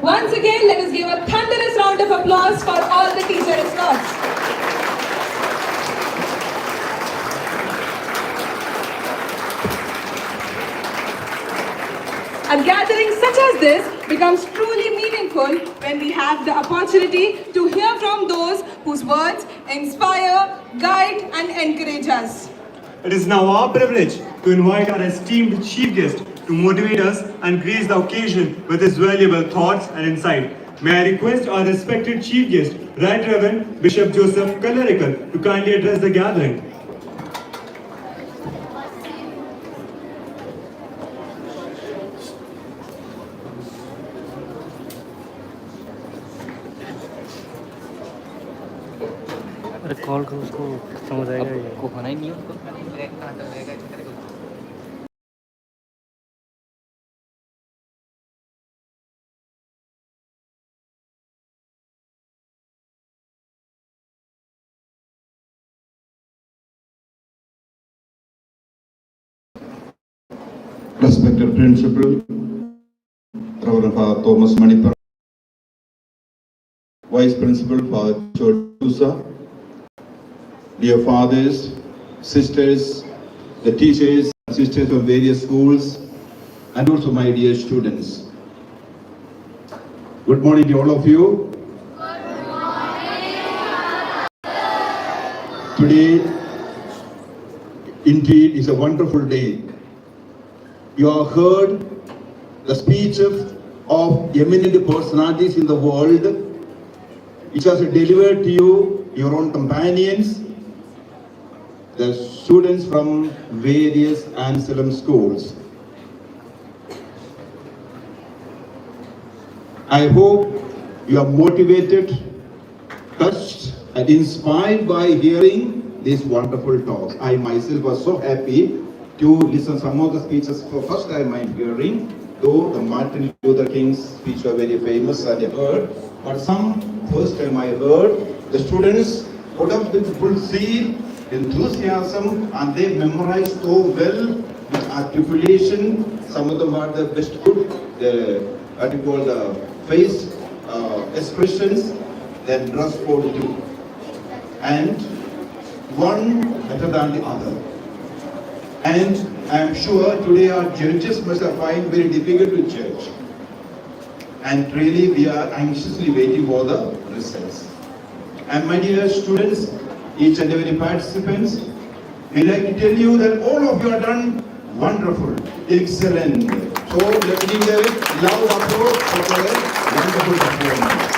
Once again, let us give a thunderous round of applause for all the teacher escorts. A gathering such as this becomes truly meaningful when we have the opportunity to hear from those whose words inspire, guide, and encourage us. It is now our privilege to invite our esteemed chief guest to motivate us and grace the occasion with his valuable thoughts and insight. May I request our respected chief guest, Right Reverend Bishop Joseph Kallarikal, to kindly address the gathering. अरे call करो उसको, समझ आएगा ये. को होना ही नहीं उनको. Respected Principal, Reverend Father Thomas Manipur, Vice Principal Father Chodusa, dear fathers, sisters, the teachers and sisters of various schools, and also my dear students. Good morning to all of you. Today, indeed, is a wonderful day. You have heard the speeches of eminent personalities in the world, which was delivered to you, your own companions, the students from various Anselm schools. I hope you are motivated, touched, and inspired by hearing these wonderful talks. I myself was so happy to listen some of the speeches for first time I'm hearing, though the Martin Luther King's speech was very famous and I heard, but some first time I heard, the students put up with full zeal, enthusiasm, and they memorized so well with articulation, some of them are the best good, what you call the face expressions, then dress code too. And one better than the other. And I am sure today our judges must have find very difficult to judge. And really we are anxiously waiting for the results. And my dear students, each and every participants, we like to tell you that all of you are done wonderful, excellent. So let me give a loud applause for a wonderful performance.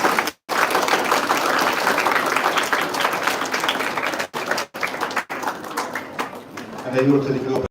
And I also